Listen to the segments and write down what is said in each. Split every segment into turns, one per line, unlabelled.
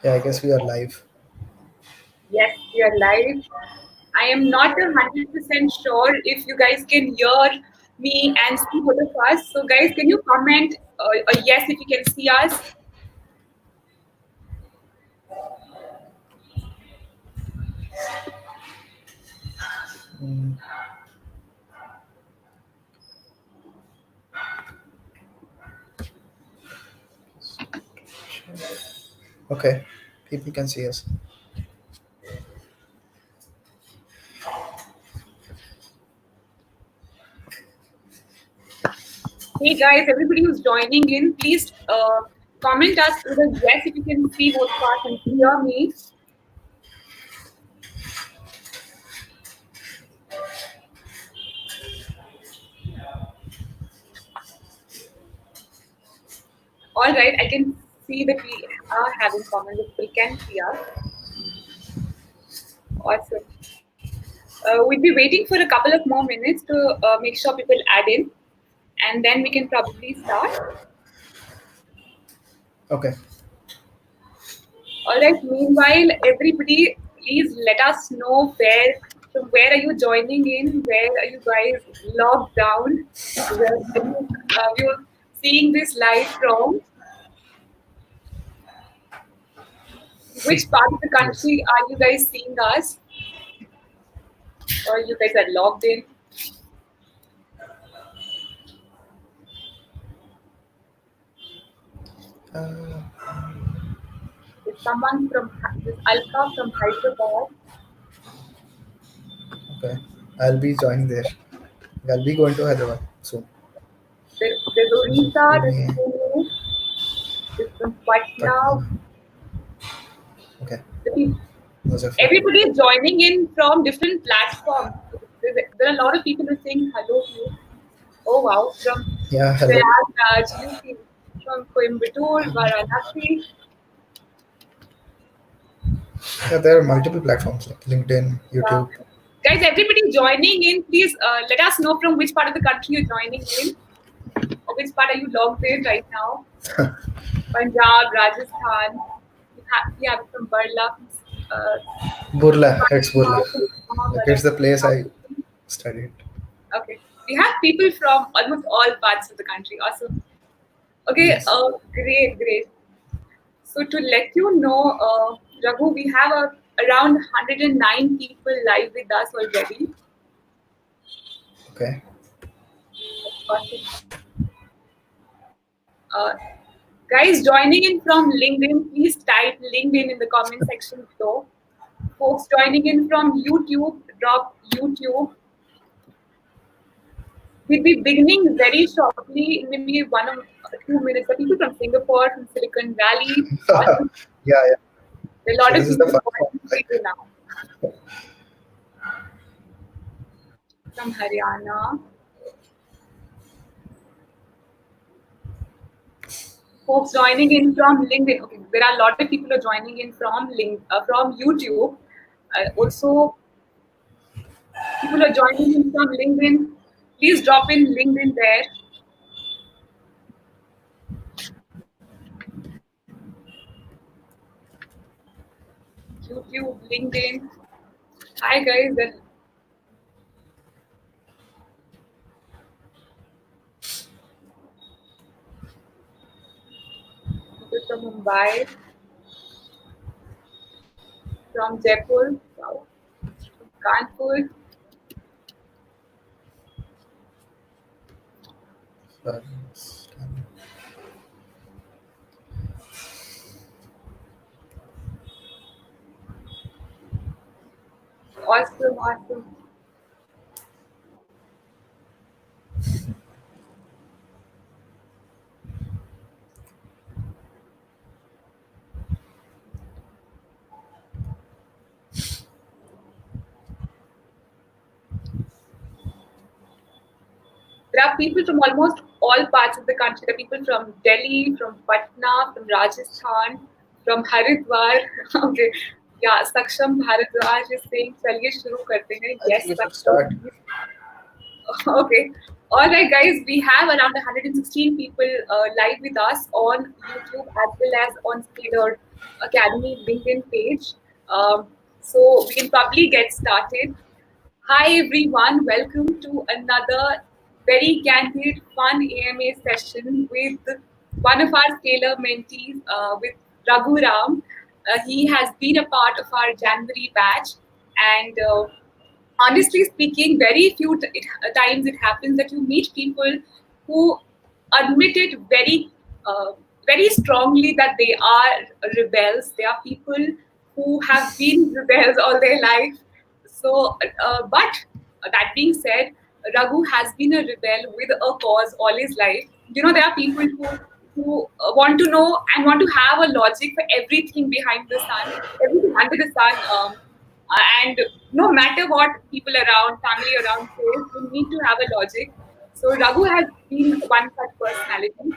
Yeah, I guess we are live.
Yes, we are live. I am not 100% sure if you guys can hear me and see both of us. So, guys, can you comment a yes if you can see us?
Mm, okay, people can see us.
Hey, guys, everybody who's joining in, please comment us with a yes if you can see both of us and hear me. All right, I can see that we are having comments. That people can see us. Awesome. We'll be waiting for a couple of more minutes to make sure people add in, and then we can probably start.
Okay.
All right. Meanwhile, everybody, please let us know where are you joining in? Where are you guys logged down? Where are you seeing this live from? Which part of the
Yes.
country are you guys seeing us? Or you guys are logged in?
Uh,
Is someone from this Alka from Hyderabad?
okay. I'll be joining there. I'll be going to Hyderabad soon.
There's
Just
Orissa,
give
there's
me
Pune, there's from Patna.
Patna. Okay. Those are few.
Everybody is joining in from different platforms. There are a lot of people who are saying hello to you. Oh wow, from
Yeah. Hello.
Prayagraj, UP, from Coimbatore, Varanasi.
Yeah, there are multiple platforms like LinkedIn,
Yeah.
YouTube.
Guys, everybody joining in, please let us know from which part of the country you're joining in, or which part are you logged in right now. Punjab, Rajasthan. We have it from Barla. Uh,
Burla. It's Burla. Like it's the place I
Barabanki.
studied.
Okay. We have people from almost all parts of the country. Awesome. Okay,
Yes.
great, great. So to let you know, Raghu, we have around 109 people live with us already.
Okay.
Awesome. Uh, Guys joining in from LinkedIn, please type LinkedIn in the comment section below. Folks joining in from YouTube, drop YouTube. We'll be beginning very shortly in maybe 1 or 2 minutes. The people from Singapore, from Silicon Valley,
Yeah.
almost
Yeah.
there are a
So
lot
this
of
is the
people
first one,
watching
right?
video now from Haryana. Folks joining in from LinkedIn. Okay, there are a lot of people who are joining in from YouTube. Also, people are joining in from LinkedIn. Please drop in LinkedIn there. YouTube, LinkedIn. Hi guys, and people from Mumbai, from Jaipur, wow, from Kanpur.
Uh,
Awesome, awesome. There are people from almost all parts of the country. There are people from Delhi, from Patna, from Rajasthan, from Haridwar. Okay, yeah, Saksham Bharadwaj is saying, चलिए शुरू करते हैं.
I think
Yes,
we should
Saksham.
start.
Okay, All right, guys, we have around 116 people live with us on YouTube as well as on Scalar Academy LinkedIn page. Um, so we can probably get started. Hi, everyone. Welcome to another very candid, fun AMA session with one of our Scalar mentees, with Raghu Ram. He has been a part of our January batch, and honestly speaking, very times it happens that you meet people who admit it uh, very strongly that they are rebels. They are people who have been rebels all their life. But that being said, Raghu has been a rebel with a cause all his life. There are people who want to know and want to have a logic for everything behind the sun, everything under the sun. And no matter what people around, family around says, you need to have a logic. So Raghu has been one such personality.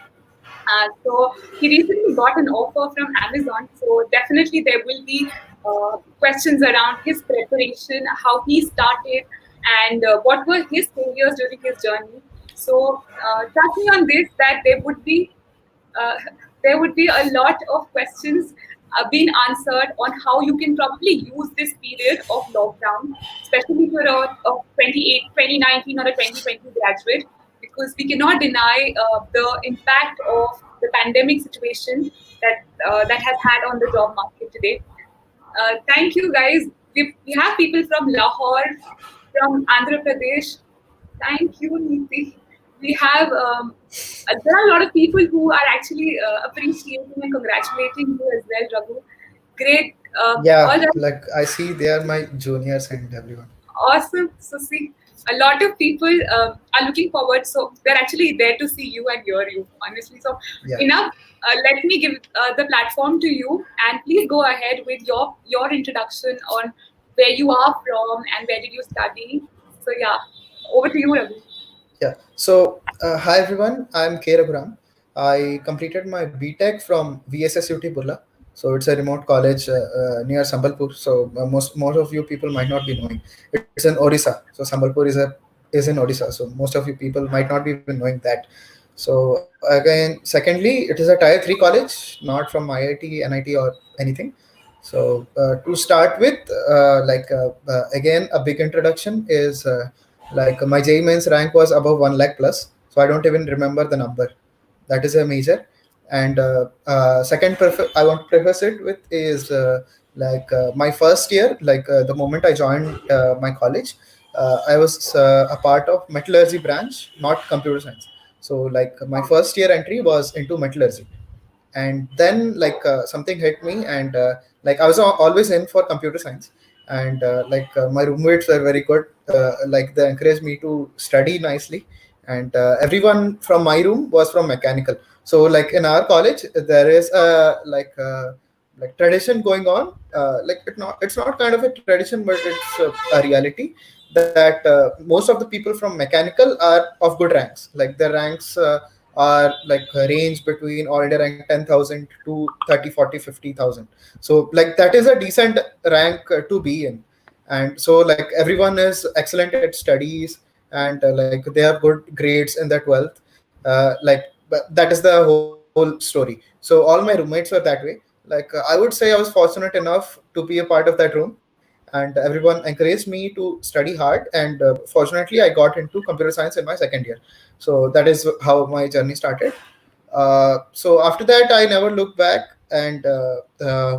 So he recently got an offer from Amazon. So definitely there will be questions around his preparation, how he started, and what were his failures during his journey. So trust me on this that uh, there would be a lot of questions being answered on how you can probably use this period of lockdown, especially for a 2019 or a 2020 graduate, because we cannot deny the impact of the pandemic situation that has had on the job market today. Thank you, guys. We have people from Lahore, from Andhra Pradesh. Thank you, Neeti. We have there are a lot of people who are actually appreciating and congratulating you as well, Raghu. Great.
Yeah,
All right.
like I see they are my juniors and everyone.
Awesome. So see, a lot of people are looking forward. So they're actually there to see you and hear you, honestly. So
Yeah,
enough. Let me give the platform to you, and please go ahead with your introduction on where you are from and where did you study. So yeah, over to you, Ravi.
yeah. So, hi everyone, I'm K. Raghuram. I completed my BTech from VSSUT Burla. So it's a remote college near Sambalpur. So most of you people might not be knowing. It's in Odisha. So Sambalpur is in Odisha. So most of you people might not be even knowing that. So again, secondly, it is a tier 3 college, not from IIT, NIT or anything. So to start with, again, a big introduction is like my JEE mains rank was above 1 lakh plus. So I don't even remember the number. That is a major. And second, I want to preface it with is my first year, the moment I joined my college, I was a part of metallurgy branch, not computer science. So like my first year entry was into metallurgy, and then something hit me, and like I was always in for computer science, and my roommates were very good, like they encouraged me to study nicely, and everyone from my room was from mechanical. So like in our college there is a like tradition going on, it's not kind of a tradition, but it's a reality that most of the people from mechanical are of good ranks. Like their ranks are range between already rank 10,000 to 30, 40, 50,000. So like that is a decent rank to be in. And so like everyone is excellent at studies, and like they have good grades in their 12th. But that is the whole story. So all my roommates were that way. I would say I was fortunate enough to be a part of that room, and everyone encouraged me to study hard, and fortunately I got into computer science in my second year. So that is how my journey started. So after that I never looked back. And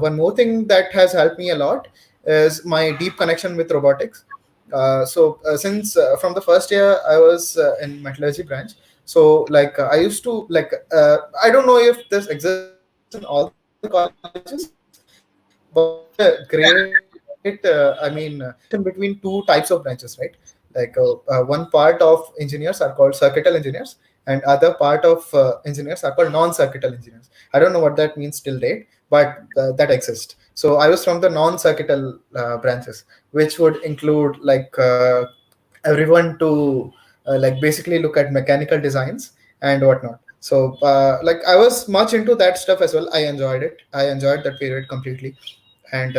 one more thing that has helped me a lot is my deep connection with robotics. Since from the first year I was in metallurgy branch. So I used to I don't know if this exists in all the colleges, but there is a great connection between two types of branches, right? One part of engineers are called circuital engineers, and other part of engineers are called non-circuital engineers. I don't know what that means till date, but that exists. So I was from the non-circuital branches, which would include everyone to basically look at mechanical designs and whatnot. So I was much into that stuff as well. I enjoyed it. I enjoyed that period completely. and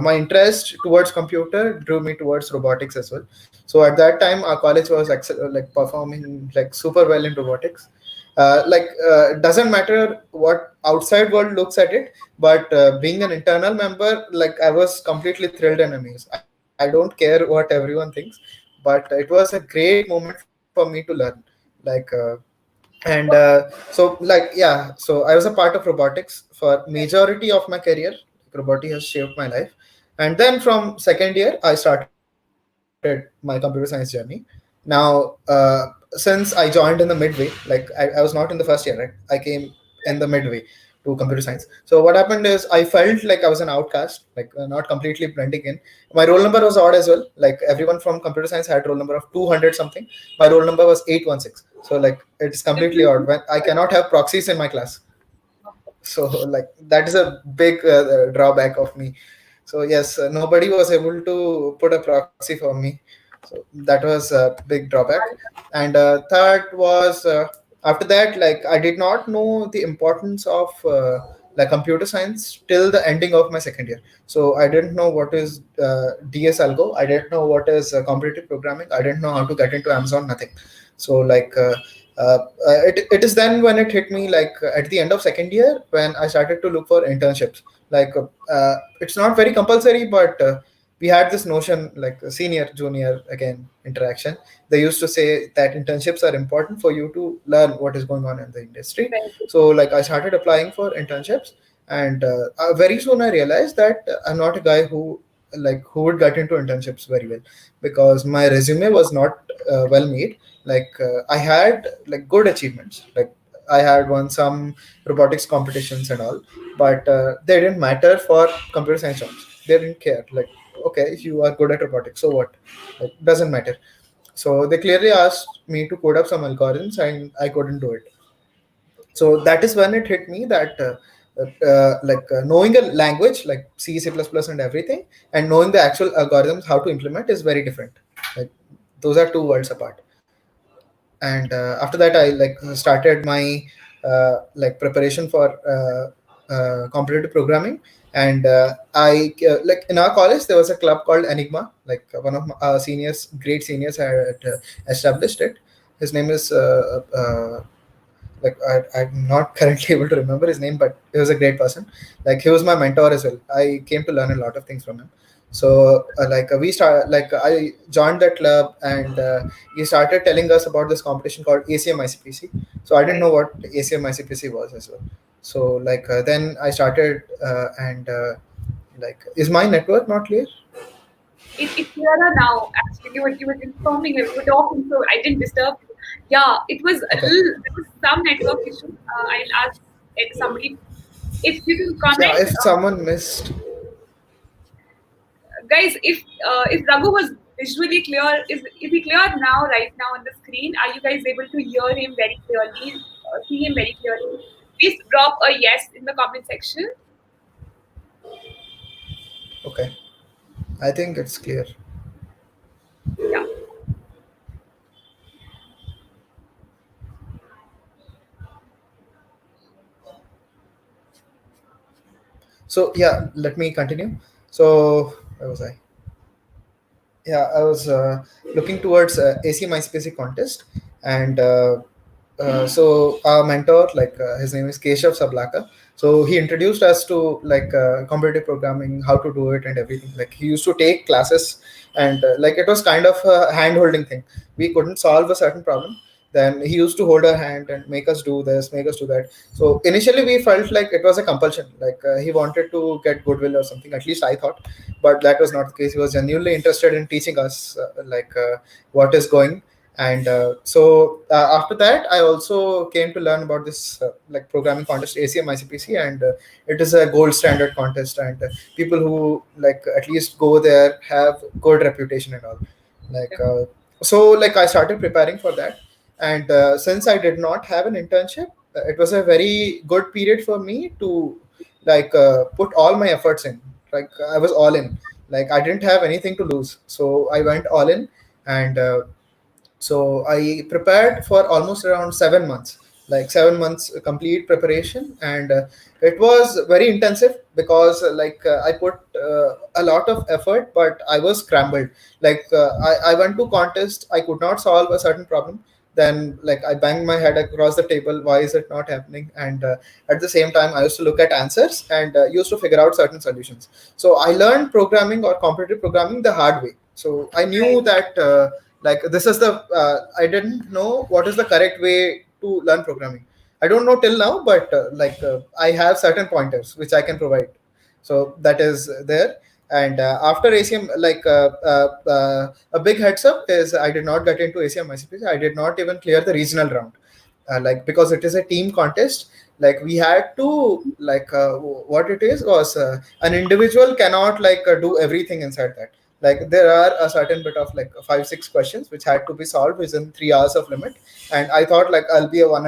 my interest towards computer drew me towards robotics as well. So at that time our college was performing like super well in robotics. It doesn't matter what outside world looks at it, but being an internal member, like I was completely thrilled and amazed. I don't care what everyone thinks, but it was a great moment for me to learn. like uh, so I was a part of robotics for majority of my career. Robotics has shaped my life. And then from second year I started my computer science journey. Now since I joined in the midway, I was not in the first year, right? I came in the midway to computer science. So what happened is I felt like I was an outcast, not completely blending in. My roll number was odd as well. Like everyone from computer science had roll number of 200 something. My roll number was 816. So like it's completely odd when I cannot have proxies in my class. So like that is a big drawback of me. So yes, nobody was able to put a proxy for me. So that was a big drawback. And third was after that, like I did not know the importance of like computer science till the ending of my second year. So I didn't know what is DS algo. I didn't know what is competitive programming. I didn't know how to get into Amazon. Nothing. So it is then when it hit me, at the end of second year, when I started to look for internships. It's not very compulsory, but we had this notion, like senior junior again interaction. They used to say that internships are important for you to learn what is going on in the industry. So like I started applying for internships, and very soon I realized that I'm not a guy who would get into internships very well, because my resume was not well made. I had like good achievements. Like I had won some robotics competitions and all, but they didn't matter for computer science jobs. They didn't care. Like, okay, you are good at robotics, so what? Like, doesn't matter. So they clearly asked me to code up some algorithms, and I couldn't do it. So that is when it hit me that knowing a language like C, C++, and everything, and knowing the actual algorithms how to implement is very different. Like those are two worlds apart. And after that I started my preparation for competitive programming. And I like in our college there was a club called Enigma. Like one of our seniors, great seniors, had established it. His name is I'm not currently able to remember his name, but he was a great person. Like he was my mentor as well. I came to learn a lot of things from him. So we start like I joined that club, and he started telling us about this competition called ACM ICPC. So I didn't
Right.
know what ACM ICPC was as well. So then I started and is my network not clear?
It's clearer now. Actually, you were informing, you were talking, so I didn't disturb you. Yeah, it was a
Okay.
little. There was some network issue. I'll ask somebody if you can
Yeah,
comment,
if someone missed.
guys. If Raghu was visually clear, is he clear now? Right now on the screen, are you guys able to hear him very clearly? See him very clearly? Please drop a yes in the comment section.
Okay, I think it's clear.
Yeah.
So yeah, let me continue. So where was I? Yeah, I was looking towards ACM ICPC contest. And so our mentor, his name is Keshav Sablaka. So he introduced us to competitive programming, how to do it, and everything. Like he used to take classes, and it was kind of a hand holding thing. We couldn't solve a certain problem, then he used to hold our hand and make us do this, make us do that. So initially we felt like it was a compulsion, he wanted to get goodwill or something, at least I thought. But that was not the case. He was genuinely interested in teaching us what is going. And after that I also came to learn about this programming contest, ACM ICPC. And it is a gold standard contest, and people who at least go there have good reputation and all. like uh, I started preparing for that. And since I did not have an internship, it was a very good period for me to put all my efforts in. I was all in. I didn't have anything to lose, so I went all in. And so I prepared for almost around 7 months. like 7 months complete preparation, and it was very intensive because I put a lot of effort, but I was scrambled. I went to contest, I could not solve a certain problem, then like I banged my head across the table, why is it not happening? And at the same time I used to look at answers and used to figure out certain solutions. So I learned programming or competitive programming the hard way. So I knew
Right.
that this is the I didn't know what is the correct way to learn programming. I don't know till now, but I have certain pointers which I can provide. So that is there. And after ACM, a big heads up is I did not get into ACM ICPC. I did not even clear the regional round, because it is a team contest. Like we had to what it is was an individual cannot do everything inside that. Like there are a certain bit of like 5 6 questions which had to be solved within 3 hours of limit, and I thought like I'll be a one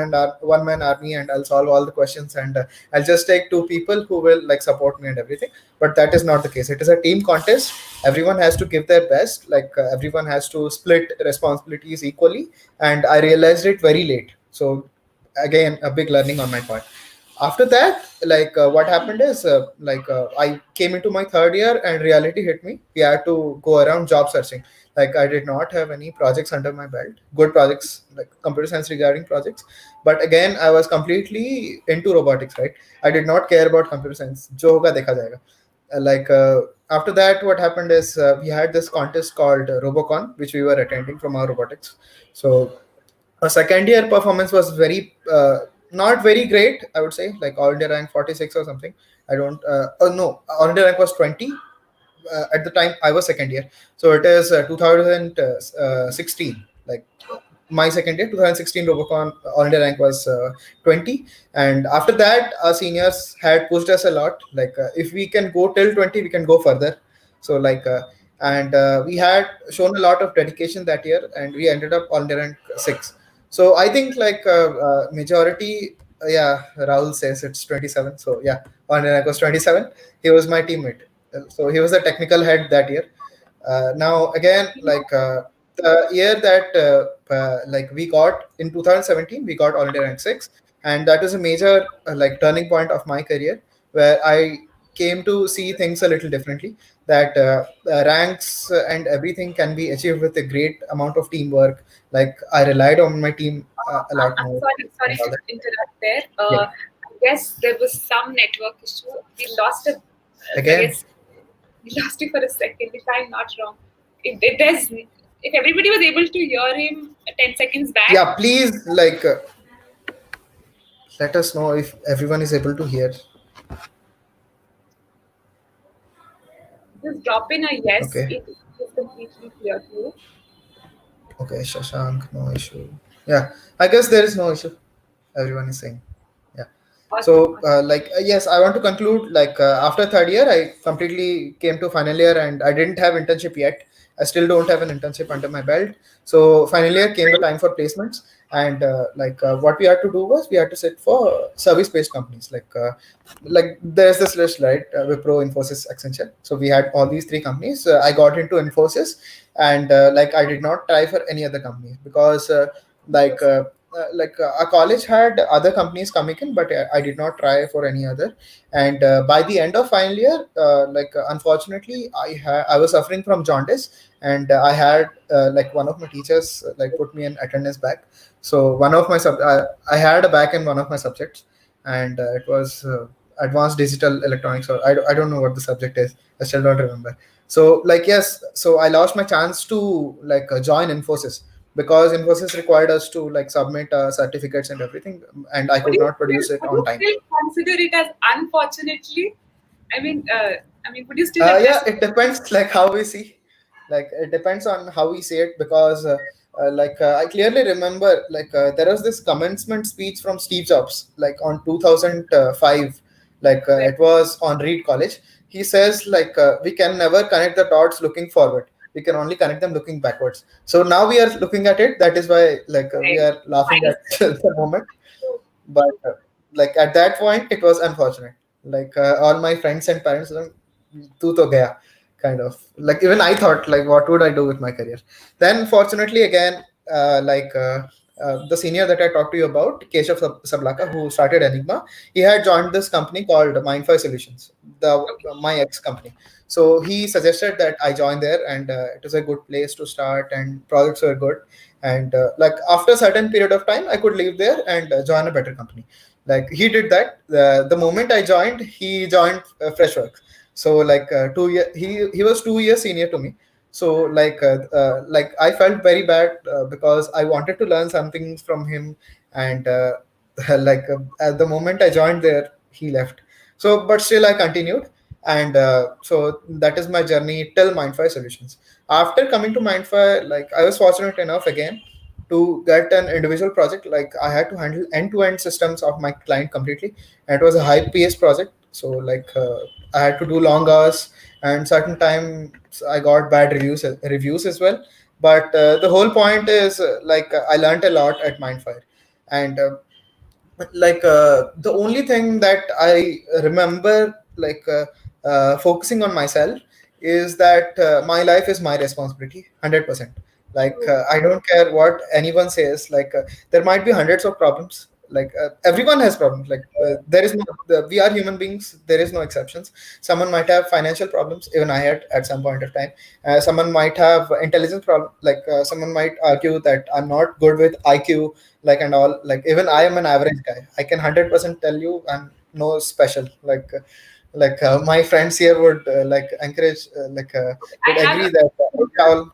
man army and I'll solve all the questions, and I'll just take two people who will like support me and everything. But that is not the case. It is a team contest. Everyone has to give their best. Everyone has to split responsibilities equally, and I realized it very late. So again, a big learning on my part. After that, what happened is I came into my third year and reality hit me. We had to go around job searching. Like I did not have any projects under my belt, good projects like computer science regarding projects. But again, I was completely into robotics, right? I did not care about computer science. Jo hoga dekha jayega. After that, what happened is we had this contest called Robocon, which we were attending from our robotics. So a second year performance was very not very great, I would say, like all India rank 46 or something. I don't oh no, all India rank was 20 at the time I was second year. So it is 2016, like my second year, 2016 Robocon all India rank was 20. And after that, our seniors had pushed us a lot. If we can go till 20, we can go further. So and we had shown a lot of dedication that year, and we ended up all India rank 6. So I think majority, yeah, Rahul says it's 27. So yeah, all India rank was 27. He was my teammate. So he was the technical head that year. Now again, the year that we got in 2017, we got all India rank 6, and that is a major turning point of my career, where I came to see things a little differently. That ranks and everything can be achieved with a great amount of teamwork. Like I relied on my team a lot
I'm
more
sorry,
and
sorry
all
to
that.
interrupt there.
Yeah.
I guess there was some network issue. We lost it. I
Again,
guess we lost you for a second, if I'm not wrong. If everybody was able to hear him 10 seconds back,
yeah. Please, let us know if everyone is able to hear.
just drop in a yes
Okay.
if it is completely clear to you.
Okay, Shashank, no issue. Yeah, I guess there is no issue. Everyone is saying. Yeah.
Awesome,
So,
awesome.
yes, I want to conclude. After third year, I completely came to final year, and I didn't have internship yet. I still don't have an internship under my belt. So, final year came the time for placements, and what we had to do was we had to sit for service-based companies. There's this list, right? Wipro, Infosys, Accenture. So we had all these three companies. I got into Infosys, and I did not try for any other company because like uh, our college had other companies coming in, but I did not try for any other. And by the end of final year, unfortunately, I was suffering from jaundice, and I had one of my teachers put me in attendance back. So I had a back in one of my subjects, and it was advanced digital electronics, or I don't know what the subject is. I still don't remember. So yes, so I lost my chance to join Infosys, because Infosys required us to submit certificates and everything, and I
Would
could
you
not produce it
would
on
you
time.
still consider it as unfortunately? I mean, uh, would you still address
Yeah,
it?
it depends how we see. It depends on how we see it, because I clearly remember there was this commencement speech from Steve Jobs on 2005.
Right.
It was on Reed College. He says we can never connect the dots looking forward. We can only connect them looking backwards. So now we are looking at it. That is why we
Right.
are laughing
Nice.
at the moment. But at that point, it was unfortunate. All my friends and parents, "Tu to gaya," kind of. Even I thought, what would I do with my career? Then, fortunately, again, the senior that I talked to you about, Keshav Sablaka, who started Enigma, he had joined this company called Mindfire Solutions, the
Okay.
my ex company. So he suggested that I join there, and it was a good place to start, and projects were good. And like after a certain period of time, I could leave there and join a better company. Like he did that. The moment I joined, he joined Freshworks. So like 2 year, he was 2 years senior to me. So like I felt very bad because I wanted to learn some things from him, and at the moment I joined there, he left. So but still I continued, and so that is my journey till Mindfire Solutions. After coming to Mindfire, like I was fortunate enough again to get an individual project. Like I had to handle end-to-end systems of my client completely, and it was a high-paced project. So I had to do long hours, and certain times I got bad reviews as well. But the whole point is I learned a lot at Mindfire, and the only thing that I remember focusing on myself is that my life is my responsibility 100%. I don't care what anyone says. There might be hundreds of problems. Everyone has problems. There is no we are human beings, there is no exceptions. Someone might have financial problems, even I had at some point of time. Someone might have intelligence problem. Someone might argue that I'm not good with IQ, and all. Like even I am an average guy, I can 100% tell you I'm no special. My friends here would encourage
I
would
have.
agree that all.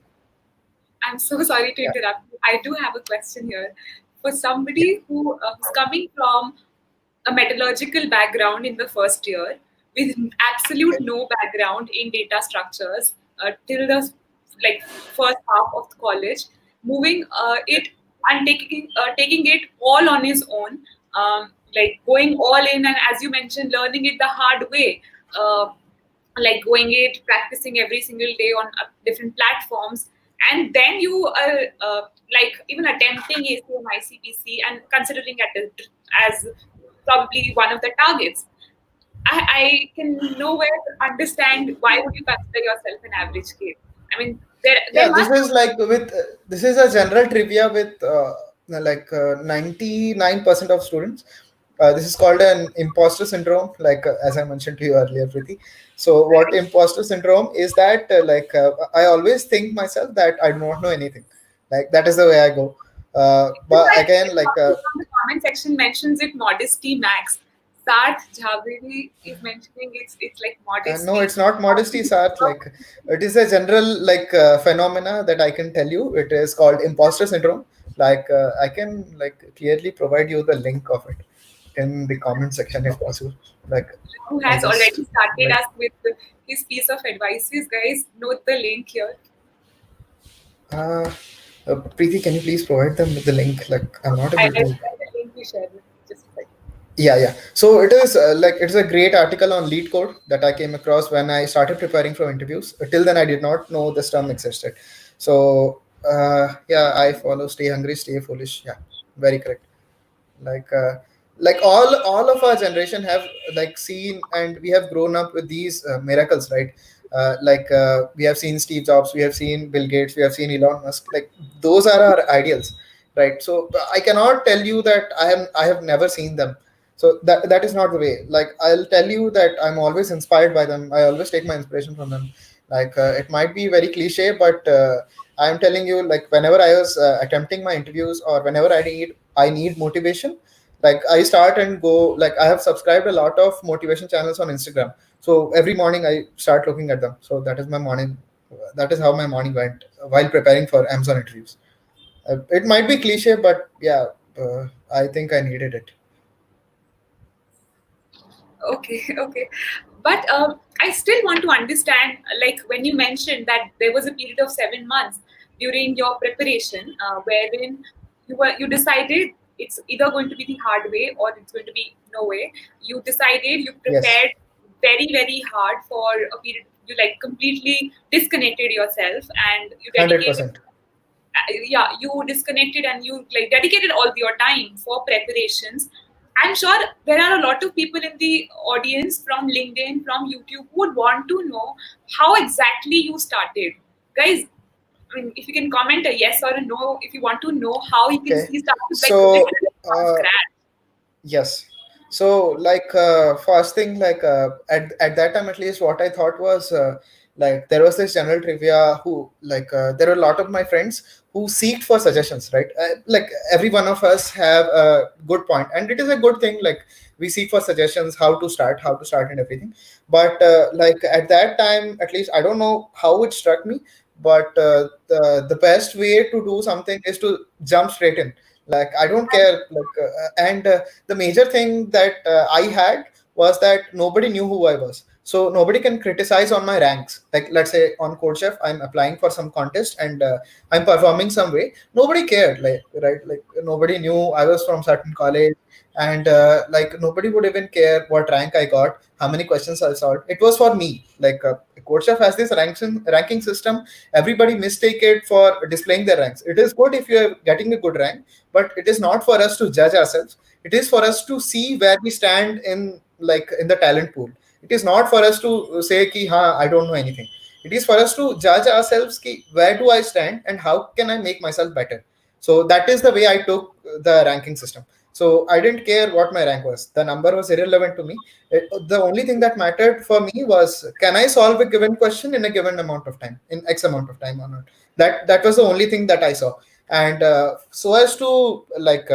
I'm so sorry to
Yeah,
interrupt you. I do have a question here. For somebody who's coming from a metallurgical background in the first year with absolute no background in data structures till the like first half of the college, moving it and taking it all on his own, like going all in, and as you mentioned, learning it the hard way. Like going it, practicing every single day on different platforms, and then you are like even attempting ACM ICPC and considering it as probably one of the targets. I can nowhere understand why would you consider yourself an average kid. I mean, there
yeah,
must
this is a general trivia with 99% of students. This is called an imposter syndrome, as I mentioned to you earlier, Preeti. So what imposter syndrome is that I always think myself that I do not know anything. Like that is the way I go. But again,
from the comment section mentions it modesty max. Sarth Javeri is mentioning it's like
no,
modesty.
it's not modesty, Sat. It is a general phenomena that I can tell you. It is called imposter syndrome. I can clearly provide you the link of it in the comment section if possible. Like
Who
I'll
has
just
already started
like
us with his piece of advices. Guys, note the link here.
uh, Preeti, can you please provide them with the link? Like I'm not able
I'll
to.
share the link you shared with me. Just like,
Yeah. So it is it's a great article on lead code that I came across when I started preparing for interviews. Till then, I did not know this term existed. So yeah, I follow stay hungry, stay foolish. Yeah, very correct. like uh, all of our generation have seen, and we have grown up with these miracles, right? We have seen Steve Jobs, we have seen Bill Gates, we have seen Elon Musk. Like those are our ideals, right? So I cannot tell you that I have never seen them. So that is not the way. Like I'll tell you that I'm always inspired by them. I always take my inspiration from them. It might be very cliche, but I'm telling you, like whenever I was attempting my interviews, or whenever I need motivation, I start and go. Like I have subscribed a lot of motivation channels on Instagram. So every morning I start looking at them. So that is my morning. That is how my morning went while preparing for Amazon interviews. It might be cliche, but yeah, I think I needed it.
okay, okay. But I still want to understand, like when you mentioned that there was a period of 7 months during your preparation, wherein you decided it's either going to be the hard way or it's going to be no way. You decided you
Yes,
prepared very very hard for a period. You like completely disconnected yourself and you dedicated
100%.
yeah, you disconnected and you like dedicated all your time for preparations. I'm sure there are a lot of people in the audience from LinkedIn, from YouTube, who would want to know how exactly you started. Guys, mean, if you can comment a yes or a no, if you want to know how
Okay.
he started like
So
literally from scratch.
yes. So like first thing, like at that time, at least what I thought was like there was this general trivia who like there were a lot of my friends who seeked for suggestions, right? Like every one of us have a good point, and it is a good thing. Like we seek for suggestions, how to start, and everything. But like at that time, at least I don't know how it struck me, but the best way to do something is to jump straight in. Like I don't care, like and the major thing that I had was that nobody knew who I was. So nobody can criticize on my ranks. Like let's say on CodeChef, I'm applying for some contest and I'm performing some way. Nobody cared, like right, like nobody knew I was from certain college, and like nobody would even care what rank I got, how many questions I solved. It was for me. Like CodeChef has this ranking system. Everybody mistake it for displaying their ranks. It is good if you are getting a good rank, but it is not for us to judge ourselves. It is for us to see where we stand in, like in the talent pool. It is not for us to say ki ha I don't know anything. It is for us to judge ourselves ki where do I stand and how can I make myself better. So that is the way I took the ranking system. So I didn't care what my rank was. The number was irrelevant to me. The only thing that mattered for me was, can I solve a given question in a given amount of time, in x amount of time or not. That was the only thing that I saw. And so as to like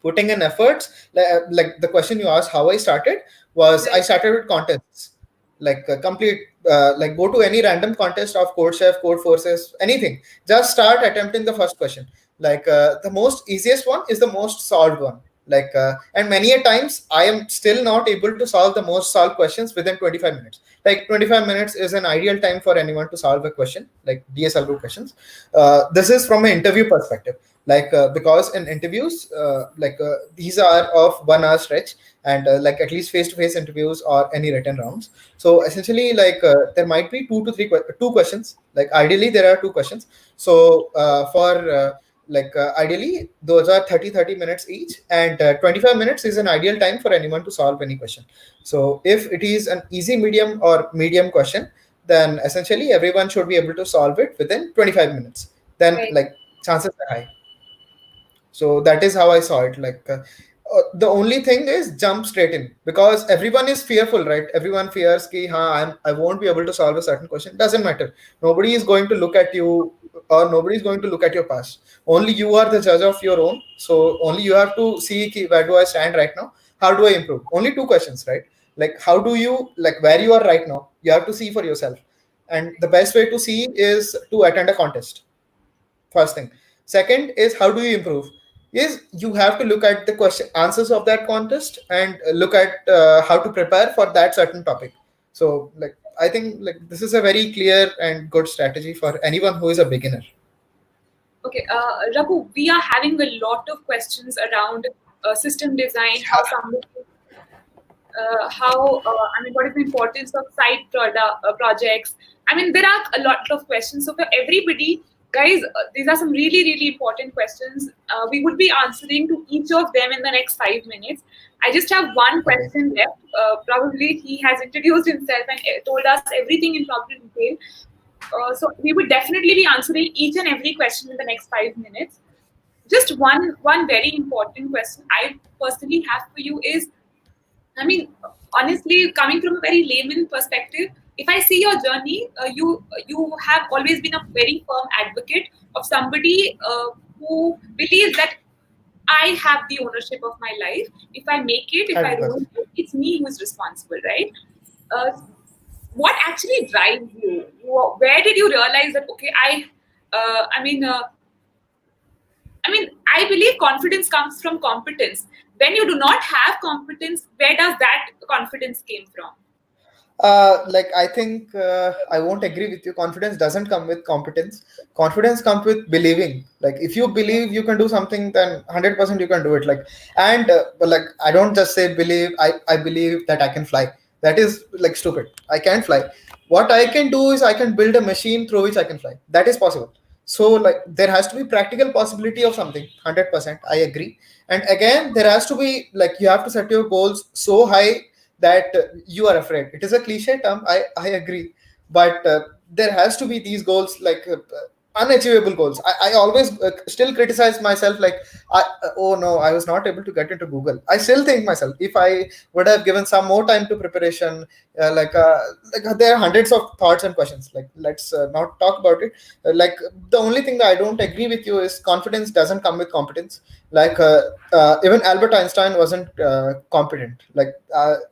putting in efforts, like the question you asked how I started was, I
Right.
started with contests. Like complete like go to any random contest of code chef, code forces, anything. Just start attempting the first question. Like the most easiest one is the most solved one. Like and many a times I am still not able to solve the most solved questions within 25 minutes. Like 25 minutes is an ideal time for anyone to solve a question, like DSLO questions. This is from an interview perspective. Like because in interviews like these are of 1 hour stretch, and like at least face-to-face interviews or any written rounds. So essentially like there might be two questions. Like ideally there are two questions. So for like ideally those are 30 minutes each, and 25 minutes is an ideal time for anyone to solve any question. So if it is an easy, medium, or medium question, then essentially everyone should be able to solve it within 25 minutes. Then
Right.
like chances are high. So that is how I saw it. Like the only thing is jump straight in, because everyone is fearful, right? Everyone fears ki ha I won't be able to solve a certain question. Doesn't matter. Nobody is going to look at you, or nobody is going to look at your past. Only you are the judge of your own. So only you have to see ki where do I stand right now, how do I improve. Only two questions, right? Like how do you, like where you are right now, you have to see for yourself. And the best way to see is to attend a contest. First thing. Second is, how do you improve? Is you have to look at the question answers of that contest, and look at how to prepare for that certain topic. So like I think like this is a very clear and good strategy for anyone who is a beginner.
Okay, Raghu, we are having a lot of questions around system design, how somebody how I mean, what is the importance of side projects? I mean, there are a lot of questions. So for everybody, guys, these are some really important questions. We would be answering to each of them in the next 5 minutes. I just have one
Okay.
question left. Probably he has introduced himself and told us everything in proper detail. So we would definitely be answering each and every question in the next 5 minutes. Just one very important question I personally have for you is, I mean, honestly, coming from a very layman perspective, if I see your journey, you have always been a very firm advocate of somebody who believes that I have the ownership of my life. If I make it, if I ruin
100%.
it, it's me who is responsible, right? Uh, what actually drives you? Where did you realize that? Okay, I mean, I believe confidence comes from competence. When you do not have competence, where does that confidence came from?
Like I think I won't agree with you. Confidence doesn't come with competence. Confidence comes with believing. Like if you believe you can do something, then 100% you can do it. Like and but like I don't just say believe. I believe that I can fly. That is like stupid. I can't fly. What I can do is I can build a machine through which I can fly. That is possible. So like there has to be practical possibility of something. 100%. I agree. And again, there has to be like you have to set your goals so high that you are afraid. It is a cliche term. I agree, but there has to be these goals. Like unachievable goals. I always still criticize myself, like oh no, I was not able to get into Google. I still think myself, if I would have given some more time to preparation, there are hundreds of thoughts and questions. Like, let's not talk about it. The only thing that I don't agree with you is confidence doesn't come with competence. Even Albert Einstein wasn't competent.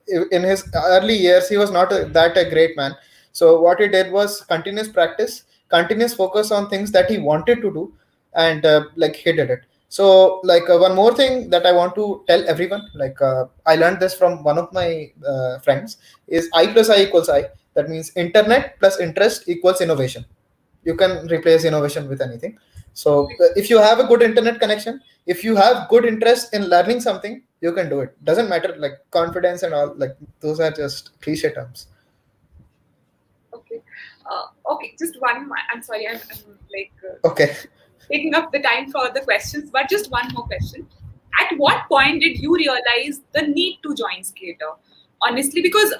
In his early years, he was not a great man. So what he did was continuous practice, continuous focus on things that he wanted to do, and he did it. So one more thing that I want to tell everyone, I learned this from one of my friends, is I plus I equals I. That means internet plus interest equals innovation. You can replace innovation with anything. So if you have a good internet connection, if you have good interest in learning something, you can do it. Doesn't matter, like confidence and all, like those are just cliche terms.
Okay. Okay, just one. I'm sorry, I'm
Okay.
taking up the time for the questions, but just one more question. At what point did you realize the need to join Scalar? Honestly, because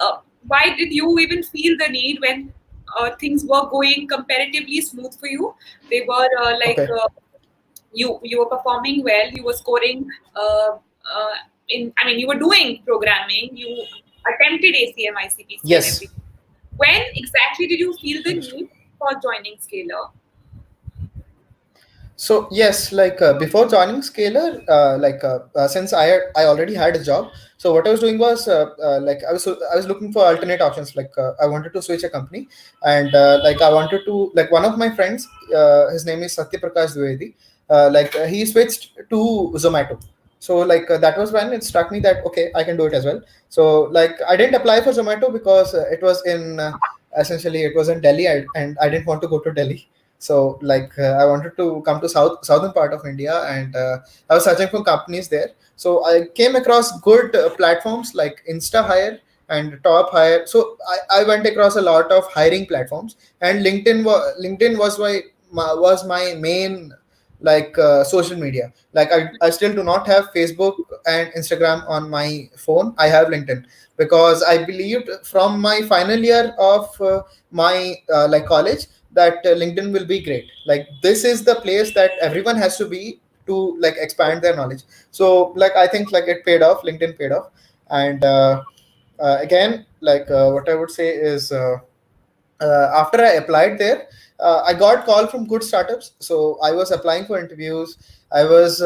why did you even feel the need when things were going comparatively smooth for you? They were
Okay.
you were performing well, you were scoring in. I mean, you were doing programming. You attempted ACM, ICPC, and
Yes.
everything. When exactly did you feel the
Understood.
need for joining Scalar?
So yes, before joining Scalar, since I already had a job, so what I was doing was I was looking for alternate options. I wanted to switch a company, and I wanted to, like, one of my friends, his name is Satya Prakash Dwivedi. He switched to Zomato. So that was when it struck me that okay, I can do it as well. So I didn't apply for Zomato because it was in essentially it was in Delhi, and I didn't want to go to Delhi. So I wanted to come to southern part of India, and I was searching for companies there. So I came across good platforms like Insta Hire and Top Hire. So I went across a lot of hiring platforms, and LinkedIn was my main social media. I still do not have Facebook and Instagram on my phone. I have LinkedIn because I believed from my final year of my college that LinkedIn will be great. Like, this is the place that everyone has to be to expand their knowledge. So I think it paid off. LinkedIn paid off. And again, what I would say is, after I applied there, I got call from good startups. So I was applying for interviews. I was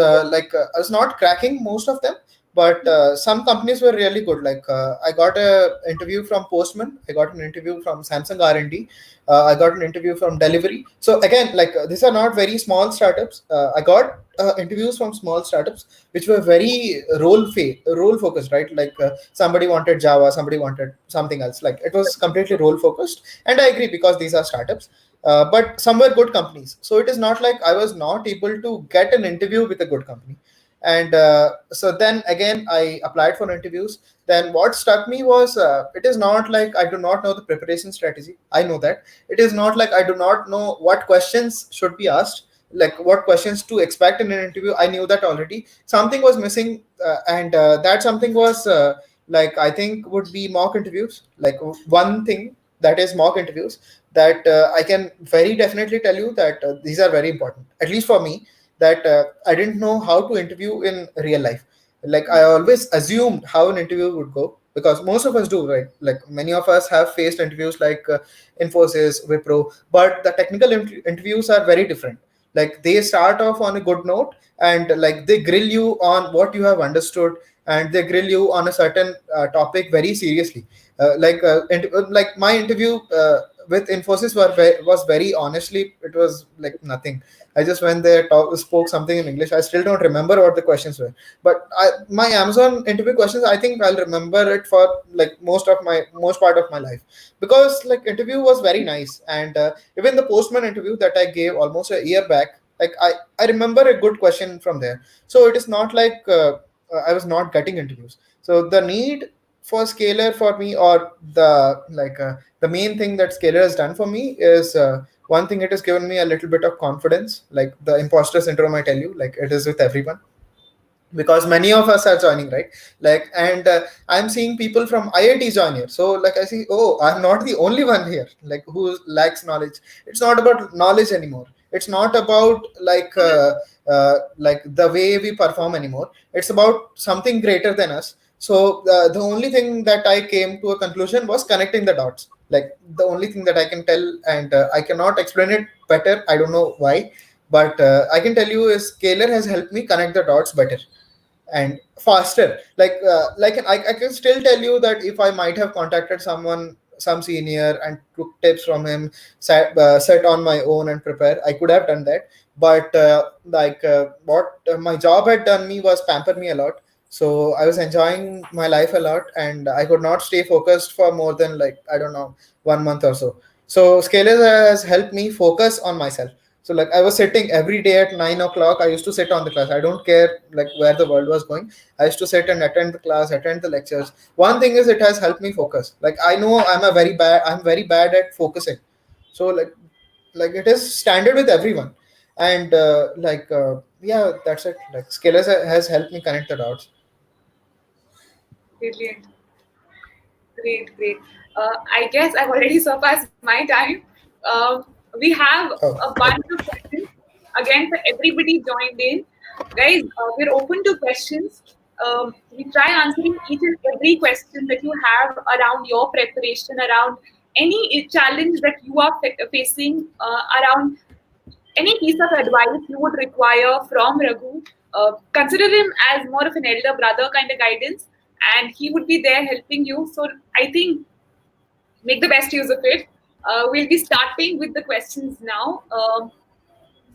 not cracking most of them, but some companies were really good. I got a interview from Postman. I got an interview from Samsung R&D. I got an interview from Delivery. So again, these are not very small startups. I got interviews from small startups which were very role focused, right? Somebody wanted Java, somebody wanted something else. Like, it was completely role focused, and I agree because these are startups. But some were good companies, so it is not like I was not able to get an interview with a good company. And so then again, I applied for interviews. Then what struck me was, it is not like I do not know the preparation strategy. I know that. It is not like I do not know what questions should be asked, like what questions to expect in an interview. I knew that already. Something was missing, and that something was, I think, would be mock interviews. One thing, that is mock interviews, that I can very definitely tell you that these are very important, at least for me, that I didn't know how to interview in real life. I always assumed how an interview would go, because most of us do, right? Like, many of us have faced interviews like Infosys, Wipro, but the technical interviews are very different. Like, they start off on a good note, and they grill you on what you have understood, and they grill you on a certain topic very seriously. My interview with Infosys was very honestly, it was like nothing. I just went there, spoke something in English. I still don't remember what the questions were, but my Amazon interview questions, I think I'll remember it for most part of my life, because interview was very nice. And even the Postman interview that I gave almost a year back, I remember a good question from there. So it is not like I was not getting interviews. So the need for Scalar for me, or the main thing that Scalar has done for me is, one thing, it has given me a little bit of confidence. Like, the imposter syndrome, I tell you, like, it is with everyone, because many of us are joining, right? And I'm seeing people from IIT join here. So I see, oh, I'm not the only one here, who lacks knowledge. It's not about knowledge anymore. It's not about like the way we perform anymore. It's about something greater than us. So the only thing that I came to a conclusion was connecting the dots. Like the only thing that I can tell, and I cannot explain it better, I don't know why, but I can tell you is Scalar has helped me connect the dots better and faster. I can still tell you that if I might have contacted someone, some senior, and took tips from him, sat on my own and prepare, I could have done that. But what my job had done me was pamper me a lot. So I was enjoying my life a lot, and I could not stay focused for more than, like, I don't know, 1 month or so. So Scalers has helped me focus on myself. So like I was sitting every day at 9 o'clock. I used to sit on the class. I don't care like where the world was going. I used to sit and attend the class, attend the lectures. One thing is it has helped me focus. Like I know I'm very bad at focusing. So like it is standard with everyone. And yeah, that's it. Like Scalers has helped me connect the dots.
Brilliant. Great, great. I guess I've already surpassed my time. We have
Oh,
a bunch of questions again for everybody joined in. Guys, we're open to questions. We try answering each and every question that you have around your preparation, around any challenge that you are facing, around any piece of advice you would require from Raghu. Consider him as more of an elder brother kind of guidance, and he would be there helping you. So I think make the best use of it. We'll be starting with the questions now.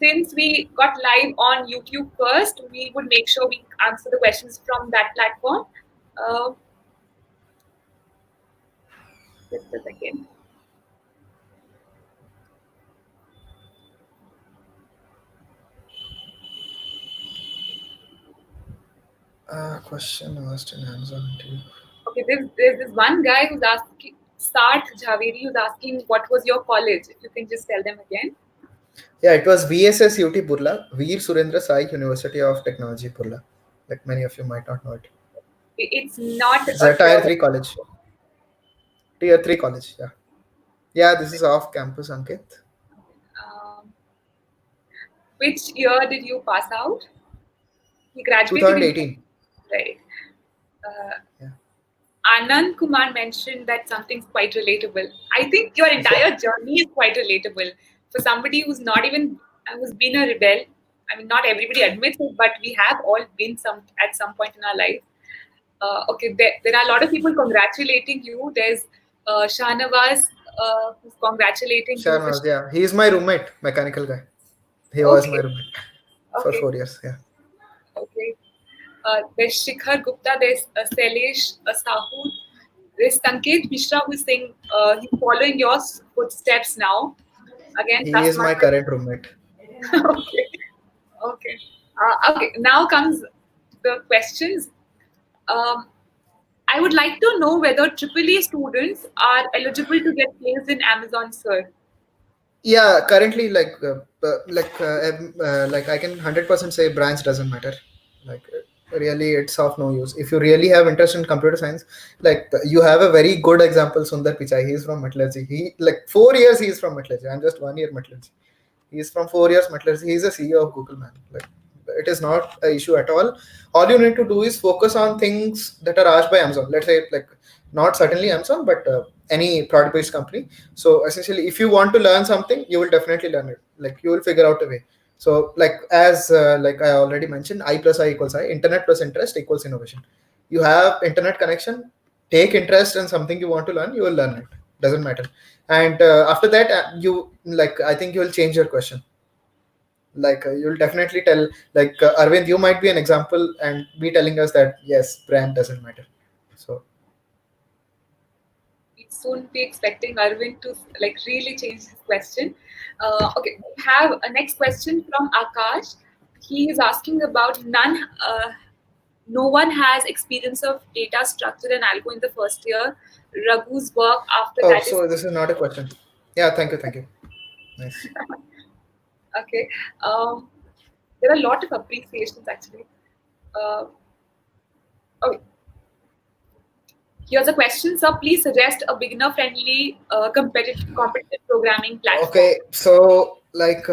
Since we got live on YouTube first, we would make sure we answer the questions from that platform. Uh, just a second.
question asked in Amazon interview.
Okay, there's this one guy who's asking, Sart Javeri, who's asking, what was your college? If you can just tell them again.
Yeah, it was VSS UT Burla, Veer Surendra Sai University of Technology Burla. Like many of you might not know it.
It's not
It's
a
a tier
tier.
3 college. Tier 3 college, yeah. Yeah, this is off campus, Ankit.
Um, which year did you pass out? He graduated in
2018.
right. Uh,
Yeah.
Anand Kumar mentioned that something's quite relatable. I think your
Yeah.
entire journey is quite relatable for somebody who's not even who's been a rebel. I mean, not everybody admits it, but we have all been some at some point in our life. Okay, there are a lot of people congratulating you. There's Shahnawaz who's congratulating you for.
Sharnaz, yeah. He is my roommate, mechanical guy. He was my
Okay,
roommate for
okay,
4 years. Yeah.
okay. There's Shikhar Gupta, there's Sailesh Sahu, there's Sanket Mishra who's saying he's following your footsteps now. Again,
He
plus
is my current roommate.
okay, okay. Okay, now comes the questions. Um, I would like to know whether AAA students are eligible to get placed in Amazon, sir.
Yeah, currently, like I can 100% say branch doesn't matter. Like really, it's of no use. If you really have interest in computer science, like you have a very good example, Sundar Pichai. He's from metallurgy. He like 4 years. He's from metallurgy. I'm just 1 year metallurgy. He's from 4 years metallurgy. He's a CEO of Google, man. Like it is not an issue at all. All you need to do is focus on things that are asked by Amazon. Let's say like not certainly Amazon, but any product-based company. So essentially, if you want to learn something, you will definitely learn it. Like you will figure out a way. So like as like I already mentioned, I plus I equals I. Internet plus interest equals innovation. You have internet connection. Take interest in something you want to learn. You will learn it. Doesn't matter. And after that, you like I think you will change your question. Like you'll definitely tell like Arvind, you might be an example and be telling us that yes, brand doesn't matter. So
We soon be expecting Arvind to like really change his question. Okay, we have a next question from Akash. He is asking about no one has experience of data structure and algo in the first year. Raghu's work after
oh,
that is
so this is not a question. Yeah, thank you, nice.
okay. Um, there are a lot of appreciations actually. Uh, okay, here's a question, sir. Please suggest a beginner-friendly competitive programming platform.
Okay, so like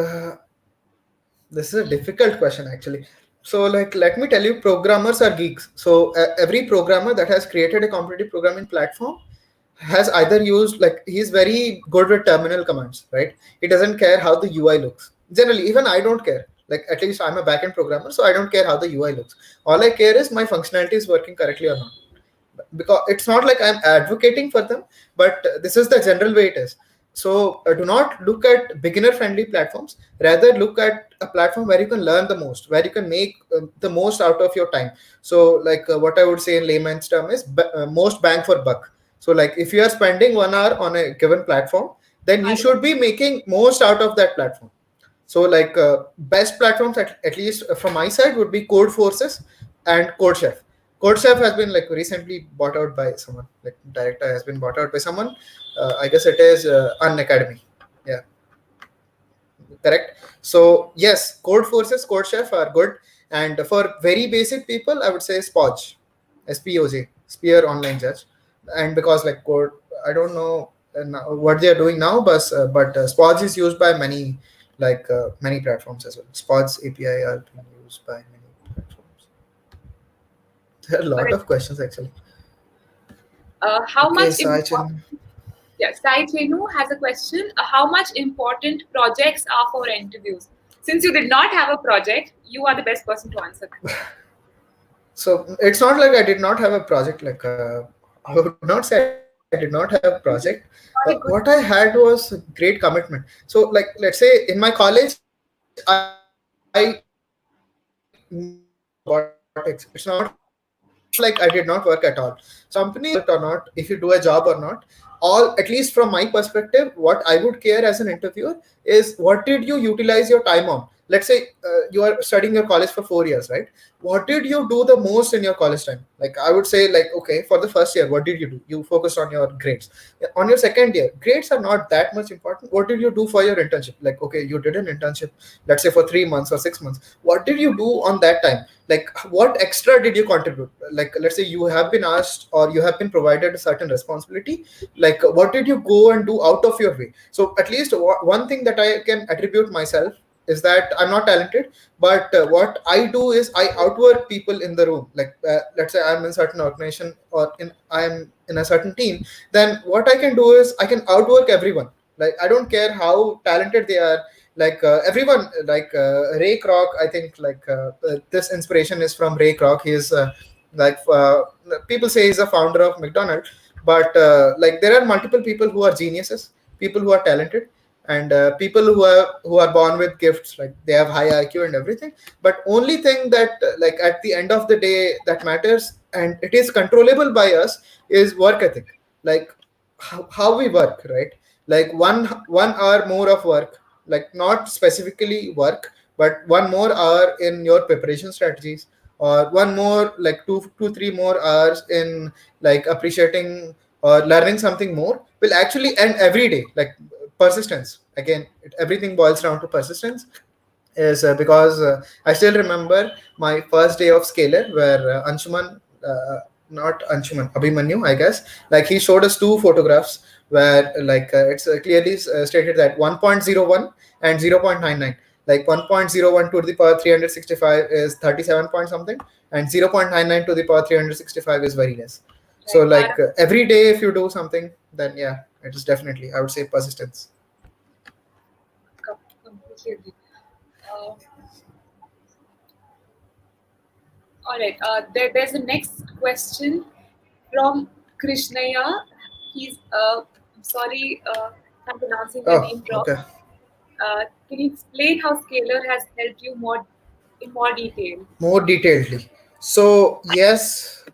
This is a difficult question actually. So like let me tell you, programmers are geeks. So every programmer that has created a competitive programming platform has either used, like, he's very good with terminal commands, right? He doesn't care how the UI looks. Generally, even I don't care. Like, at least I'm a backend programmer, so I don't care how the UI looks. All I care is my functionality is working correctly or not, because it's not like I'm advocating for them, but this is the general way it is. So do not look at beginner friendly platforms, rather look at a platform where you can learn the most, where you can make the most out of your time. So like what I would say in layman's term is most bang for buck. So like if you are spending 1 hour on a given platform, then you should be making most out of that platform. So like best platforms at least from my side would be Code Forces and CodeChef. CodeChef has been like recently bought out by someone. Like director has been bought out by someone. I guess it is Unacademy. Yeah, correct. So yes, Code Forces, CodeChef are good. And for very basic people, I would say Spoj, SPOJ, Spear Online Judge. And because like code, I don't know what they are doing now, but Spoj is used by many, like many platforms as well. Spoj API are being used by many platforms. There are a lot
Alright.
of questions actually.
How
Okay,
much
Sachin.
important? Yeah, Sai Chenu has a question. How much important projects are for interviews? Since you did not have a project, you are the best person to answer that.
So it's not like I did not have a project. Like I would not say I did not have a project. What I
Not a
had
good.
was great commitment. So like let's say in my college, I knew about robotics. It's not like I did not work at all. So companies will not ask you whether you have a project or not, if you do a job or not. All, at least from my perspective, what I would care as an interviewer is what did you utilize your time on. Let's say you are studying your college for 4 years, right? What did you do the most in your college time? Like I would say, like, okay, for the first year, what did you do? You focused on your grades. On your second year, grades are not that much important. What did you do for your internship? Like, okay, you did an internship, let's say for 3 months or 6 months. What did you do on that time? Like, what extra did you contribute? Like, let's say you have been asked or you have been provided a certain responsibility. Like, what did you go and do out of your way? So at least one thing that I can attribute myself is that I'm not talented, but what I do is I outwork people in the room. Like let's say I'm in a certain organization or I'm in a certain team, then what I can do is I can outwork everyone. Like I don't care how talented they are. Like everyone, like Ray Kroc, I think like this inspiration is from Ray Kroc. He is like people say he's a founder of McDonald's, but like there are multiple people who are geniuses, people who are talented, and people who are born with gifts, like they have high IQ and everything. But only thing that like at the end of the day that matters, and it is controllable by us, is work ethic. Like how we work, right? Like one hour more of work, like not specifically work, but 1 more hour in your preparation strategies, or one more, like two, 3 more hours in like appreciating or learning something more, will actually end every day. Like persistence again, everything boils down to persistence. Is because I still remember my first day of Scalar, where Anshuman, not Anshuman, Abhimanyu, I guess, like he showed us two photographs where like it's clearly stated that 1.01 and 0.99. Like 1.01 to the power 365 is 37 point something, and 0.99 to the power 365 is very less. So
Right.
like every day if you do something, then yeah, it is definitely, I would say, persistence.
Completely agree. Uh, all right. There's a next question from Krishnaya. He's I'm sorry, I'm pronouncing your
Oh,
name wrong.
okay.
Can you explain how Scalar has helped you more in more detail?
More detailedly. So yes,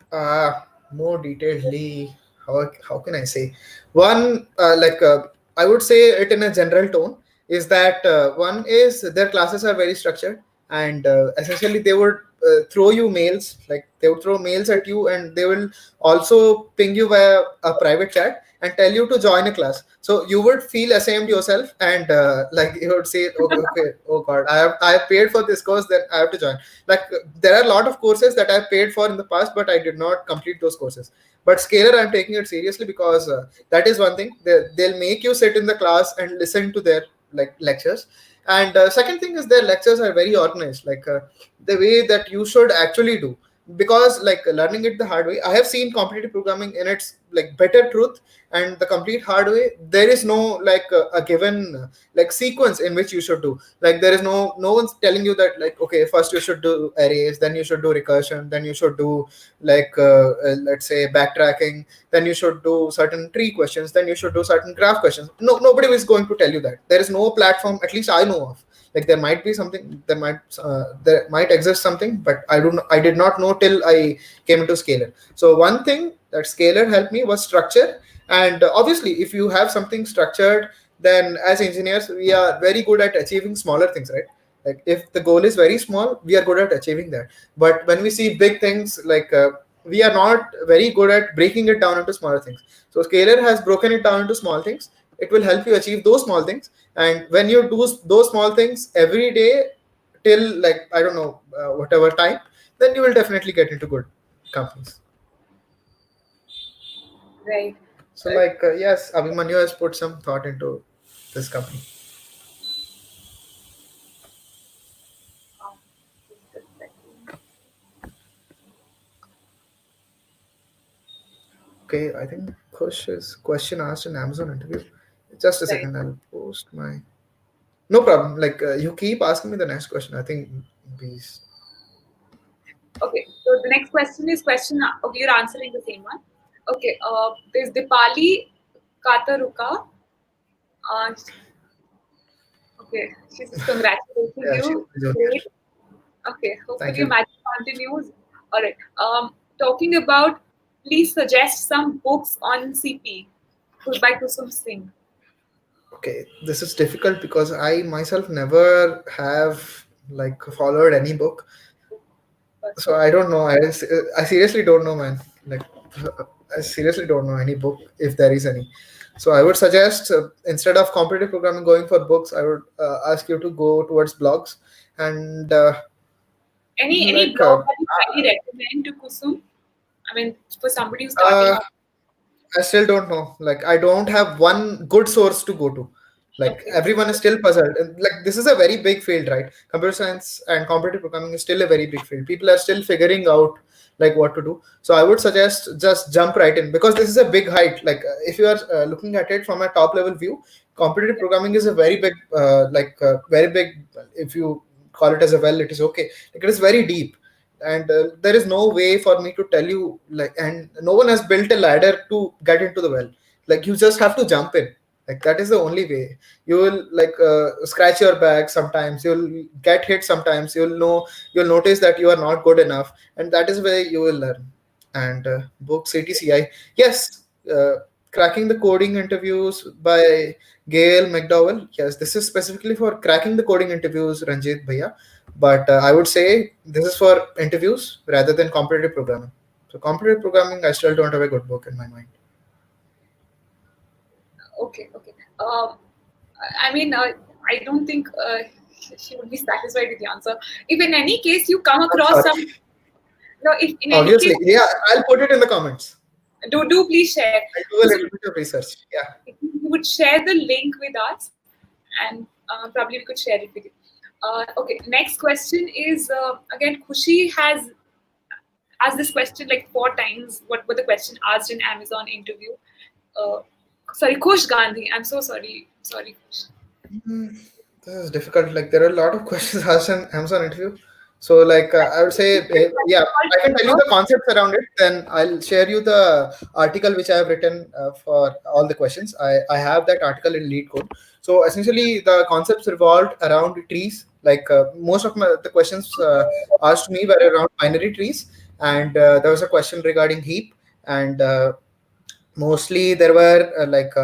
more detailedly. How can I say? One like I would say it in a general tone is that one is their classes are very structured, and essentially they would throw you mails. Like they would throw mails at you, and they will also ping you via a private chat and tell you to join a class. So you would feel ashamed yourself, and like you would say, okay, okay, oh god, I have paid for this course, then I have to join. Like there are a lot of courses that I've paid for in the past, but I did not complete those courses. But Scalar, I'm taking it seriously because that is one thing. They'll make you sit in the class and listen to their like lectures, And second thing is their lectures are very organized, like the way that you should actually do. Because like learning it the hard way, I have seen competitive programming in its like better truth and the complete hard way. There is no like a given like sequence in which you should do. Like there is no one's telling you that like, okay, first you should do arrays, then you should do recursion, then you should do like let's say backtracking, then you should do certain tree questions, then you should do certain graph questions. No, nobody is going to tell you that. There is no platform, at least I know of. Like there might be something, there might exist something, but I did not know till I came into Scalar. So one thing that Scalar helped me was structure. And obviously if you have something structured, then as engineers we are very good at achieving smaller things, right? Like if the goal is very small, we are good at achieving that. But when we see big things, like we are not very good at breaking it down into smaller things. So Scalar has broken it down into small things. It will help you achieve those small things. And when you do those small things every day till like I don't know whatever time, then you will definitely get into good companies.
Right.
So like yes, Abhimanyu has put some thought into this company.
Um, just a second.
Okay, I think Kush's question asked in Amazon interview. Just a
Right.
second, I'll post my. No problem. Like you keep asking me the next question. I think these.
Okay. So the next question is question. Okay, you're answering the same one. Okay. There's Dipali Kataruka. Uh, okay. She's just congratulating
Yeah, she's
you.
a junior.
Great. Okay.
Thank
Hopefully your
you.
magic continues. All right. Talking about, please suggest some books on CP by Kusum Singh.
Okay, this is difficult because I myself never have like followed any book, so
Person.
I don't know. I seriously don't know, man. Like I seriously don't know any book if there is any. So I would suggest instead of competitive programming going for books, I would ask you to go towards blogs and
Any
like
blog that you highly recommend to Kusum? I mean, for somebody who's starting
uh,
off.
I still don't know. Like I don't have one good source to go to. Like
Okay.
everyone is still puzzled. And, like this is a very big field, right? Computer science and competitive programming is still a very big field. People are still figuring out like what to do. So I would suggest just jump right in because this is a big height. Like if you are looking at it from a top level view, competitive programming is a very big, very big. If you call it as a well, it is okay. Like it is very deep and there is no way for me to tell you like, and no one has built a ladder to get into the well. Like you just have to jump in. Like that is the only way. You will like scratch your back sometimes, you'll get hit sometimes, you'll notice that you are not good enough, and that is where you will learn. And book CTCI, yes. Cracking the coding interviews by Gail McDowell, yes, this is specifically for cracking the coding interviews, Ranjit Bhaiya. But I would say this is for interviews rather than competitive programming. So competitive programming, I still don't have a good book in my mind.
Okay. Okay. I mean, I don't think she would be satisfied with the answer. If in any case you come
I'm
across
sorry.
some, no, if in any
Obviously,
case,
yeah, I'll put it in the comments.
do please share.
I'll do a
So
little bit of research. Yeah.
if you would share the link with us, and probably we could share it with you. Okay. Next question is again, Khushi has asked this question like 4 times. What were the question asked in Amazon interview? Uh, Sorry, Kush Gandhi. I'm so sorry. Sorry, Kush.
Mm, this is difficult. Like there are a lot of questions asked in Amazon interview. So like I would say, yeah, I can tell you the concepts around it. Then I'll share you the article which I have written for all the questions. I have that article in lead code. So essentially, the concepts revolved around trees. Like most of the questions asked me were around binary trees, and there was a question regarding heap, and mostly there were like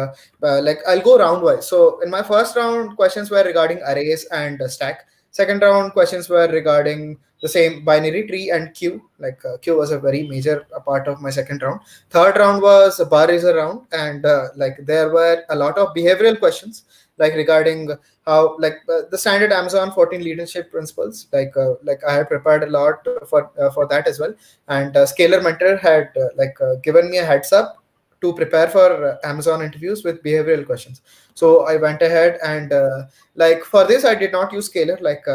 I'll go round wise. So in my first round questions were regarding arrays and stack. Second round questions were regarding the same binary tree and queue. Like queue was a very major part of my second round. Third round was a bar raiser round, and like there were a lot of behavioral questions like regarding how the standard Amazon 14 leadership principles. Like I had prepared a lot for that as well. And Scalar mentor had given me a heads up to prepare for Amazon interviews with behavioral questions. So I went ahead and like for this I did not use Scalar. Like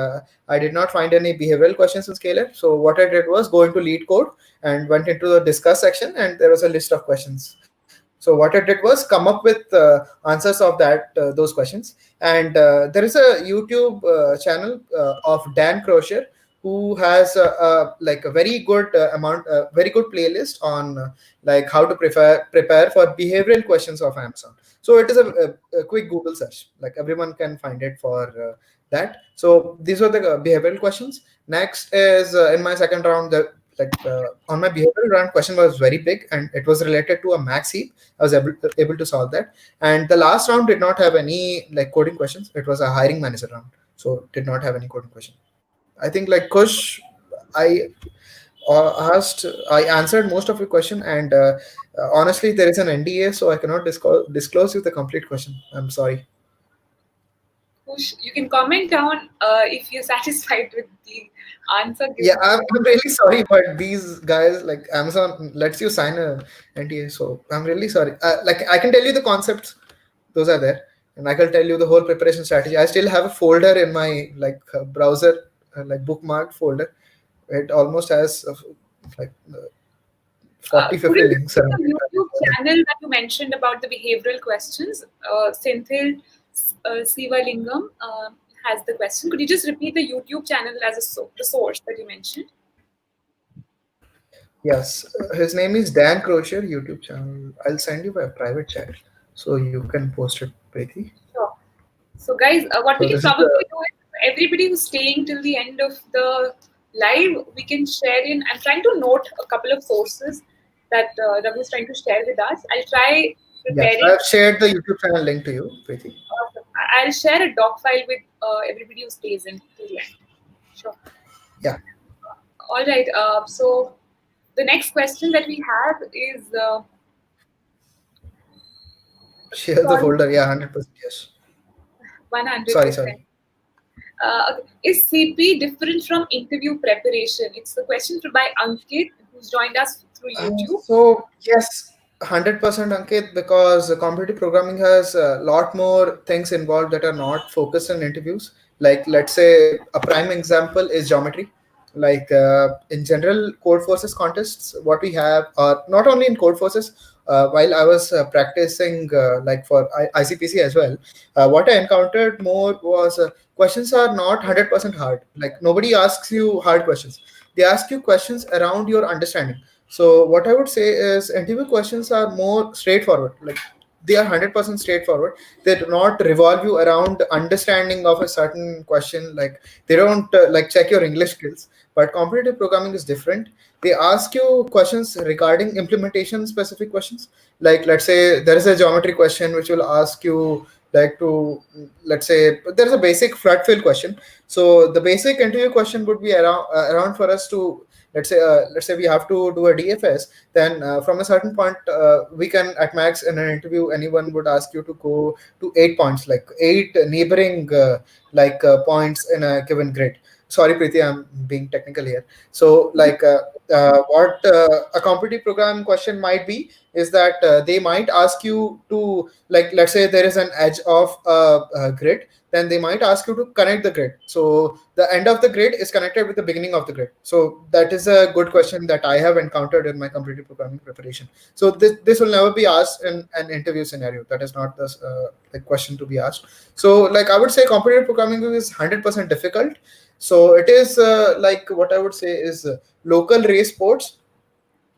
I did not find any behavioral questions in Scalar. So what I did was go into lead code and went into the discuss section, and there was a list of questions. So what I did was come up with answers of those questions. And there is a YouTube channel of Dan Crozier, who has like a very good very good playlist on like how to prepare for behavioral questions of Amazon. So it is a quick Google search, like everyone can find it for that. So these were the behavioral questions. Next is in my second round, the on my behavioral round, question was very big and it was related to a max heap. I was able to solve that. And the last round did not have any like coding questions. It was a hiring manager round, so did not have any coding question. I think like Kush, I I answered most of your question, and honestly, there is an NDA, so I cannot disclose you the complete question. I'm sorry.
Push. You can comment down if you're satisfied with the answer
Yeah,
given.
I'm really sorry, but these guys like Amazon lets you sign a NDA, so I'm really sorry. Like I can tell you the concepts; those are there, and I can tell you the whole preparation strategy. I still have a folder in my like browser, like bookmarked folder. It almost has like 40,
Could
50
you
links
repeat
around
the
it.
YouTube channel that you mentioned about the behavioral questions? Senthil Sivalingam has the question. Could you just repeat the YouTube channel as the source that you mentioned?
Yes, his name is Dan Crozier YouTube channel. I'll send you a private chat so you can post it, Preeti.
Sure. So, guys, what
So
we
this
can
is the
probably do is everybody who's staying till the end of the live, we can share in. I'm trying to note a couple of sources that Raghu is trying to share with us. I'll try
yes.
preparing.
I've shared the YouTube channel link to you, Preeti.
I'll share a doc file with everybody who stays in till the end. Sure.
Yeah,
All right. So the next question that we have is
share the
sorry,
folder. Yeah, 100%. Yes. Sorry,
100%.
sorry.
Okay. Is CP different from interview preparation? It's the question by Ankit, who's joined us through YouTube.
So yes, 100% Ankit, because competitive programming has a lot more things involved that are not focused in interviews. Like let's say a prime example is geometry. Like in general code forces contests, what we have, not only in code forces. While I was practicing like for ICPC as well, what I encountered more was questions are not 100% hard. Like nobody asks you hard questions. They ask you questions around your understanding. So what I would say is interview questions are more straightforward. Like they are 100% straightforward. They do not revolve you around understanding of a certain question. Like they don't like check your English skills. But competitive programming is different. They ask you questions regarding implementation specific questions. Like let's say there is a geometry question which will ask you like to, let's say there's a basic flood fill question. So the basic interview question would be around for us to, let's say we have to do a DFS. Then from a certain point we can at max in an interview anyone would ask you to go to 8 points, like eight neighboring points in a given grid. Sorry Preeti, I'm being technical here. So like what a competitive program question might be is that they might ask you to, like let's say there is an edge of a grid, then they might ask you to connect the grid. So the end of the grid is connected with the beginning of the grid. So that is a good question that I have encountered in my competitive programming preparation. So this will never be asked in an interview scenario. That is not the question to be asked. So like I would say competitive programming is 100% difficult. So it is like what I would say is local race sports.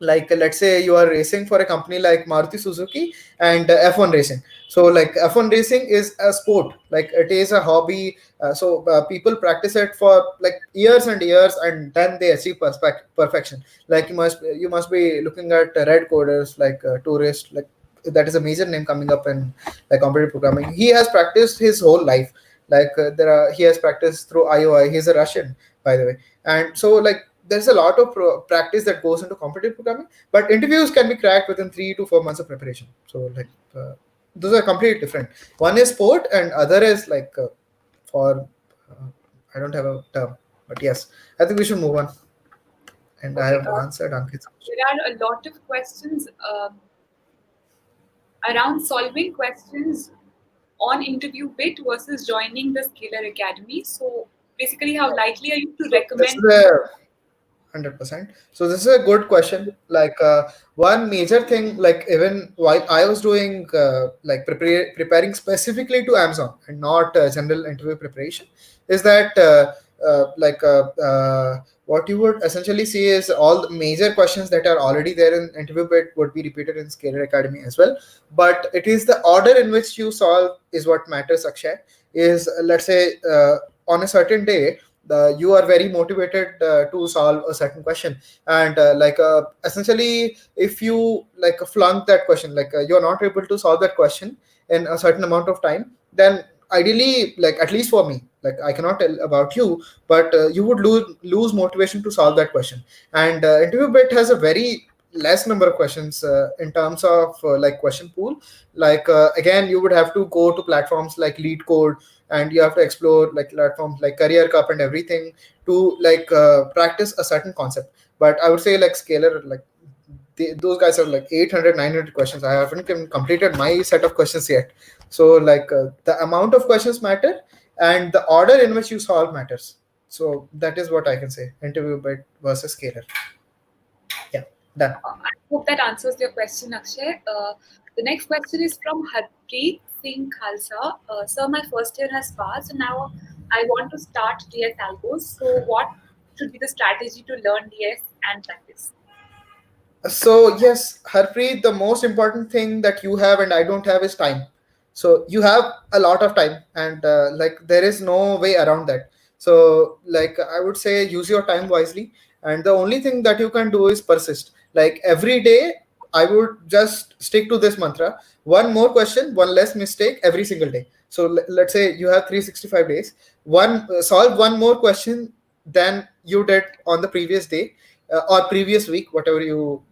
Like let's say you are racing for a company like Maruti Suzuki and F1 racing. So like F1 racing is a sport, like it is a hobby. So people practice it for like years and years, and then they achieve perfection. Like you must be looking at red coders like tourist, like that is a major name coming up in like competitive programming. He has practiced his whole life. Like he has practiced through IOI. He's a Russian, by the way. And so like there's a lot of practice that goes into competitive programming, but interviews can be cracked within 3 to 4 months of preparation. So like those are completely different. One is sport and other is like for I don't have a term, but yes, I think we should move on. And I
Okay.
have answered Ankit's question.
There are a lot of questions. around solving questions on interview bit versus joining the Scalar Academy. So basically, how likely are you to
So this
recommend?
is a 100%. So this is a good question. Like one major thing, like even while I was doing like preparing specifically to Amazon and not general interview preparation, is that what you would essentially see is all the major questions that are already there in interview bit would be repeated in Scalar Academy as well. But it is the order in which you solve is what matters. Akshay, is let's say on a certain day you are very motivated to solve a certain question, and essentially if you like flunk that question, like you're not able to solve that question in a certain amount of time, then ideally, like at least for me, like I cannot tell about you, but you would lose motivation to solve that question. And interview bit has a very less number of questions in terms of like question pool. Like again, you would have to go to platforms like lead code, and you have to explore like platforms like career cup and everything to like practice a certain concept. But I would say like Scalar, like those guys have like 800, 900 questions. I haven't even completed my set of questions yet. So like the amount of questions matter, and the order in which you solve matters. So that is what I can say, interview bit versus Scalar. Yeah, done.
I hope that answers your question, Akshay. The next question is from Harpreet Singh Khalsa. Sir, my first year has passed, and now I want to start DS Algos. So, what should be the strategy to learn DS and practice?
So yes, Harpreet, the most important thing that you have and I don't have is time. So you have a lot of time, and like there is no way around that. So like I would say, use your time wisely, and the only thing that you can do is persist. Like every day, I would just stick to this mantra: one more question, one less mistake every single day. So let's say you have 365 days. One solve one more question than you did on the previous day or previous week, whatever you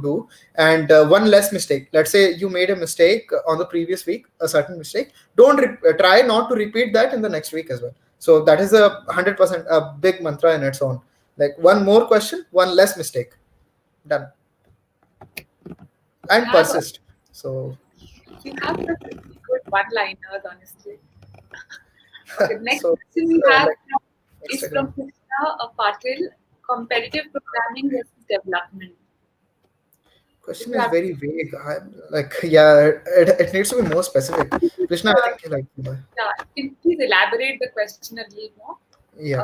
do, and one less mistake. Let's say you made a mistake on the previous week, a certain mistake. Don't try not to repeat that in the next week as well. So that is a 100% a big mantra in its own. Like one more question, one less mistake, done,
You
and
have
persist. So
you have such really good one-liners, honestly. Okay, the next
so
question we have
like
is from
Instagram
Krishna Patil, competitive programming versus development. Can
question
you
is
have
very vague. Like yeah, it needs to be more specific. Krishna, I think you like
yeah, can you please elaborate the question a little more?
yeah.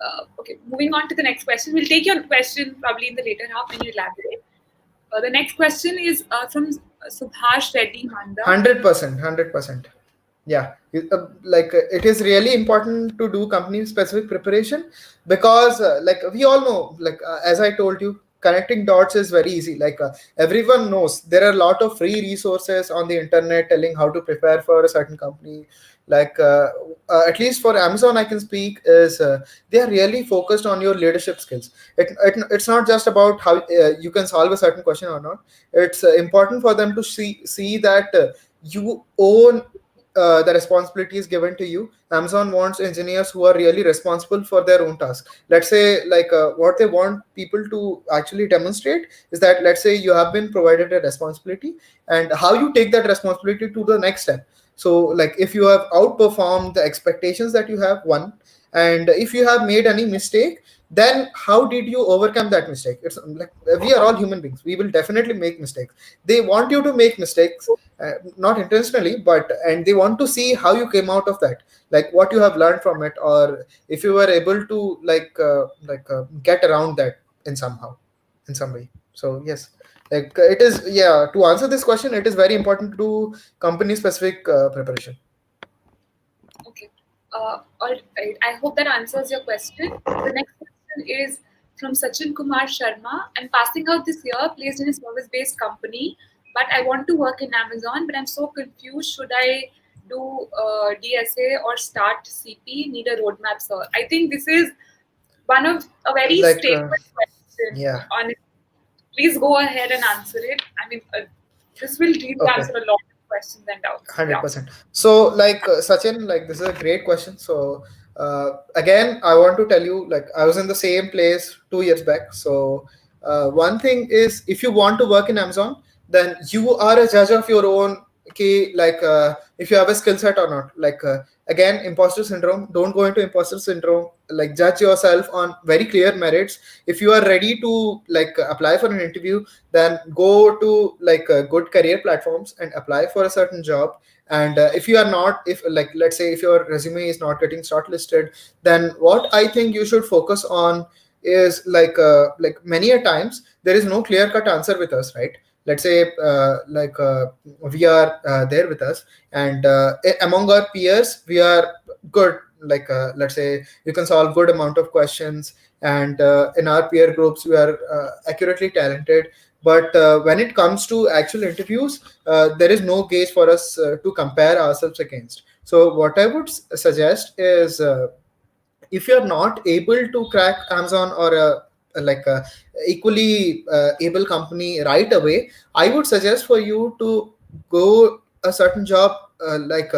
Uh, okay, moving on to the next question. We'll take your question probably in the later half when you elaborate. The next question is from Subhash Reddy Manda.
100%, 100%. Yeah, it is really important to do company specific preparation, because like we all know, like as I told you, connecting dots is very easy. Like everyone knows there are a lot of free resources on the internet telling how to prepare for a certain company. Like at least for Amazon I can speak, is they are really focused on your leadership skills. It's not just about how you can solve a certain question or not. It's important for them to see that you own the responsibility is given to you. Amazon wants engineers who are really responsible for their own task. Let's say like what they want people to actually demonstrate is that, let's say you have been provided a responsibility, and how you take that responsibility to the next step. So like if you have outperformed the expectations that you have won, and if you have made any mistake, then how did you overcome that mistake? It's like we are all human beings, we will definitely make mistakes. They want you to make mistakes, not intentionally, but and they want to see how you came out of that, like what you have learned from it, or if you were able to get around that in somehow, in some way. So yes, like it is, yeah, to answer this question, it is very important to do company specific preparation.
Okay. All right. I hope that answers your question. The next question is from Sachin Kumar Sharma. I'm passing out this year, placed in a service-based company, but I want to work in Amazon. But I'm so confused. Should I do DSA or start CP? Need a roadmap, sir. I think this is one of a very
like
straightforward question.
yeah,
On please go ahead and answer it. I mean, this will really
okay.
answer a lot of questions and doubts. Yeah.
100%. So like Sachin, like this is a great question. So again, I want to tell you, like I was in the same place 2 years back. So one thing is, if you want to work in Amazon, then you are a judge of your own key, like if you have a skill set or not. Like again, imposter syndrome, don't go into imposter syndrome. Like judge yourself on very clear merits. If you are ready to like apply for an interview, then go to like good career platforms and apply for a certain job. And if you are not, if like let's say if your resume is not getting shortlisted, then what I think you should focus on is like many a times there is no clear cut answer with us, right? Let's say we are there with us, and among our peers we are good. Like let's say you can solve good amount of questions, and in our peer groups we are accurately talented. But when it comes to actual interviews, there is no gauge for us to compare ourselves against. So what I would suggest is, if you're not able to crack Amazon or like a equally able company right away, I would suggest for you to go a certain job,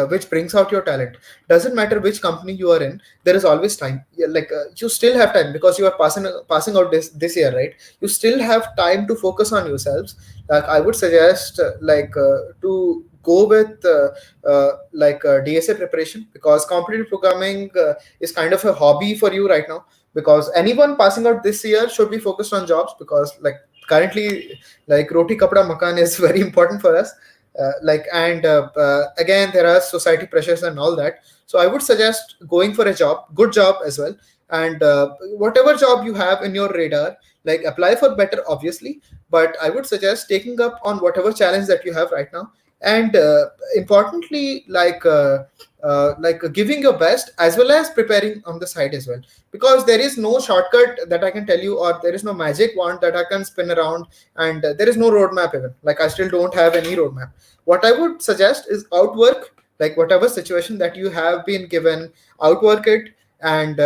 which brings out your talent. Doesn't matter which company you are in, there is always time. Yeah, like you still have time because you are passing out this year, right? You still have time to focus on yourselves. Like I would suggest to go with DSA preparation, because competitive programming is kind of a hobby for you right now. Because anyone passing out this year should be focused on jobs, because like currently, like roti kapda makan is very important for us. Again, there are society pressures and all that. So I would suggest going for a job, good job as well. And whatever job you have in your radar, like apply for better obviously, but I would suggest taking up on whatever challenge that you have right now. And importantly, giving your best as well as preparing on the side as well, because there is no shortcut that I can tell you, or there is no magic wand that I can spin around. And there is no roadmap. Even like I still don't have any roadmap. What I would suggest is outwork, like whatever situation that you have been given, outwork it. And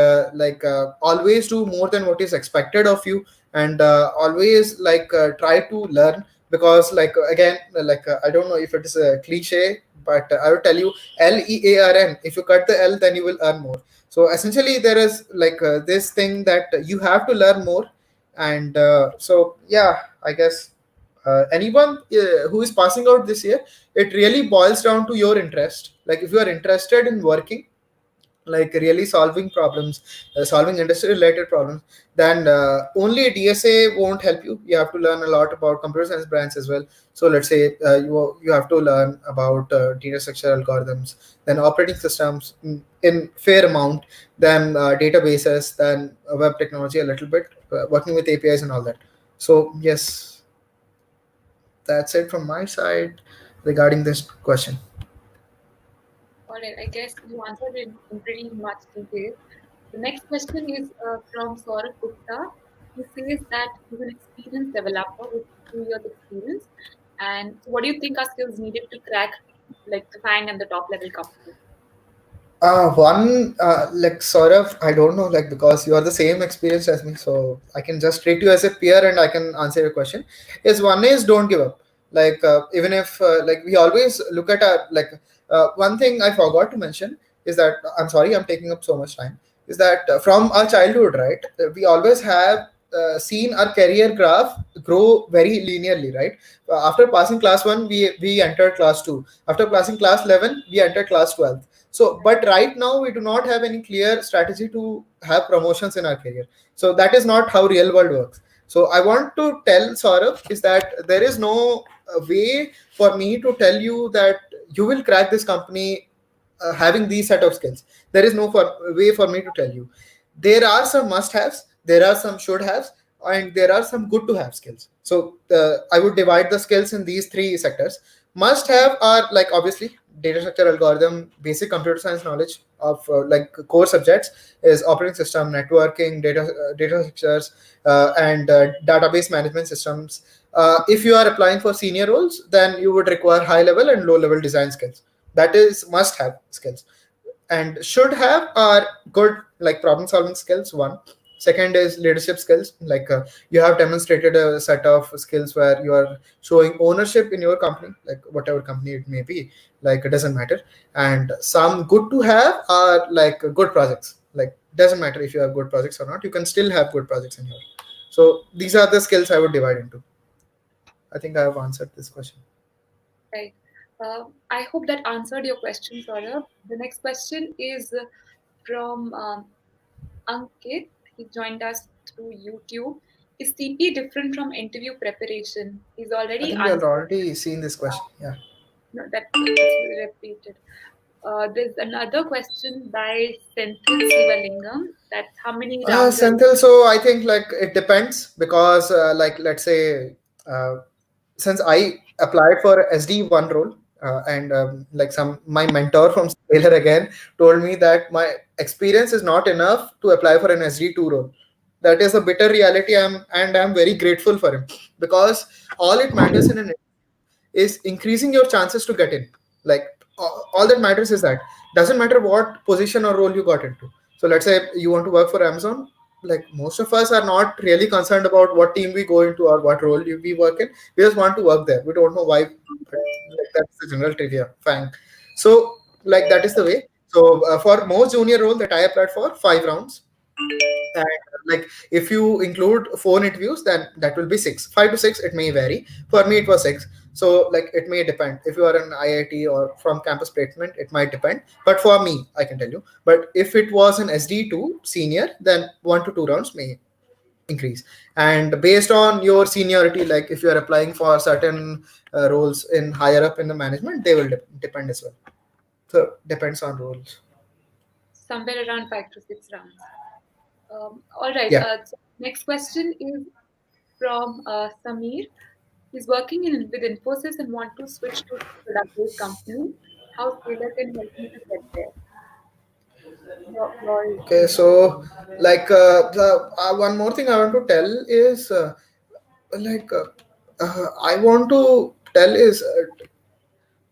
always do more than what is expected of you. And always try to learn. Because again, I don't know if it is a cliche, but I will tell you, LEARN. If you cut the L, then you will earn more. So essentially there is this thing that you have to learn more. And so yeah, I guess anyone who is passing out this year, it really boils down to your interest. Like if you are interested in working, like really solving problems, solving industry related problems, then only DSA won't help you. You have to learn a lot about computer science branch as well. So let's say you have to learn about data structure algorithms, then operating systems in fair amount, then databases, then web technology a little bit, working with APIs and all that. So yes, that's it from my side regarding this question.
All right, I guess you answered it in pretty much detail. The next question is from Saurabh Gupta. He says that he's an experienced developer with 2 years experience. And so what do you think are skills needed to crack like the FANG and the top level company?
One, like sort of, I don't know, like because you are the same experience as me, so I can just treat you as a peer and I can answer your question. Is one is don't give up. Like even if like we always look at our like one thing I forgot to mention is that I'm sorry I'm taking up so much time. Is that from our childhood, right? We always have seen our career graph grow very linearly, right? After passing class one, we entered class two. After passing class 11, we entered class 12. So, but right now we do not have any clear strategy to have promotions in our career. So that is not how real world works. So I want to tell Saurabh is that there is no way for me to tell you that you will crack this company having these set of skills. There is no way for me to tell you. There are some must haves, there are some should haves, and there are some good to have skills. So I would divide the skills in these three sectors. Must have are like obviously data structure algorithm, basic computer science knowledge of like core subjects is operating system, networking, data structures, and database management systems. If you are applying for senior roles, then you would require high level and low level design skills. That is must have skills. And should have are good, like problem solving skills. One, second is leadership skills, like you have demonstrated a set of skills where you are showing ownership in your company, like whatever company it may be, like it doesn't matter. And some good to have are like good projects, like doesn't matter if you have good projects or not, you can still have good projects in here. So these are the skills I would divide into. I think I have answered this question.
Right. I hope that answered your question, Saurabh. The next question is from Ankit. He joined us through YouTube. Is CP different from interview preparation? He's
I
already
think we have
answered.
already seen this question. Yeah.
No, that's repeated. There's another question by Senthil Sivalingam. That's how many rounds are.
Senthil, so I think like it depends because like let's say uh, since I applied for SD1 role and like some my mentor from Scalar again told me that my experience is not enough to apply for an SD2 role. That is a bitter reality. I'm very grateful for him because all it matters in an is increasing your chances to get in. Like all that matters is that doesn't matter what position or role you got into. So let's say you want to work for Amazon. Like most of us are not really concerned about what team we go into or what role we work in. We just want to work there. We don't know why, but like that's the general trivia. Fine. So like that is the way. So for most junior role that I applied for, 5 rounds, and like if you include 4 interviews then that will be 6, 5 to 6, it may vary. For me it was 6. So like it may depend if you are an IIT or from campus placement, it might depend, but for me I can tell you. But if it was an SD2 senior, then 1 to 2 rounds may increase. And based on your seniority, like if you are applying for certain roles in higher up in the management, they will depend as well. So depends on roles.
Somewhere around 5 to 6 rounds. All right.
Yeah.
So next question is from Samir. He's working with Infosys and want to switch to product-based company. How Scalar can help me to get there? Your
Okay, so like one more thing I want to tell is like I want to tell is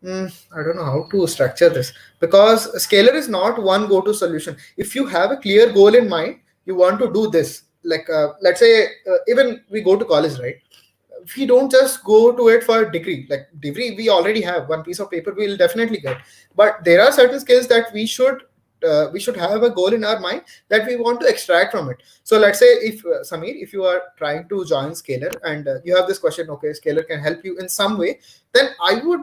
I don't know how to structure this because Scalar is not one go-to solution. If you have a clear goal in mind, you want to do this. Like let's say even we go to college, right? We don't just go to it for a degree. Like degree we already have, one piece of paper we'll definitely get, but there are certain skills that we should have a goal in our mind that we want to extract from it. So let's say if Samir, if you are trying to join Scalar and you have this question, okay, Scalar can help you in some way, then I would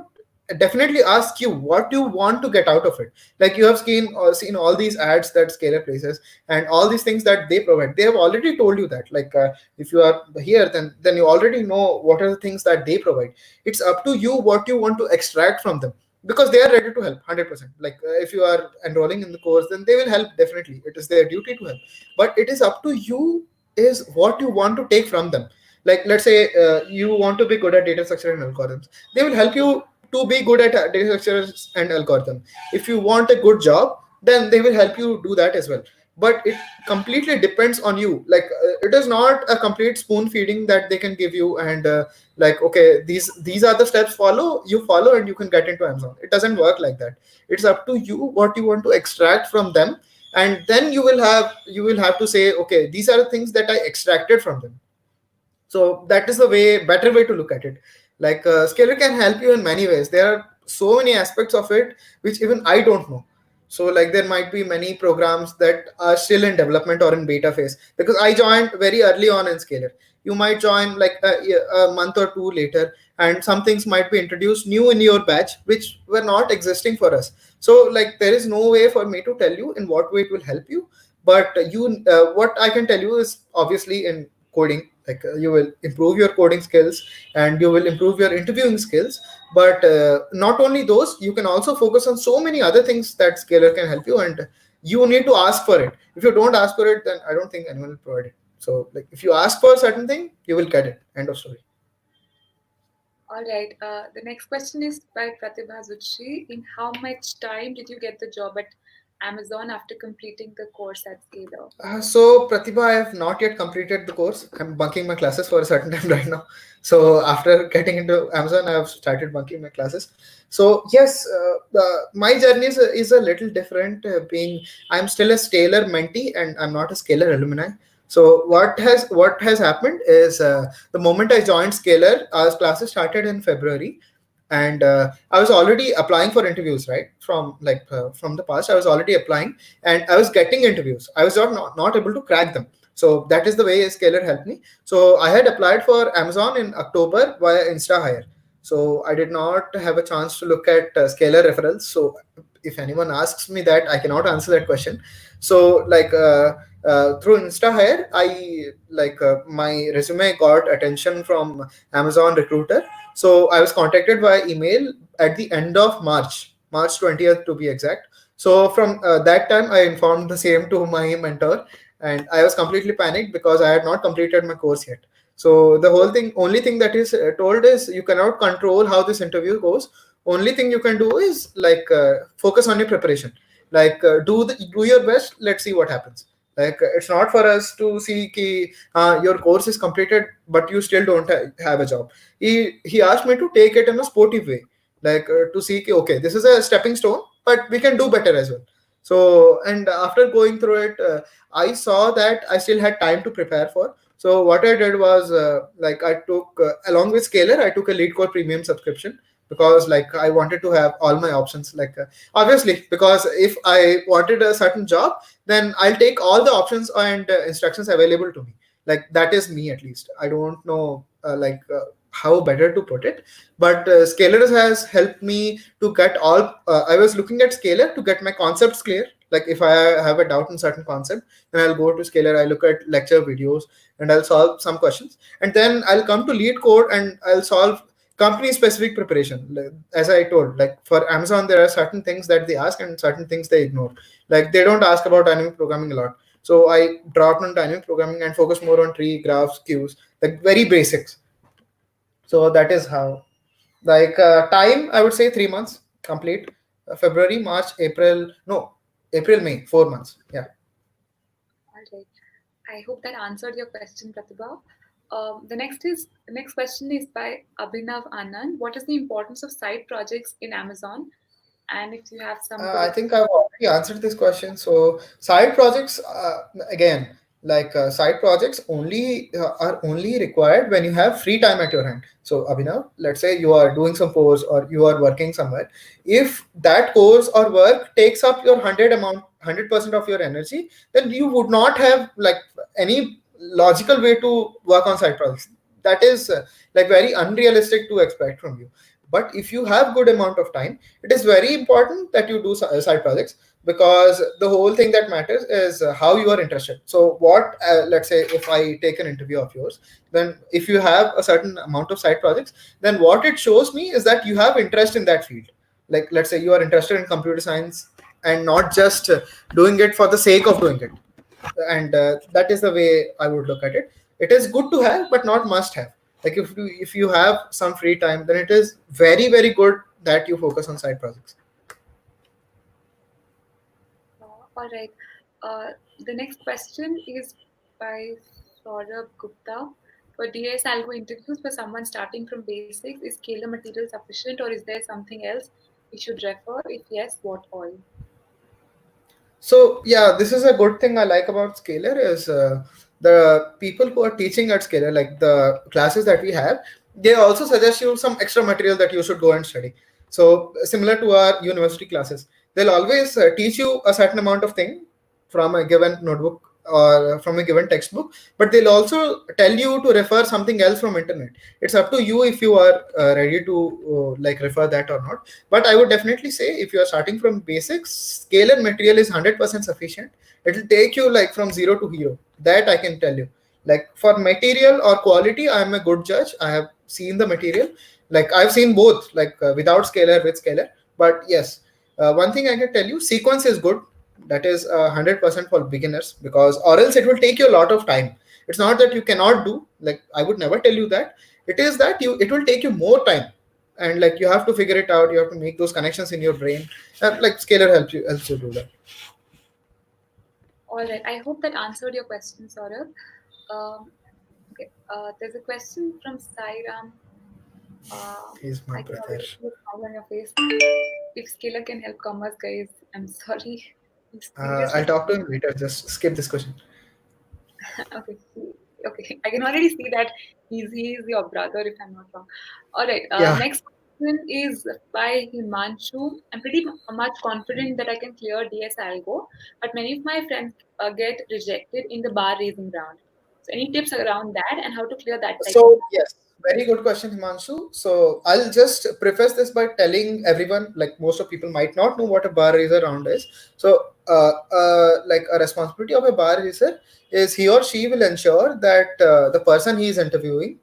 definitely ask you what you want to get out of it. Like you have seen all these ads that Scalar places and all these things that they provide. They have already told you that. Like if you are here, then you already know what are the things that they provide. It's up to you what you want to extract from them because they are ready to help 100%. Like if you are enrolling in the course, then they will help definitely. It is their duty to help, but it is up to you is what you want to take from them. Like let's say you want to be good at data structure and algorithms, they will help you to be good at data structures and algorithm. If you want a good job, then they will help you do that as well. But it completely depends on you. Like it is not a complete spoon feeding that they can give you and like okay, these are the steps, follow, you follow and you can get into Amazon. It doesn't work like that. It's up to you what you want to extract from them, and then you will have to say okay, these are the things that I extracted from them. So that is the better way to look at it. Like Scalar can help you in many ways. There are so many aspects of it which even I don't know. So like there might be many programs that are still in development or in beta phase because I joined very early on in Scalar. You might join like a month or two later, and some things might be introduced new in your batch which were not existing for us. So like there is no way for me to tell you in what way it will help you. But what I can tell you is obviously in coding, like you will improve your coding skills and you will improve your interviewing skills. But not only those, you can also focus on so many other things that Scalar can help you, and you need to ask for it. If you don't ask for it, then I don't think anyone will provide it. So like if you ask for a certain thing, you will get it. End of story.
All right. The next question is by Pratibha Zuchi. In how much time did you get the job at Amazon after completing the course at Scalar?
So Pratibha, I have not yet completed the course. I'm bunking my classes for a certain time right now. So after getting into Amazon, I have started bunking my classes. So yes, my journey is a little different. Being I'm still a Scalar mentee and I'm not a Scalar alumni. So what has happened is the moment I joined Scalar, our classes started in February, and I was already applying for interviews, right? From the past, I was already applying, and I was getting interviews. I was not able to crack them. So that is the way Scalar helped me. So I had applied for Amazon in October via Insta Hire. So I did not have a chance to look at Scalar referrals. So if anyone asks me that, I cannot answer that question. So through Insta Hire, my resume got attention from Amazon recruiter. So I was contacted by email at the end of March 20th to be exact. So from that time, I informed the same to my mentor, and I was completely panicked because I had not completed my course yet. So the whole thing, only thing that is told is you cannot control how this interview goes. Only thing you can do is focus on your preparation. Do your best. Let's see what happens. It's not for us to see ki your course is completed, but you still don't have a job. He asked me to take it in a sportive way, to see ki, okay, this is a stepping stone, but we can do better as well. So, and after going through it, I saw that I still had time to prepare for. So what I did was I took along with Scalar, I took a lead core premium subscription because I wanted to have all my options. Obviously, because if I wanted a certain job, then I'll take all the options and instructions available to me. Like that is me, at least. I don't know how better to put it, but Scalar has helped me to get all. I was looking at Scalar to get my concepts clear. Like if I have a doubt in certain concept, then I'll go to Scalar. I look at lecture videos and I'll solve some questions, and then I'll come to lead code and I'll solve company specific preparation. As I told, like for Amazon, there are certain things that they ask and certain things they ignore. Like they don't ask about dynamic programming a lot. So I dropped on dynamic programming and focus more on tree, graphs, queues, like very basics. So that is how. Time, I would say 3 months complete. February, March, April. No, April, May, 4 months. Yeah.
All right. I hope that answered your question, Pratibha. The next question is by Abhinav Anand. What is the importance of side projects in Amazon? And if you have some good
I think I've already answered this question. So side projects, again, side projects only are only required when you have free time at your hand. So Abhinav, let's say you are doing some course or you are working somewhere. If that course or work takes up your 100% of your energy, then you would not have any logical way to work on side projects. That is very unrealistic to expect from you. But if you have good amount of time, it is very important that you do side projects, because the whole thing that matters is how you are interested. So what let's say if I take an interview of yours, then if you have a certain amount of side projects, then what it shows me is that you have interest in that field. Like let's say you are interested in computer science and not just doing it for the sake of doing it. And that is the way I would look at it. It is good to have but not must have. Like if you have some free time, then it is very very good that you focus on side projects.
All right. Uh, the next question is by Saurabh Gupta. For DS Algo interviews, for someone starting from basics, is scalar material sufficient or is there something else we should refer? If yes, what all?
So yeah, this is a good thing I like about Scalar is the people who are teaching at Scalar, like the classes that we have, they also suggest you some extra material that you should go and study. So similar to our university classes, they'll always teach you a certain amount of thing from a given notebook or from a given textbook, but they'll also tell you to refer something else from internet. It's up to you if you are ready to refer that or not. But I would definitely say if you are starting from basics, scalar material is 100% sufficient. It will take you like from zero to hero. That I can tell you. Like for material or quality, I am a good judge. I have seen the material. Like I've seen both, without scalar, with scalar. But yes, one thing I can tell you, sequence is good. That is 100% for beginners, because or else it will take you a lot of time. It's not that you cannot do. Like I would never tell you that. It is that it will take you more time, and you have to figure it out. You have to make those connections in your brain. Scalar helps you do that.
All right. I hope that answered your question, Saurabh. Okay. There's a question from Sairam.
He's my
I can
brother.
already see a smile on your face. If Scalar can help commerce, guys, I'm sorry. He's seriously.
I'll talk to him later. Just skip this question.
Okay. Okay. I can already see that he's your brother, if I'm not wrong. All right.
Yeah.
Next. question is by Himanshu. I'm pretty much confident that I can clear DS Algo, but many of my friends get rejected in the bar raising round. So, any tips around that and how to clear that type of?
So yes, very good question, Himanshu. So I'll just preface this by telling everyone, like most of people might not know what a bar raiser round is. So like a responsibility of a bar raiser is he or she will ensure that the person he is interviewing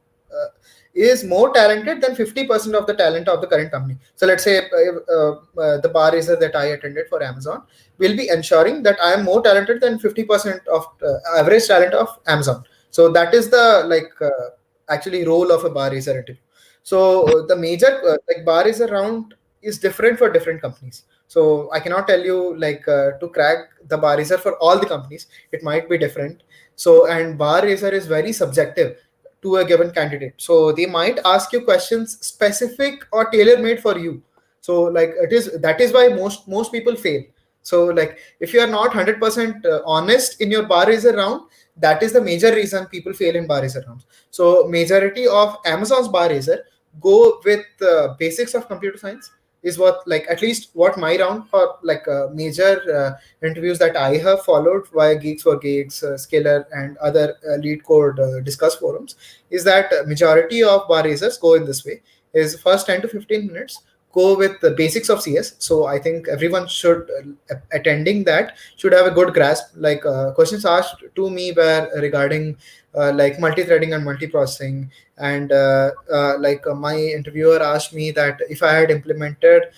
is more talented than 50% of the talent of the current company. So let's say the bar raiser that I attended for Amazon will be ensuring that I am more talented than 50% of average talent of Amazon. So that is the actually role of a bar raiser interview. So the major like bar raiser round is different for different companies. So I cannot tell you to crack the bar raiser for all the companies. It might be different. So and bar raiser is very subjective to a given candidate. So they might ask you questions specific or tailor made for you. So like it is that is why most people fail. So like if you are not 100% honest in your bar raiser round, that is the major reason people fail in bar raiser rounds. So majority of Amazon's bar raiser go with basics of computer science is what like at least what my round or major interviews that I have followed via Geeks for Gigs, Scalar, and other lead code discuss forums is that majority of bar raisers go in this way. Is first 10 to 15 minutes go with the basics of CS. So I think everyone should attending that should have a good grasp. Questions asked to me were regarding multi-threading and multi-processing, and my interviewer asked me that if I had implemented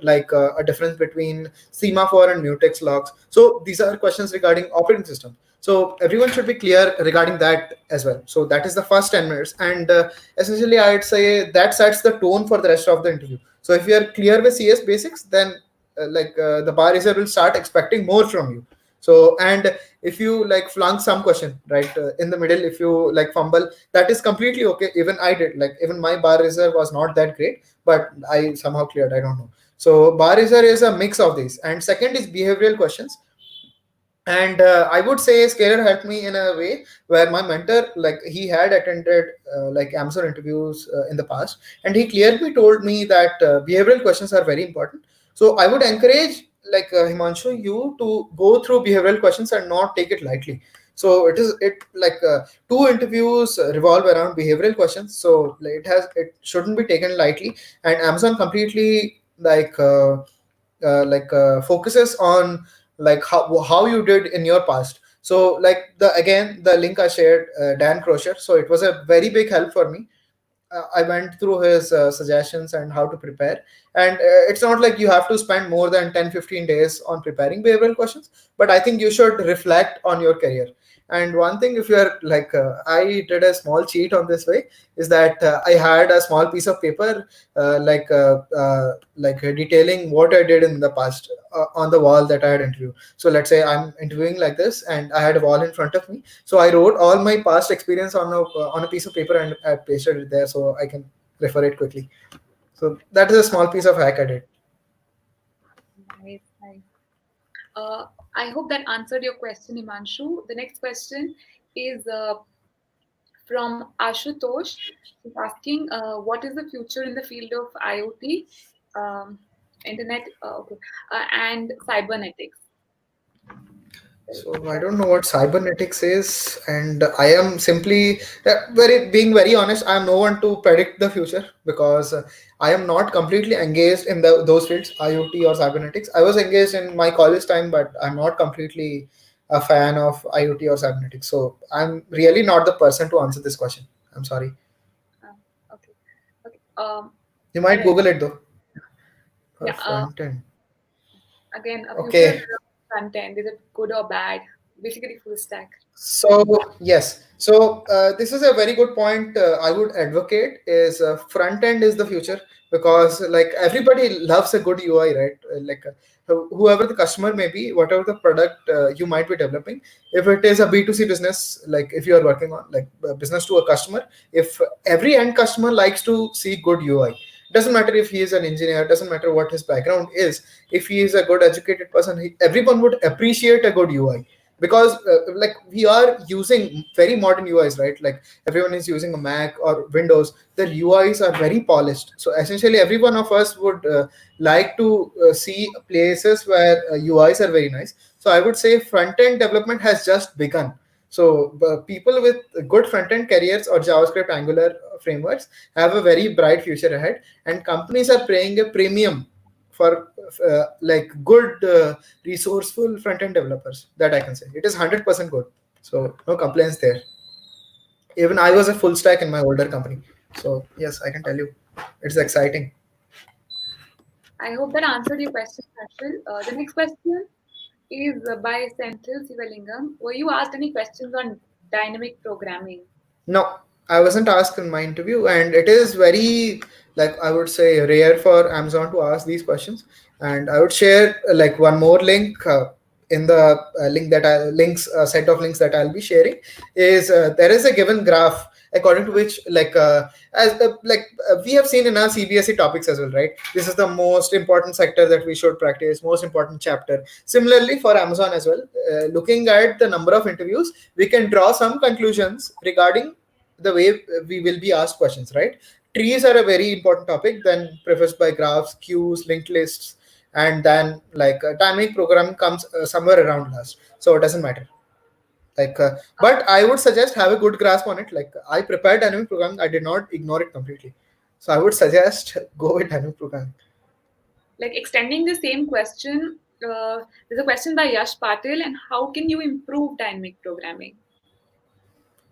a difference between semaphore and mutex logs. So these are questions regarding operating system. So everyone should be clear regarding that as well. So that is the first 10 minutes, and essentially I'd say that sets the tone for the rest of the interview. So if you are clear with CS basics, then the bar raiser will start expecting more from you. So and if you flunk some question right in the middle, if you fumble, that is completely okay. Even I did, even my bar raiser was not that great, but I somehow cleared. I don't know. So bar raiser is a mix of these, and second is behavioral questions. And I would say Scalar helped me in a way where my mentor, he had attended Amazon interviews in the past, and he clearly told me that behavioral questions are very important. So I would encourage Himanshu, you to go through behavioral questions and not take it lightly. So two interviews revolve around behavioral questions, so it shouldn't be taken lightly. And Amazon completely focuses on how you did in your past. So the link I shared, Dan Crocier, so it was a very big help for me. I went through his suggestions and how to prepare. And it's not like you have to spend more than 10-15 days on preparing behavioral questions, but I think you should reflect on your career. And one thing, if you're I did a small cheat on this way, is that I had a small piece of paper, detailing what I did in the past on the wall that I had interviewed. So let's say I'm interviewing like this, and I had a wall in front of me. So I wrote all my past experience on a piece of paper, and I pasted it there so I can refer it quickly. So that is a small piece of hack I did.
Nice, nice. Uh, I hope that answered your question, Imanshu. The next question is from Ashutosh. He's asking, what is the future in the field of IoT, um, internet, okay, and cybernetics?
So I don't know what cybernetics is, and I am simply very being very honest. I am no one to predict the future because I am not completely engaged in those fields, IoT or cybernetics. I was engaged in my college time, but I'm not completely a fan of IoT or cybernetics. So I'm really not the person to answer this question. I'm sorry.
Okay, okay.
You
All
might
right.
Google it though. For
Yeah.
front end.
Again, a future
Okay.
front end. Is it good or bad? Basically, full stack.
So yes, so this is a very good point. I would advocate is front end is the future because everybody loves a good UI, right? Whoever the customer may be, whatever the product you might be developing, if it is a B2C business, like if you are working on business to a customer, if every end customer likes to see good UI, doesn't matter if he is an engineer, doesn't matter what his background is. If he is a good educated person, everyone would appreciate a good UI. because like we are using very modern UIs, right? Like everyone is using a Mac or Windows. The UIs are very polished. So essentially, every one of us would like to see places where UIs are very nice. So I would say front end development has just begun. So people with good front end careers or JavaScript, Angular frameworks have a very bright future ahead, and companies are paying a premium for like good resourceful front end developers. That I can say it is 100% good. So no complaints there. Even I was a full stack in my older company, so yes, I can tell you it's exciting.
I hope that answered your question, Harshil. The next question is by Senthil Sivalingam. Were you asked any questions on dynamic programming?
No, I wasn't asked in my interview, and it is very, like I would say, rare for Amazon to ask these questions. And I would share like one more link in the link that I links set of links that I'll be sharing. Is there is a given graph according to which as we have seen in our CBSE topics as well, right? This is the most important sector that we should practice, most important chapter. Similarly for Amazon as well, looking at the number of interviews, we can draw some conclusions regarding the way we will be asked questions, right? Trees are a very important topic, then prefaced by graphs, queues, linked lists, and then dynamic programming comes somewhere around last. So it doesn't matter. But I would suggest have a good grasp on it. Like I prepared dynamic programming, I did not ignore it completely. So I would suggest go with dynamic programming.
Like extending the same question, there's a question by Yash Patil, and how can you improve dynamic programming?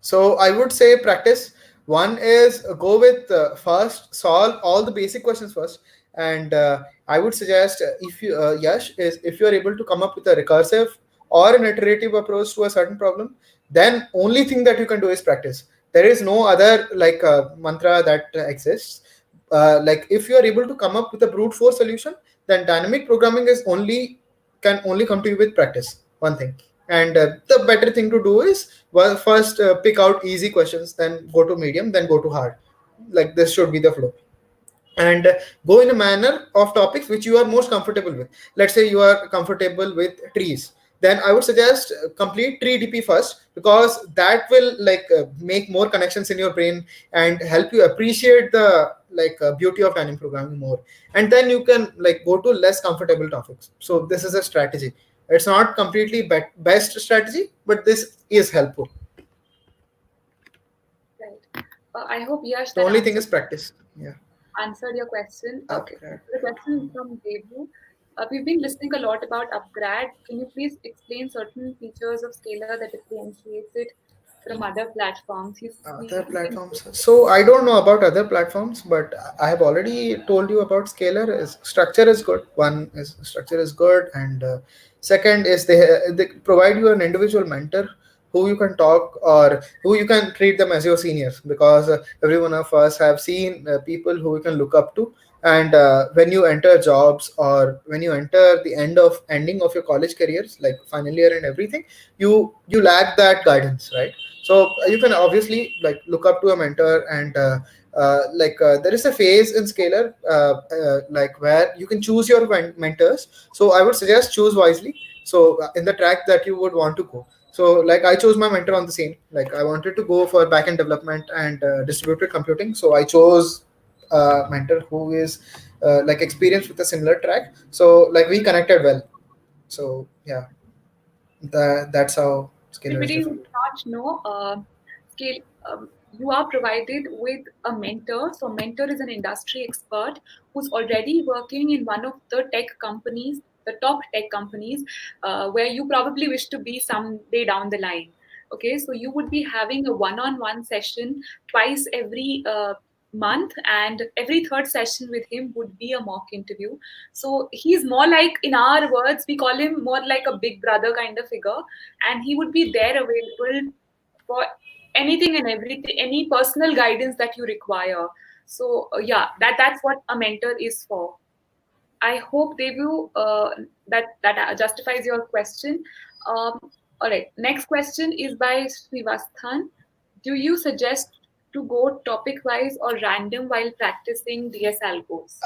So I would say practice. One is go with first solve all the basic questions first, and I would suggest if you Yash is if you are able to come up with a recursive or an iterative approach to a certain problem, then only thing that you can do is practice. There is no other mantra that exists. Like if you are able to come up with a brute force solution, then dynamic programming is only can only come to you with practice. One thing, and the better thing to do is well, first pick out easy questions, then go to medium, then go to hard. Like this should be the flow, and go in a manner of topics which you are most comfortable with. Let's say you are comfortable with trees, then I would suggest complete tree DP first, because that will make more connections in your brain and help you appreciate the beauty of dynamic programming more. And then you can go to less comfortable topics. So this is a strategy. It's not completely best strategy, but this is helpful.
Right. I hope Yash
The
that
only thing is practice. Yeah.
answered your question. Okay.
Upgrade.
The question from Devu. We've been listening a lot about upgrad. Can you please explain certain features of Scalar that differentiates it from other platforms?
Other platforms. So I don't know about other platforms, but I have already told you about Scalar. Is structure is good. One is structure is good, and second is they provide you an individual mentor who you can talk, or who you can treat them as your seniors, because every one of us have seen people who we can look up to. And when you enter jobs, or when you enter the ending of your college careers, like final year and everything, you lack that guidance, right? So you can obviously look up to a mentor, and there is a phase in Scalar where you can choose your mentors. So I would suggest choose wisely. So in the track that you would want to go. So I chose my mentor on the same, I wanted to go for backend development and distributed computing. So I chose a mentor who is experienced with a similar track. So we connected well. So yeah, that's how Scalar is
Everybody who
different.
does not know, scale, you are provided with a mentor. So, mentor is an industry expert who's already working in one of the tech companies, the top tech companies, where you probably wish to be someday down the line. Okay, so you would be having a one-on-one session twice every month, and every third session with him would be a mock interview. So he's more like, in our words, we call him more like a big brother kind of figure, and he would be there available for anything and everything, any personal guidance that you require. So yeah, that's what a mentor is for. I hope they will that justifies your question. All right, next question is by Srivasthan. Do you suggest to go topic wise or random while practicing DSL goals?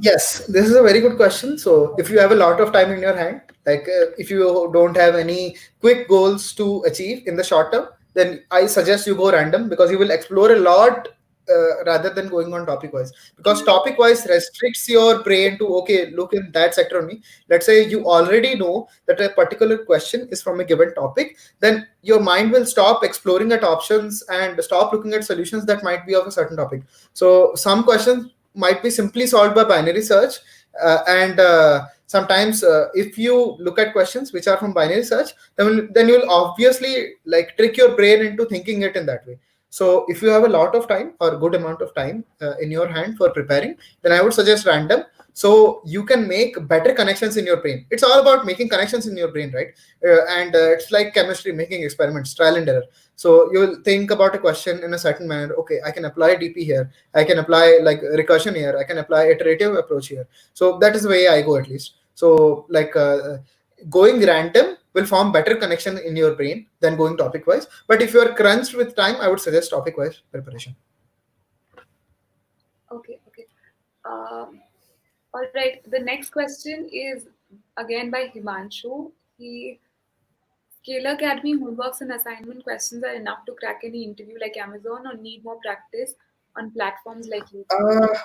Yes, this is a very good question. So, if you have a lot of time in your hand, like if you don't have any quick goals to achieve in the short term, then I suggest you go random because you will explore a lot rather than going on topic wise. Because topic wise restricts your brain to, okay, look in that sector only. Let's say you already know that a particular question is from a given topic, then your mind will stop exploring at options and stop looking at solutions that might be of a certain topic. So, some questions might be simply solved by binary search, and sometimes if you look at questions which are from binary search, then you'll obviously like trick your brain into thinking it in that way. So if you have a lot of time or a good amount of time in your hand for preparing, then I would suggest random, so you can make better connections in your brain. It's all about making connections in your brain, right? And it's like chemistry, making experiments, trial and error. So you will think about a question in a certain manner. Okay, I can apply DP here, I can apply like recursion here, I can apply iterative approach here. So that is the way I go, at least. So like going random will form better connection in your brain than going topic wise. But if you are crunched with time, I would suggest topic wise preparation.
Okay, okay. All right. The next question is again by Himanshu. He Scalar Academy homeworks and assignment questions are enough to crack any interview like Amazon or need more practice on platforms like YouTube?
uh,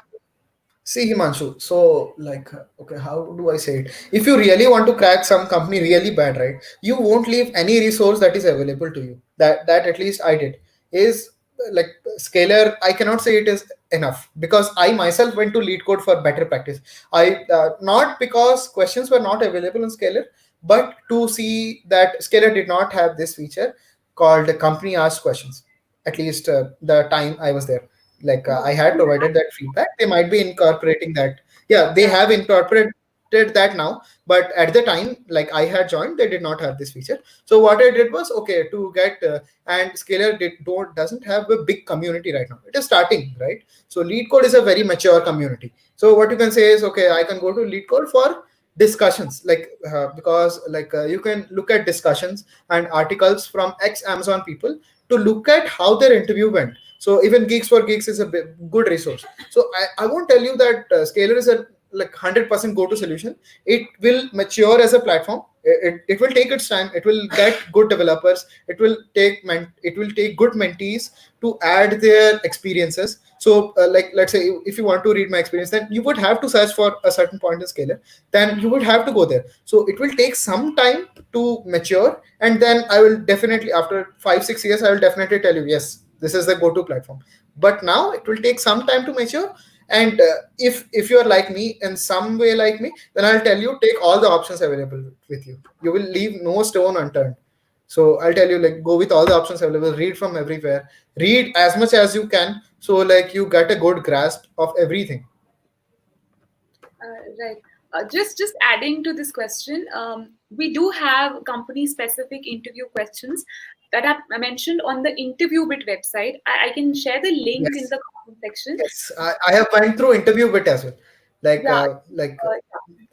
See, Himanshu, so like, okay, how do I say it? If you really want to crack some company really bad, right, you won't leave any resource that is available to you. That at least I did. Is like Scalar. I cannot say it is enough because I myself went to Lead Code for better practice. I not because questions were not available on Scalar, but to see that Scalar did not have this feature called company asked questions. At least the time I was there, like
No,
I had
we
provided that feedback, they might be incorporating that. Yeah, they
have,
have incorporated that now, but at the time like I had joined, they did not have this feature. So what I did was, okay, to get and Scalar doesn't have a big community right now, it is starting, right? So Lead Code is a very mature community. So what you can say is, okay, I can go to Lead Code for discussions, like because like you can look at discussions and articles from ex Amazon people to look at how their interview went. So even Geeks for Geeks is a good resource. So I won't tell you that Scalar is a like 100% go to solution. It will mature as a platform. It will take its time. It will get good developers. It will take good mentees to add their experiences. So like let's say if you want to read my experience, then you would have to search for a certain point in Scalar. Then you would have to go there. So it will take some time to mature, and then I will definitely, after 5 6 years, I will definitely tell you, yes, this is the go-to platform. But now it will take some time to mature. And if you are like me, in some way like me, then I'll tell you, take all the options available with you. You will leave no stone unturned. So I'll tell you, like, go with all the options available, read from everywhere, read as much as you can, so like you get a good grasp of everything.
right. Just adding to this question, we do have company specific interview questions that are mentioned on the interview bit website. I can share the link in
Yes,
the comment section.
yes, I have went through interview bit as well. Like
Yeah,
here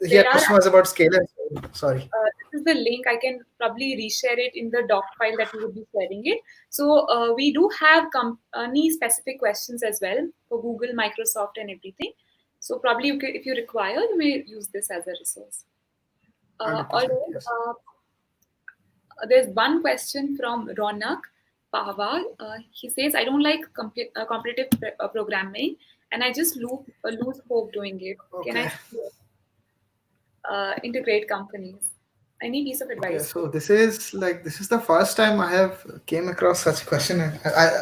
there are.
question was about scalar. Sorry.
This is the link. I can probably reshare it in the doc file that we would be sharing it. So we do have company specific questions as well for Google, Microsoft, and everything. So probably if you require, you may use this as a resource. All
100%,
right.
yes.
There's one question from Ronak Pahwa. He says, "I don't like competitive programming, and I just lose hope doing it. Can
Okay.
I integrate companies? Any piece of
Okay,
advice for?"
so this is the first time I have came across such a question.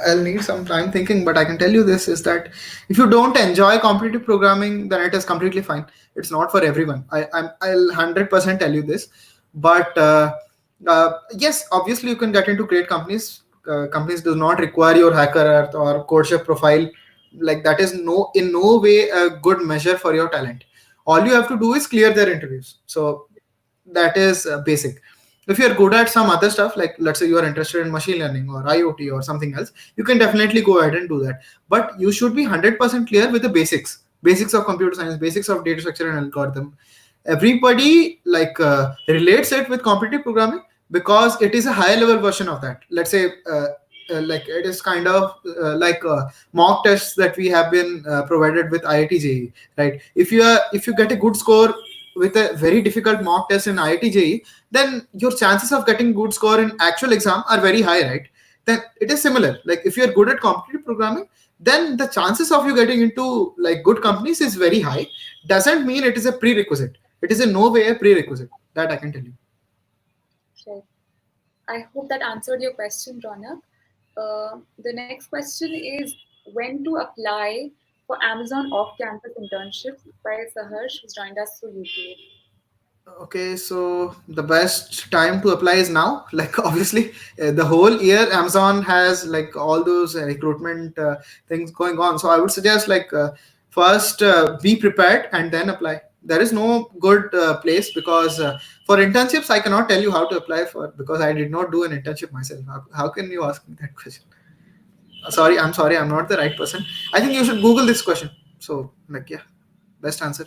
I'll need some time thinking, but I can tell you this is that if you don't enjoy competitive programming, then it is completely fine. It's not for everyone. I'll 100% tell you this, but yes, obviously you can get into great companies. Companies do not require your hacker earth or codeship profile. Like that is in no way a good measure for your talent. All you have to do is clear their interviews. So that is basic. If you're good at some other stuff, like let's say you are interested in machine learning or IoT or something else, you can definitely go ahead and do that. But you should be 100% clear with the basics of computer science, basics of data structure and algorithm. Everybody like relates it with competitive programming because it is a higher level version of that. Let's say like it is kind of like mock tests that we have been provided with IIT JEE, right? If you get a good score with a very difficult mock test in IIT JEE, then your chances of getting good score in actual exam are very high, right? Then it is similar. Like if you are good at competitive programming, then the chances of you getting into like good companies is very high. Doesn't mean it is a prerequisite. It is in no way a prerequisite. That I can tell you.
Right. I hope that answered your question, Ronak. The next question is when to apply for Amazon off-campus internships by Saharsh, who's joined us through YouTube.
Okay, so the best time to apply is now. Like obviously, the whole year Amazon has like all those recruitment things going on. So I would suggest like first be prepared and then apply. There is no good place because for internships I cannot tell you how to apply for because I did not do an internship myself. How can you ask me that question?
Okay.
Sorry, I'm not the right person. I think you should Google this question. So like yeah, best answer.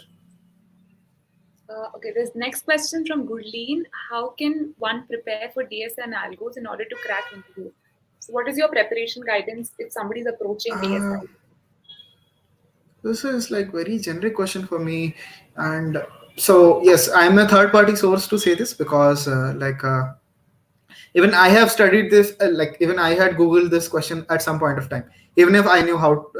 Okay, this next question from Gurleen. How can one prepare for DSA and algos in order to crack interviews? So, what is your preparation guidance if somebody is approaching
Uh,
DSI?
This is like very generic question for me, and so yes, I'm a third party source to say this because even I have studied this, like even I had Googled this question at some point of time. Even if I knew how,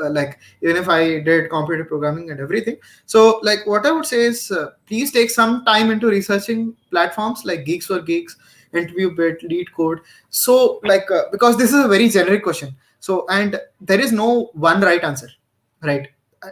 even if I did competitive programming and everything. So like what I would say is, please take some time into researching platforms like Geeks for Geeks, Interview Bit, Lead Code. So like because this is a very generic question. So and there is no one right answer, right?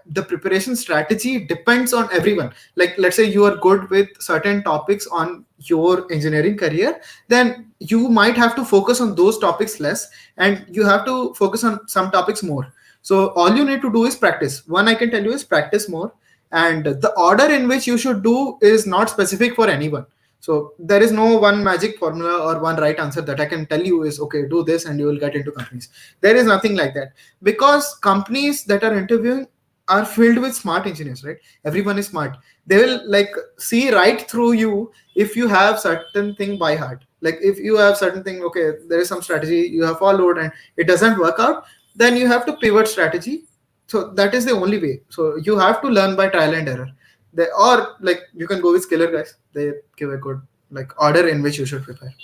The preparation strategy depends on everyone. Like let's say you are good with certain topics on your engineering career, then you might have to focus on those topics less and you have to focus on some topics more. So all you need to do is practice. One I can tell you is practice more, and the order in which you should do is not specific for anyone. So there is no one magic formula or one right answer that I can tell you is okay, do this and you will get into companies. There is nothing like that because companies that are interviewing are filled with smart engineers, right? Everyone is smart. They will like see right through you if you have certain thing by heart. Like if you have certain thing, okay, there is some strategy you have followed and it doesn't work out, then you have to pivot strategy. So that is the only way. So you have to learn by trial and error. They, or like you can go with Scalar guys. They give a good like order in which you should prepare.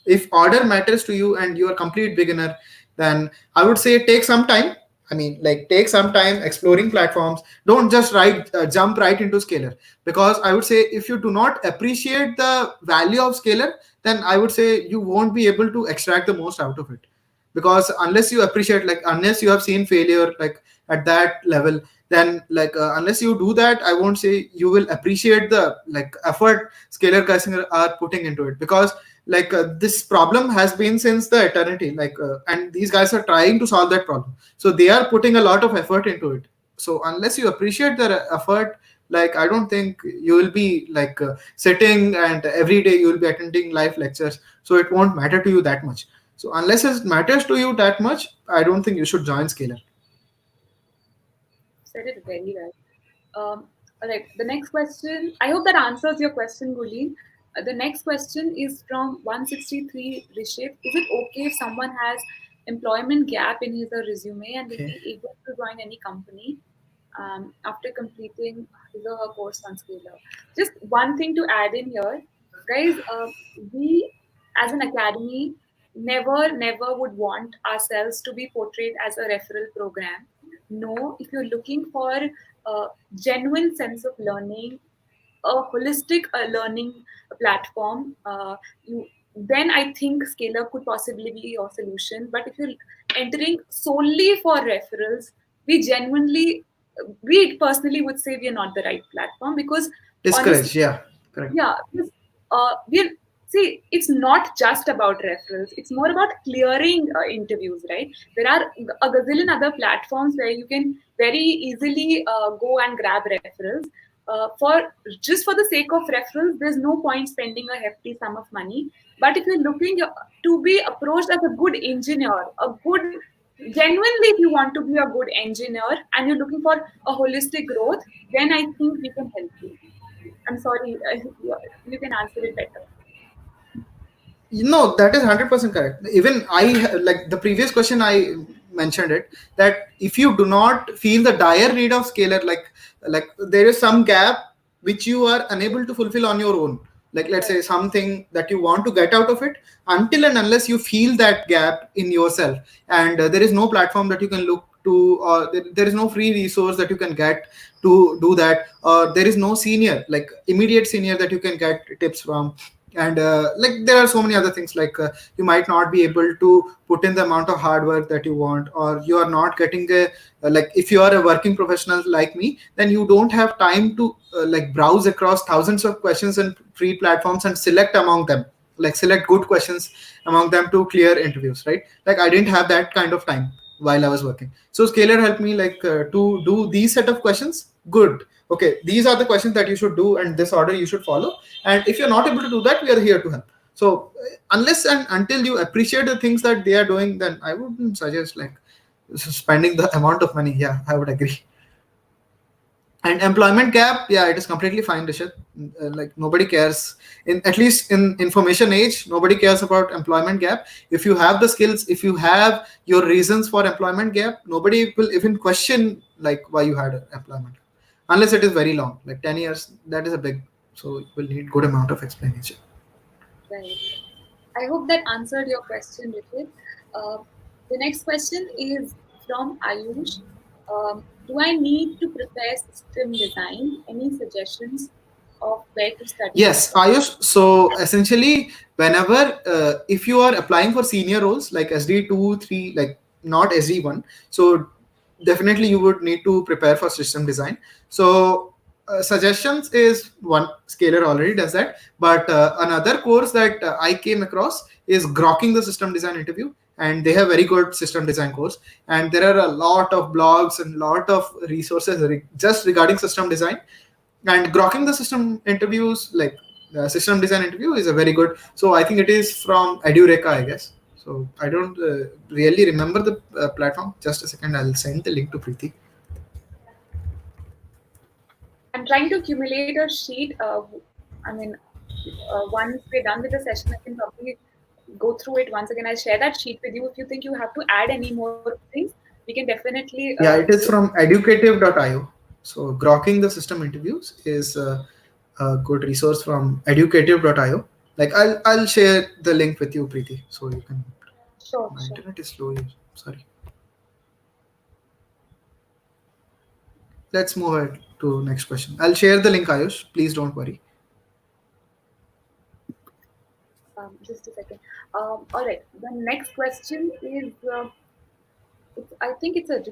If order matters to you and you are complete beginner, then I would say take some time. I mean, like take some time exploring platforms. Don't just jump right into Scalar, because I would say if you do not appreciate the value of Scalar, then I would say you won't be able to extract the most out of it. Because unless you appreciate, like unless you have seen failure like at that level, then like unless you do that, I won't say you will appreciate the like effort Scalar guys are putting into it. Because like this problem has been since the eternity, like and these guys are trying to solve that problem, so they are putting a lot of effort into it. So unless you appreciate their effort, like I don't think you will be like sitting and every day you will be attending live lectures, so it won't matter to you that much. So unless it matters to you that much, I don't think you should join Scalar.
Said it very well. All right, the next question. I hope that answers your question, Gulin. The next question is from 163 Rishit. Is it okay if someone has employment gap in his or resume and will
Okay.
be able to join any company after completing his or her course on Scalar? Just one thing to add in here, guys. We as an academy never would want ourselves to be portrayed as a referral program. No, if you're looking for a genuine sense of learning, a holistic learning platform, you then I think Scalar could possibly be your solution. But if you're entering solely for referrals, we genuinely, we personally would say we are not the right platform because honestly,
Discourage, yeah, correct.
yeah, because we're see, it's not just about referrals. It's more about clearing interviews, right? There are a gazillion other platforms where you can very easily go and grab referrals. For just for the sake of referrals, there's no point spending a hefty sum of money. But if you're looking to be approached as a good engineer, a good genuinely, if you want to be a good engineer and you're looking for a holistic growth, then I think we can help you. I'm sorry, you can answer it better.
No, that is 100% correct. Even like the previous question I mentioned it, that if you do not feel the dire need of scalar, like there is some gap which you are unable to fulfill on your own. Like let's
Right.
say something that you want to get out of it, until and unless you feel that gap in yourself, and there is no platform that you can look to, or there is no free resource that you can get to do that, or there is no senior, like immediate senior, that you can get tips from. And like there are so many other things, like you might not be able to put in the amount of hard work that you want, or you are not getting a like if you are a working professional like me, then you don't have time to like browse across thousands of questions and free platforms and select among them, like select good questions among them to clear interviews, right? Like I didn't have that kind of time while I was working. So Scalar helped me like to do these set of questions. Good. Okay, these are the questions that you should do, and this order you should follow. And if you're not able to do that, we are here to help. So unless and until you appreciate the things that they are doing, then I wouldn't suggest like spending the amount of money. Yeah, I would agree. And employment gap, yeah, it is completely fine, Rishit. Like nobody cares, in at least in information age, nobody cares about employment gap. If you have the skills, if you have your reasons for employment gap, nobody will even question like why you had an employment gap. Unless it is very long, like 10 years, that is a big, so you will need good amount of explanation.
Right. I hope that answered your question, Rishit. Uh, the next question is from Ayush. Do I need to prepare system design? Any suggestions of where to study
Yes,
before?
Ayush. So essentially, whenever if you are applying for senior roles like SD2, 3, like not SD1, so definitely you would need to prepare for system design. So suggestions is one, Scalar already does that, but another course that I came across is grokking the system design interview, and they have very good system design course, and there are a lot of blogs and lot of resources just regarding system design. And grokking the system interviews, like the system design interview, is a very good. So I think it is from Edureka, I guess. So I don't really remember the platform. Just a second, I'll send the link to Preeti.
I'm trying to accumulate a sheet. I mean, once we're done with the session, I can probably go through it once again. I'll share that sheet with you. If you think you have to add any more things, we can definitely
Yeah, it is
do.
from educative.io. So grokking the system interviews is a good resource from educative.io. Like I'll share the link with you, Preeti, so you can.
Sure,
My
sure.
internet is slow here. Sorry. Let's move ahead to next question. I'll share the link, Ayush. Please don't worry.
Just a second. All right. The next question is, I think it's a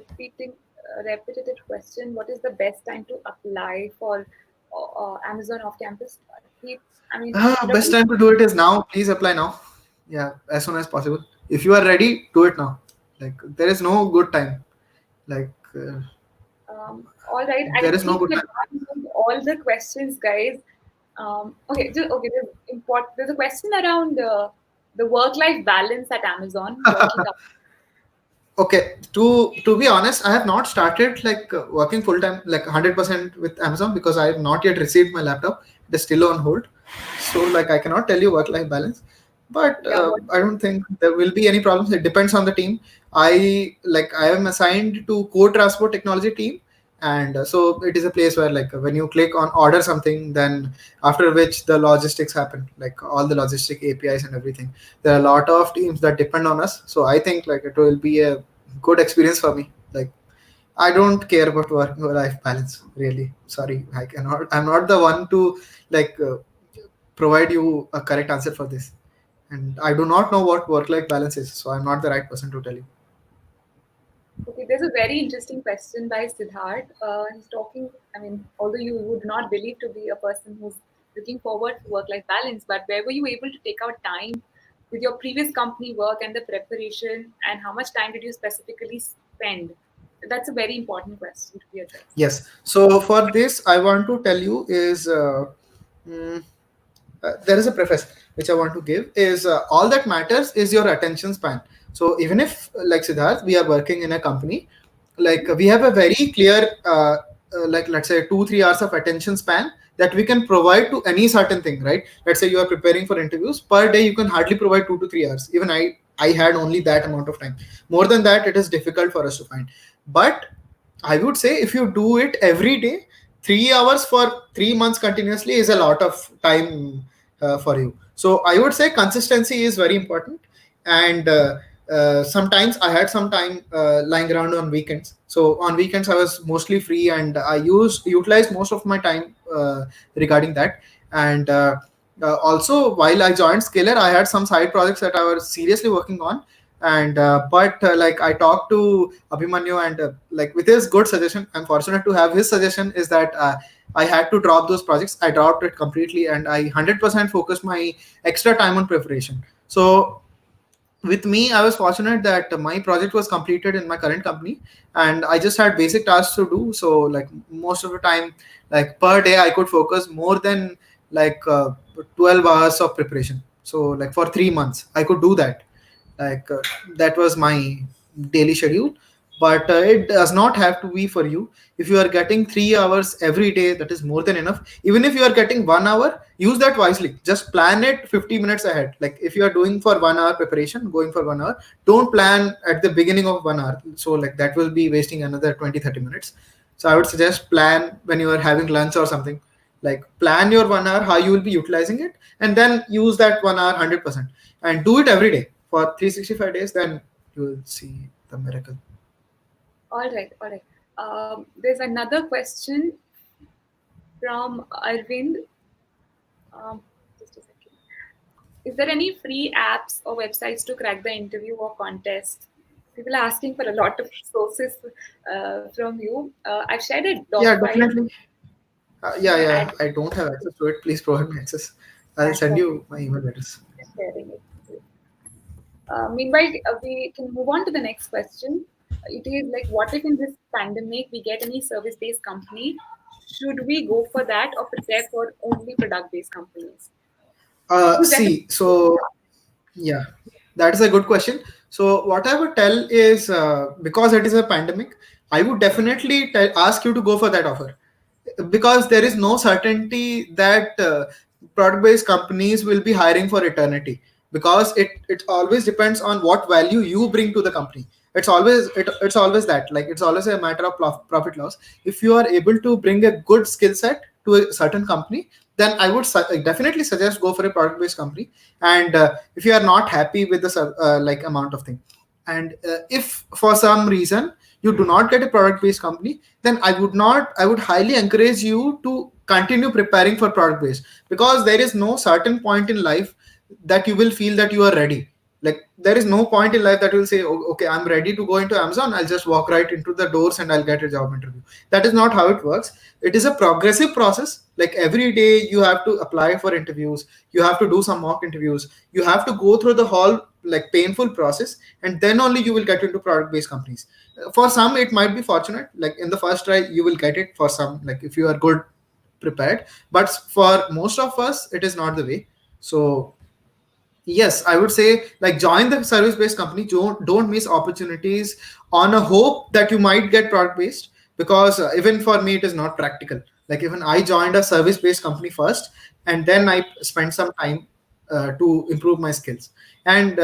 repetitive question. What is the best time to apply for Amazon off-campus? Keep, I mean,
Best
AWS.
time to do it is now. Please apply now. Yeah, as soon as possible. If you are ready, do it now. Like there is no good time. Like
All right. I
there is no
think
good
we've
time.
answered all the questions, guys. Okay. Okay. There's a question around the work-life balance at Amazon. Working up.
Okay, to be honest, I have not started like working full time, like 100% with Amazon, because I have not yet received my laptop. It is still on hold. So like I cannot tell you work life balance, but
Yeah. What?
I don't think there will be any problems. It depends on the team. I am assigned to core transport technology team, and so it is a place where like when you click on order something, then after which the logistics happen, like all the logistic APIs and everything. There are a lot of teams that depend on us, so I think like it will be a good experience for me. Like I don't care about work life balance, really. Sorry, I cannot. I'm not the one to like provide you a correct answer for this, and I do not know what work life balance is, so I'm not the right person to tell you.
Okay, there's a very interesting question by Siddharth. He's talking, I mean, although you would not believe to be a person who's looking forward to work-life balance, but where were you able to take out time with your previous company work and the preparation, and how much time did you specifically spend? That's a very important question to be addressed.
Yes. So for this, I want to tell you is mm, there is a preface which I want to give is all that matters is your attention span. So even if like Siddharth, we are working in a company, like we have a very clear like let's say 2 3 hours of attention span that we can provide to any certain thing, right? Let's say you are preparing for interviews per day, you can hardly provide 2 to 3 hours. Even I had only that amount of time. More than that, it is difficult for us to find. But I would say if you do it every day, 3 hours for 3 months continuously is a lot of time for you. So I would say consistency is very important. And sometimes I had some time lying around on weekends. So on weekends I was mostly free, and I utilized most of my time regarding that. And also while I joined Scalar, I had some side projects that I was seriously working on. And but like I talked to Abhimanyu, and like with his good suggestion, I'm fortunate to have his suggestion, is that I had to drop those projects. I dropped it completely, and I 100% focused my extra time on preparation. So with me, I was fortunate that my project was completed in my current company, and I just had basic tasks to do. So like most of the time, like per day, I could focus more than like 12 hours of preparation. So like for 3 months I could do that. Like that was my daily schedule. But it does not have to be for you. If you are getting 3 hours every day, that is more than enough. Even if you are getting 1 hour, use that wisely. Just plan it 50 minutes ahead. Like if you are doing for 1 hour preparation, going for 1 hour, don't plan at the beginning of 1 hour. So like that will be wasting another 20 30 minutes. So I would suggest plan when you are having lunch or something. Like plan your 1 hour, how you will be utilizing it, and then use that 1 hour 100%, and do it every day for 365 days. Then you will see the miracle.
All right, all right. There's another question from Arvind. Just a second. Is there any free apps or websites to crack the interview or contest? People are asking for a lot of sources from you. I've shared a
Yeah,
doc file.
definitely. Yeah,
Yeah,
yeah, I don't have access to it. Please provide me access. I'll send
sure.
you my email address.
Sharing it. Meanwhile, we can move on to the next question. It is like, what if in this pandemic we get any service-based company? Should we go for that or prepare for only product-based companies? Who's
See,
definitely
so yeah, that is a good question. So what I would tell is, because it is a pandemic, I would definitely ask you to go for that offer, because there is no certainty that product-based companies will be hiring for eternity. Because it always depends on what value you bring to the company. It's always that, like it's always a matter of profit loss. If you are able to bring a good skill set to a certain company, then I would definitely suggest go for a product-based company. And if you are not happy with the like amount of thing, and if for some reason you do not get a product-based company, then I would highly encourage you to continue preparing for product-based, because there is no certain point in life that you will feel that you are ready. Like there is no point in life that you will say, okay, I'm ready to go into Amazon, I'll just walk right into the doors and I'll get a job interview." That is not how it works. It is a progressive process. Like every day you have to apply for interviews, you have to do some mock interviews, you have to go through the whole like painful process, and then only you will get into product based companies. For some it might be fortunate, like in the first try you will get it. For some, like if you are good prepared, but for most of us it is not the way. So yes, I would say like join the service based company. Don't miss opportunities on a hope that you might get product based, because even for me it is not practical. Like even I joined a service based company first, and then I spent some time to improve my skills. And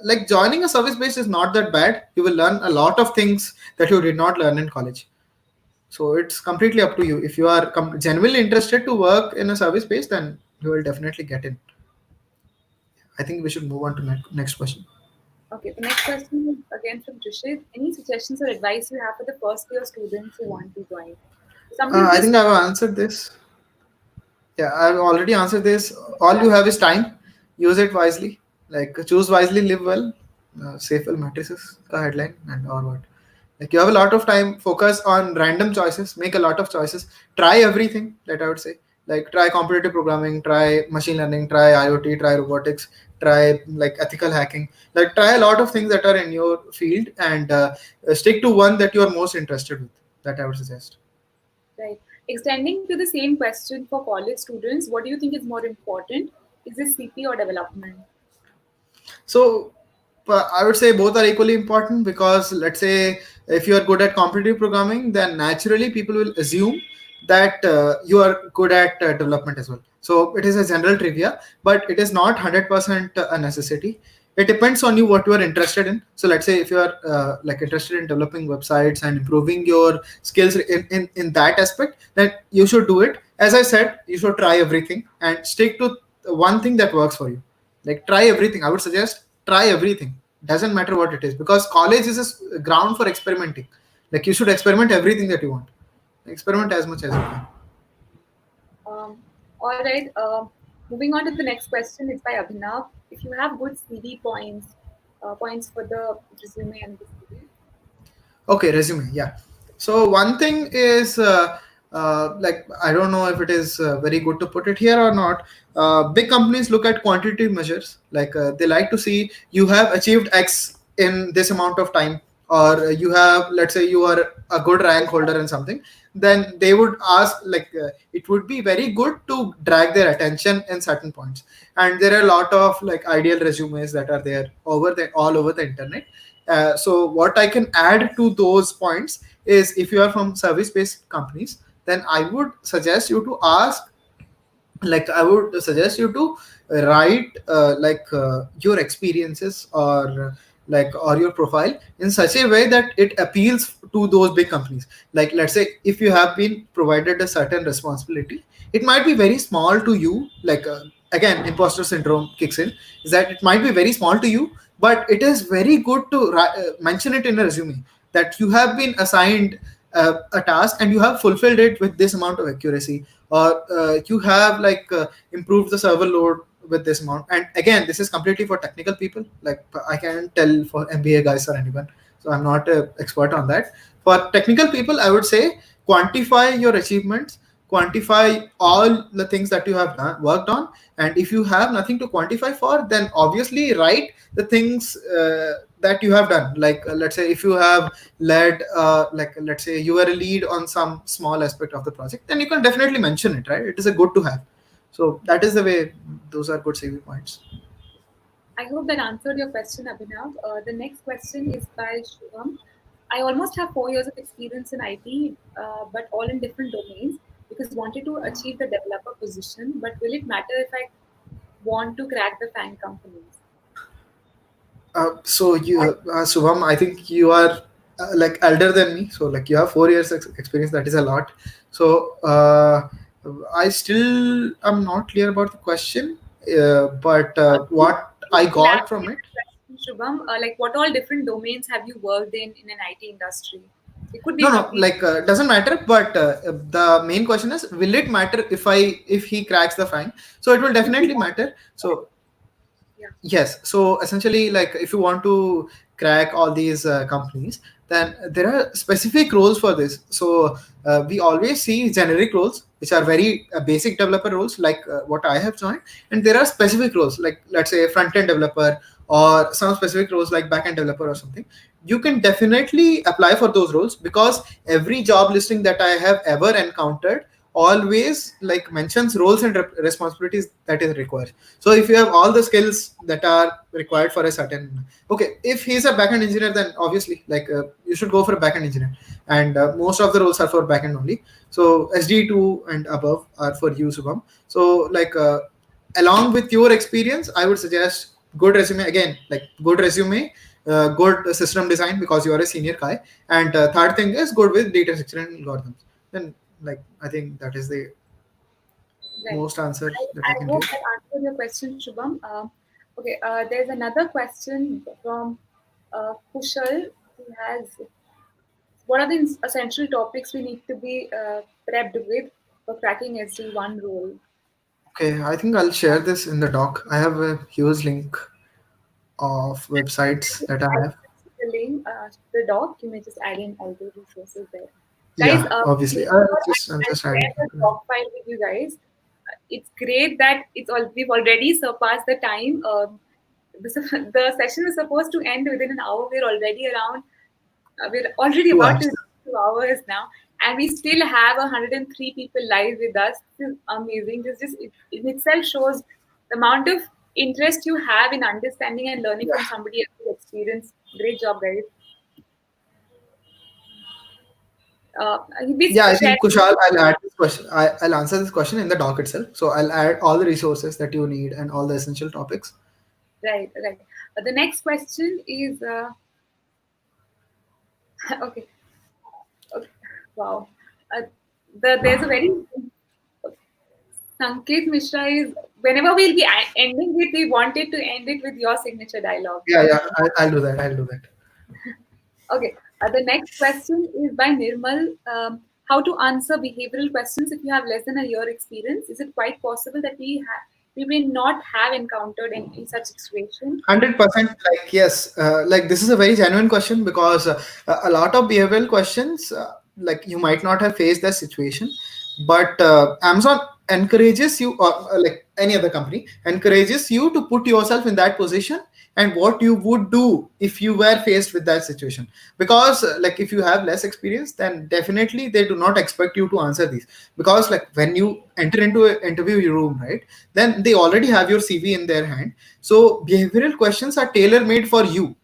like joining a service based is not that bad. You will learn a lot of things that you did not learn in college. So it's completely up to you. If you are genuinely interested to work in a service base, then you will definitely get in. I think we should move on to next question.
Okay, the next question is again from Rishit. Any suggestions or advice you have for the first year students who want to join? Somebody's
I
just
think I've answered this. Yeah, I've already answered this. All you have is time. Use it wisely. Like choose wisely, live well. Safe well matrices ka headline and or what. Like you have a lot of time. Focus on random choices. Make a lot of choices. Try everything. That I would say. Like try competitive programming. Try machine learning. Try IoT. Try robotics. Try like ethical hacking. Like try a lot of things that are in your field, and stick to one that you are most interested with. That I would suggest.
right. Extending to the same question for college students, what do you think is more important? Is this CP or development?
So I would say both are equally important, because let's say if you are good at competitive programming, then naturally people will assume that you are good at development as well. So it is a general trivia, but it is not 100% a necessity. It depends on you what you are interested in. So let's say if you are like interested in developing websites and improving your skills in that aspect, then you should do it. As I said, you should try everything and stick to one thing that works for you. Like try everything. I would suggest try everything. Doesn't matter what it is, because college is a ground for experimenting. Like you should experiment everything that you want. Experiment as much as you can.
Um, all right. Moving on to the next question. It's by Abhinav. If you have good CV points, points for the resume and the CV.
Okay, resume. Yeah. So one thing is, like I don't know if it is very good to put it here or not. Big companies look at quantitative measures. Like they like to see you have achieved X in this amount of time, or you have, let's say, you are a good rank holder in something. Then they would ask, like, it would be very good to drag their attention in certain points. And there are a lot of like ideal resumes that are there over the all over the internet. So what I can add to those points is, if you are from service based companies, then I would suggest you to ask, like I would suggest you to write your experiences, or or your profile in such a way that it appeals to those big companies. Like let's say if you have been provided a certain responsibility, it might be very small to you. Again, imposter syndrome kicks in, is that it might be very small to you, but it is very good to mention it in a resume, that you have been assigned a task and you have fulfilled it with this amount of accuracy, or you have improved the server load with this amount. And again, this is completely for technical people. Like I can't tell for MBA guys or anyone, so I'm not an expert on that. For technical people, I would say quantify your achievements, quantify all the things that you have worked on. And if you have nothing to quantify for, then obviously write the things that you have done. Let's say if you have led let's say you were a lead on some small aspect of the project, then you can definitely mention it, right? It is a good to have. So that is the way. Those are good CV points.
I hope that answered your question, Abhinav. The next question is by Shivam. I almost have 4 years of experience in IT, but all in different domains because wanted to achieve the developer position. But will it matter if I want to crack the FANG companies?
So you Subham, I think you are like elder than me, so like you have 4 years experience. That is a lot. So I still am not clear about the question, but
To
what I got from
elaborate
it.
the question, Shubham, like what all different domains have you worked in an IT industry? It could be
No,
a
no,
complete.
doesn't matter. But the main question is, will it matter if he cracks the fine? So it will
If you
definitely
want,
matter. So
yeah.
yes, so essentially, like if you want to crack all these companies, then there are specific roles for this. So we always see generic roles, which are very basic developer roles, like what I have joined. And there are specific roles, like let's say front end developer, or some specific roles like back end developer or something. You can definitely apply for those roles, because every job listing that I have ever encountered always like mentions roles and responsibilities that is required. So if you have all the skills that are required for a certain, okay, if he's a backend engineer, then obviously you should go for a backend engineer. And most of the roles are for backend only. So SD2 and above are for you, Subham. So along with your experience, I would suggest good resume. Again, like good resume, good system design, because you are a senior guy. And third thing is good with data structure and algorithms. Then I think that is the
Right.
most answer that I
I
can
hope
give.
that answered your question, Shubham. Okay, there's another question from Kushal who has what are the essential topics we need to be prepped with for cracking SD1 role?
Okay, I think I'll share this in the doc. I have a huge link of websites that I
I
have.
can see the link, the doc. You may just add in all the resources there. Guys,
Yeah, obviously.
make sure
I'm
I'll
just
share
adding.
the doc file with you guys. It's great that we've already surpassed the time. The session is supposed to end within an hour. We're already
Two
about to
hours.
reach 2 hours now, and we still have 103 people live with us. This is amazing. This just it in itself shows the amount of interest you have in understanding and learning from somebody else's experience. Great job, guys. We
Yeah, I
share.
think Kushal, I'll add this question. I'll answer this question in the doc itself. So I'll add all the resources that you need and all the essential topics.
Right, right. The next question is okay. Okay. Wow. Uh, there's a very Sanket Mishra is whenever we'll be ending it, we wanted to end it with your signature dialogue.
Yeah, I'll do that. I'll do that.
Okay. The next question is by Nirmal. How to answer behavioral questions if you have less than a year experience? Is it quite possible that we may not have encountered any such situation?
100%, like yes, like this is a very genuine question because a lot of behavioral questions, like you might not have faced that situation, but Amazon encourages you, or like any other company encourages you to put yourself in that position and what you would do if you were faced with that situation. Because like if you have less experience, then definitely they do not expect you to answer these, because like when you enter into an interview room, right, then they already have your CV in their hand. So behavioral questions are tailor made for you.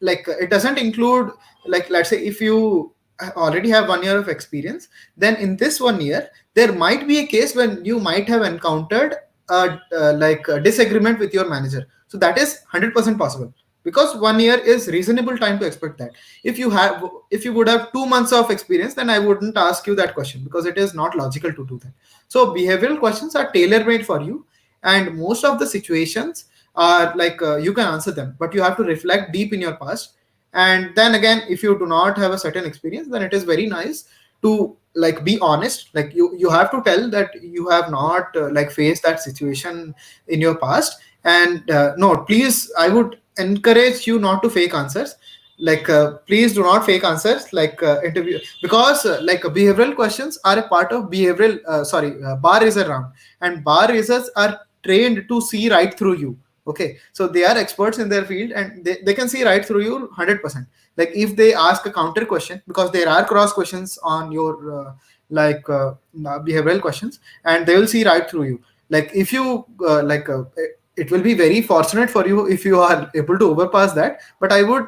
Like it doesn't include, like let's say if you already have 1 year of experience, then in this 1 year there might be a case when you might have encountered like a disagreement with your manager. So that is 100% possible, because 1 year is reasonable time to expect that. If you would have 2 months of experience, then I wouldn't ask you that question, because it is not logical to do that. So behavioral questions are tailor made for you, and most of the situations are like you can answer them, but you have to reflect deep in your past. And then again, if you do not have a certain experience, then it is very nice to like be honest. Like you have to tell that you have not like faced that situation in your past. And no, please, I would encourage you not to fake answers. Like please do not fake answers like interview, because like behavioral questions are a part of behavioral bar raiser round. And bar raisers are trained to see right through you. Okay, so they are experts in their field, and they can see right through you 100%. Like if they ask a counter question, because there are cross questions on your behavioral questions, and they will see right through you. Like if you it will be very fortunate for you if you are able to overpass that, but I would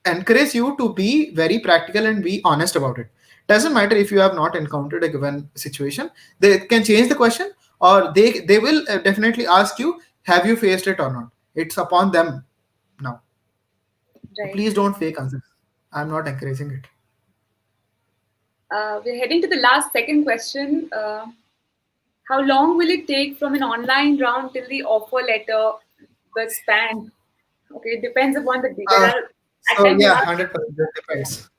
encourage you to be very practical and be honest about it. Doesn't matter if you have not encountered a given situation, they can change the question, or they will definitely ask you, have you faced it or not. It's upon them now. So
Right.
please don't fake answers. I'm not encouraging it.
We're heading to the last second question. How long will it take from an online round till the offer letter, the span? Okay, it depends upon the there
uh,
are at
so
times there
yeah,
are
100% it depends.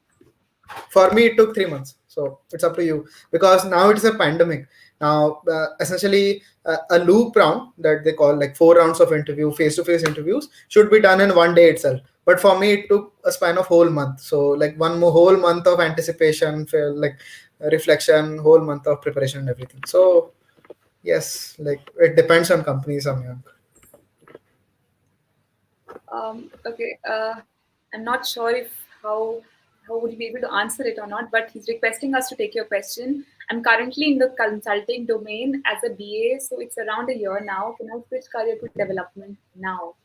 For me it took 3 months, so it's up to you, because now it's a pandemic. Now essentially a loop round that they call like 4 rounds of interview, face-to-face interviews, should be done in 1 day itself. But for me it took a span of whole month. So like one more whole month of anticipation for like reflection, whole month of preparation and everything. So yes, like it depends on companies, Amyak.
okay. I'm not sure if how would you be able to answer it or not, but he's requesting us to take your question. I'm currently in the consulting domain as a BA, so it's around a year now. Can I switch career to development now?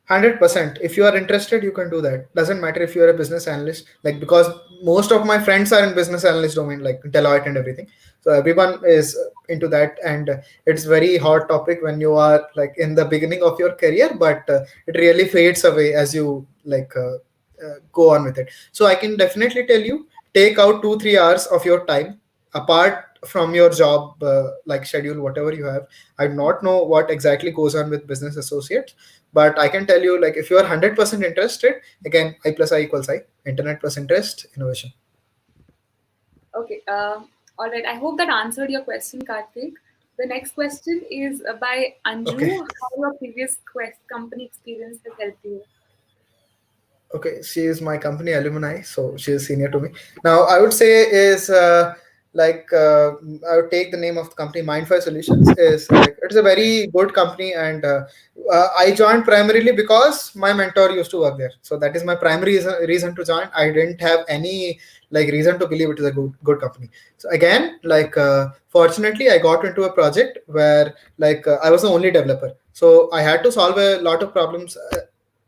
100%, if you are interested you can do that. Doesn't matter if you are a business analyst, like because most of my friends are in business analyst domain, like Deloitte and everything. So everyone is into that, and it's very hot topic when you are like in the beginning of your career, but it really fades away as you like go on with it. So I can definitely tell you, take out 2 3 hours of your time apart from your job like schedule, whatever you have. I do not know what exactly goes on with business associates, but I can tell you, like if you are 100% interested, again, I plus I equals I, internet plus interest, innovation.
Okay. All right. I hope that answered your question, Karthik. The next question is by
Okay.
Anju. How your previous company experience has helped you?
Okay, she is my company alumni, so she is senior to me. Now, I would say is I would take the name of the company Mindfire Solutions. Is like it's a very good company, and I joined primarily because my mentor used to work there. So that is my primary reason to join. I didn't have any like reason to believe it is a good company. So again, like fortunately, I got into a project where like I was the only developer. So I had to solve a lot of problems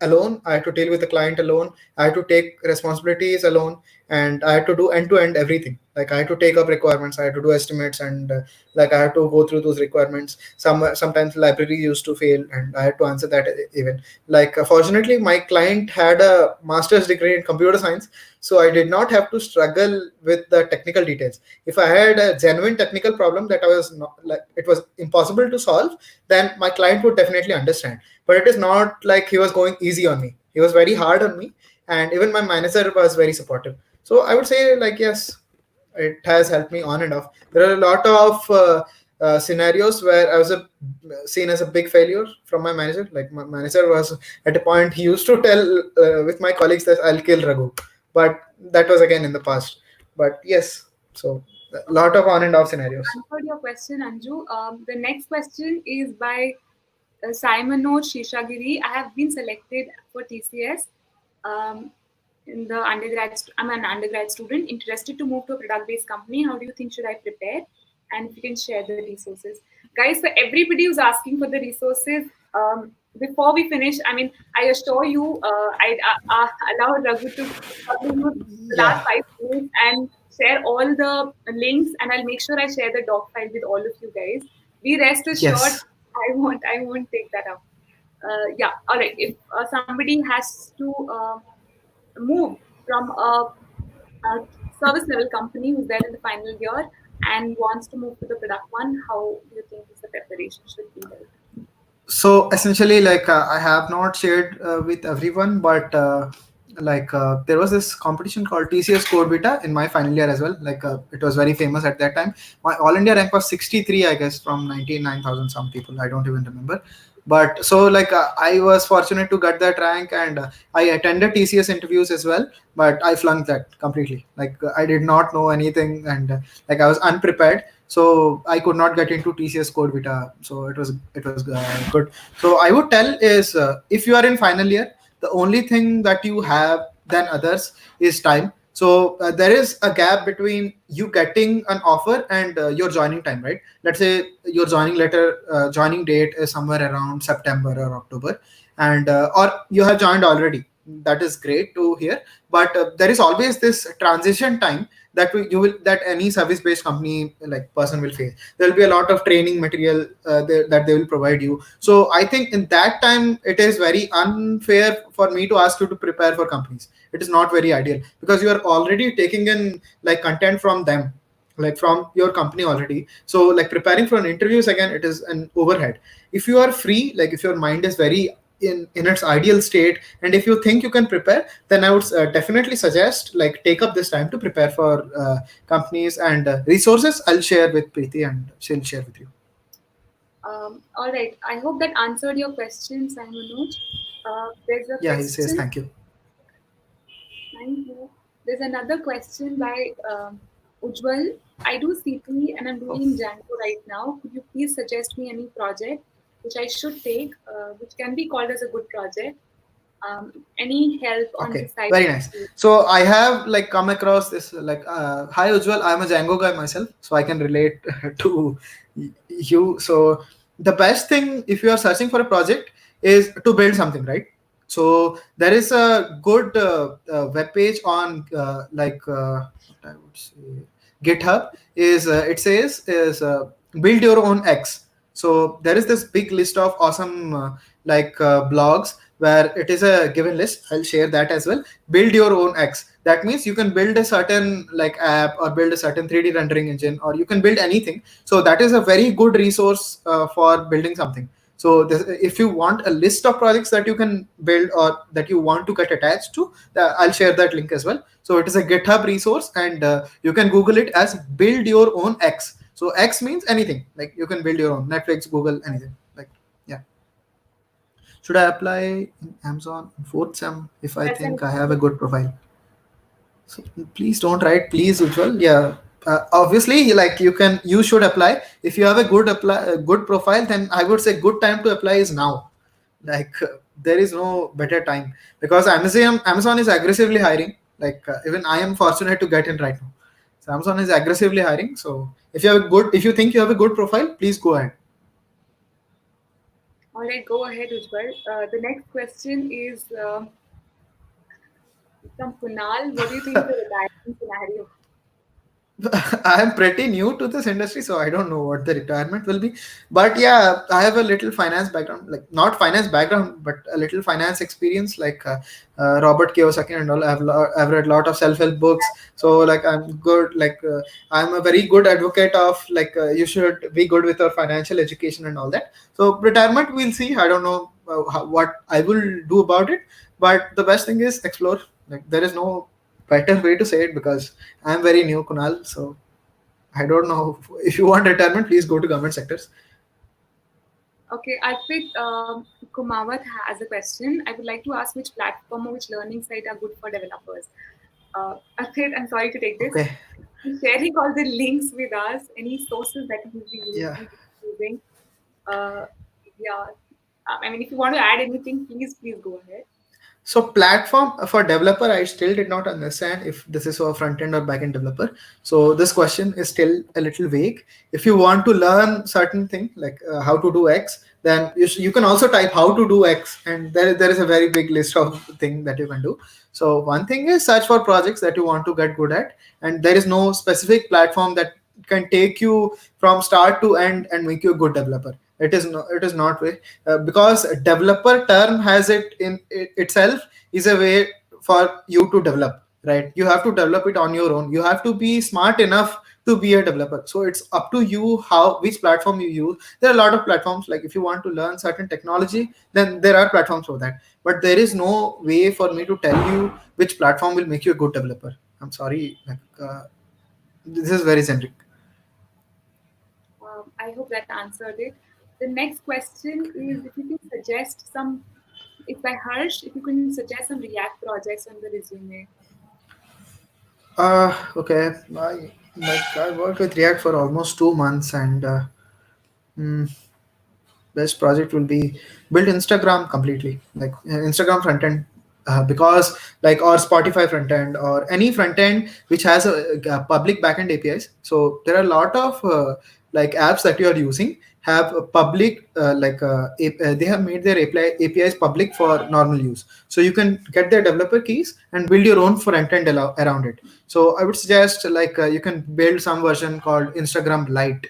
alone. I had to deal with the client alone. I had to take responsibilities alone, and I had to do end to end everything. Like I had to take up requirements, I had to do estimates, and like I had to go through those requirements. Sometimes library used to fail, and I had to answer that even. Like fortunately, my client had a master's degree in computer science, so I did not have to struggle with the technical details. If I had a genuine technical problem that I was not like it was impossible to solve, then my client would definitely understand. But it is not like he was going easy on me. He was very hard on me, and even my manager was very supportive. So I would say like yes, it has helped me on and off. There are a lot of scenarios where I was seen as a big failure from my manager. Like my manager was at a point he used to tell with my colleagues that I'll kill Raghu, but that was again in the past. But yes, so a lot of on and off scenarios.
Answered your question, Anju. The next question is by Simon Shishagiri. I have been selected for TCS. Um, in the undergrad, I'm an undergrad student interested to move to a product-based company. How do you think should I prepare? And if you can share the resources, guys. For everybody who's asking for the resources, before we finish, I mean, I assure you, I allow Raghu to probably use the last
Yeah.
5 minutes and share all the links, and I'll make sure I share the doc file with all of you guys. Be rest assured,
Yes.
I won't take that up. Yeah, all right. If somebody has to move from a service level company who's there in the final year and wants to move to the product one, how do you think is the preparation should be like?
So essentially like I have not shared with everyone, but there was this competition called TCS Code Beta in my final year as well. Like it was very famous at that time. My all India rank was 63, I guess, from 99,000 some people, I don't even remember. But so like I was fortunate to get that rank, and I attended TCS interviews as well, but I flunked that completely. Like I did not know anything, and like I was unprepared, so I could not get into TCS Code Vita. So it was good. So I would tell is if you are in final year, the only thing that you have than others is time. So there is a gap between you getting an offer and your joining time, right? Let's say your joining date is somewhere around September or October, and or you have joined already. That is great to hear, but there is always this transition time that you will that any service based company like person will face. There will be a lot of training material that they will provide you. So I think in that time it is very unfair for me to ask you to prepare for companies. It is not very ideal because you are already taking in like content from them, like from your company already. So like preparing for an interviews again, it is an overhead. If you are free, like if your mind is very in its ideal state, and if you think you can prepare, then I would definitely suggest like take up this time to prepare for companies, and resources I'll share with Preeti and she'll share with you.
All right. I hope that answered your question, Simon Manoj. There's a
Yeah, he says
question.
thank you.
Thank you. There's another question by Ujwal. I do CP and I'm
Oh,
doing in Django right now. Could you please suggest me any project which I should take, which can be called as a good project? Any help on
okay,
this side
very
would
nice.
be
So I have like come across this like hi Ujjwal, I'm a Django guy myself, so I can relate to you. So the best thing if you are searching for a project is to build something, right? So there is a good web page on what I would say GitHub is it says is build your own X. So there is this big list of awesome blogs where it is a given list. I'll share that as well. Build your own X. That means you can build a certain like app or build a certain 3D rendering engine, or you can build anything. So that is a very good resource for building something. So if you want a list of projects that you can build or that you want to get attached to, I'll share that link as well. So it is a GitHub resource, and you can Google it as build your own X. So X means anything. Like you can build your own Netflix, Google, anything. Like yeah. Should I apply in Amazon in fourth sem if I think I have a
SME.
good profile? So please don't write please Ujjwal. Yeah. Obviously, like you should apply if you have a good profile. Then I would say good time to apply is now. Like there is no better time, because Amazon is aggressively hiring. Like even I am fortunate to get in right now. So Amazon is aggressively hiring. So if you think you have a good profile, please go ahead.
All right, go ahead, Ujjwal. The next question is from Kunal. What do you think is the retirement scenario?
I am pretty new to this industry, so I don't know what the requirement will be. But yeah, I have a little finance background, like not finance background, but a little finance experience, like Robert Kiyosaki and all. I've read a lot of self-help books, so like I'm good. Like I'm a very good advocate of like you should be good with your financial education and all that. So retirement, we'll see. I don't know what I will do about it, but the best thing is explore. Like there is no better way to say it, because I'm very new, Kunal. So I don't know if you want retirement, please go to government sectors.
Okay, Arpit, Kumawat has a question. I would like to ask which platform or which learning site are good for developers. Arpit, I'm sorry to take this.
Okay.
Sharing all the links with us, any sources that you'll be
Yeah.
using. Uh, yeah, I mean, if you want to add anything, please go ahead.
So platform for developer, I still did not understand if this is for front end or back end developer. So this question is still a little vague. If you want to learn certain thing like how to do X, then you can also type how to do X, and there is a very big list of thing that you can do. So one thing is search for projects that you want to get good at, and there is no specific platform that can take you from start to end and make you a good developer. It is not way, because developer term has itself is a way for you to develop, right? You have to develop it on your own. You have to be smart enough to be a developer. So it's up to you how which platform you use. There are a lot of platforms. Like if you want to learn certain technology, then there are platforms for that, but there is no way for me to tell you which platform will make you a good developer. I'm sorry, like this is very generic.
I hope that answered it. The next question is if you can suggest some, it's by Harsh, if you can suggest some React projects on the resume.
Okay. I worked with React for almost 2 months, and mm, best project will be build Instagram completely, like Instagram front end, because like or Spotify front end or any front end which has a public backend APIs. So there are a lot of like apps that you are using have a public they have made their APIs public for normal use, so you can get their developer keys and build your own front end around it. So I would suggest like you can build some version called Instagram Lite.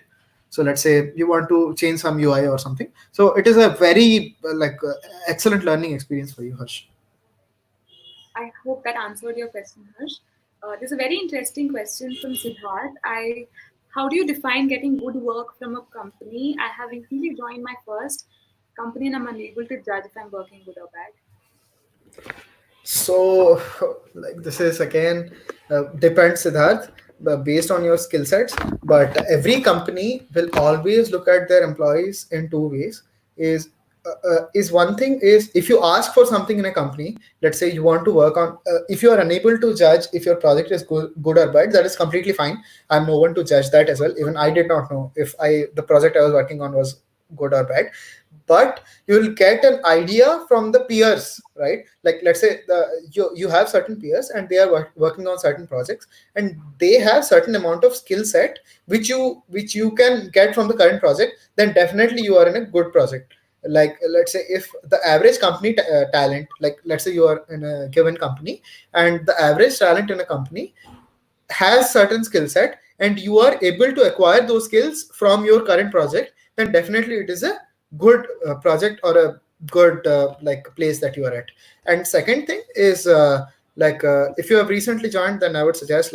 So let's say you want to change some UI or something. So it is a very excellent learning experience for you, Harsh.
I hope that answered your question, Harsh. There's a very interesting question from Siddharth. How do you define getting good work from a company? I have recently joined my first company and I'm unable to judge if I'm working good or bad.
So, like this is again depends, Siddharth, based on your skill sets. But every company will always look at their employees in two ways. Is one thing is if you ask for something in a company, let's say you want to work on, if you are unable to judge if your project is good or bad, that is completely fine. I'm no one to judge that as well. Even I did not know if the project I was working on was good or bad, but you will get an idea from the peers, right? Like let's say you have certain peers and they are working on certain projects, and they have certain amount of skill set which you can get from the current project. Then definitely you are in a good project. Like let's say if the average company talent, like let's say you are in a given company, and the average talent in a company has certain skill set, and you are able to acquire those skills from your current project, then definitely it is a good project or a good like place that you are at. And second thing is if you have recently joined, then I would suggest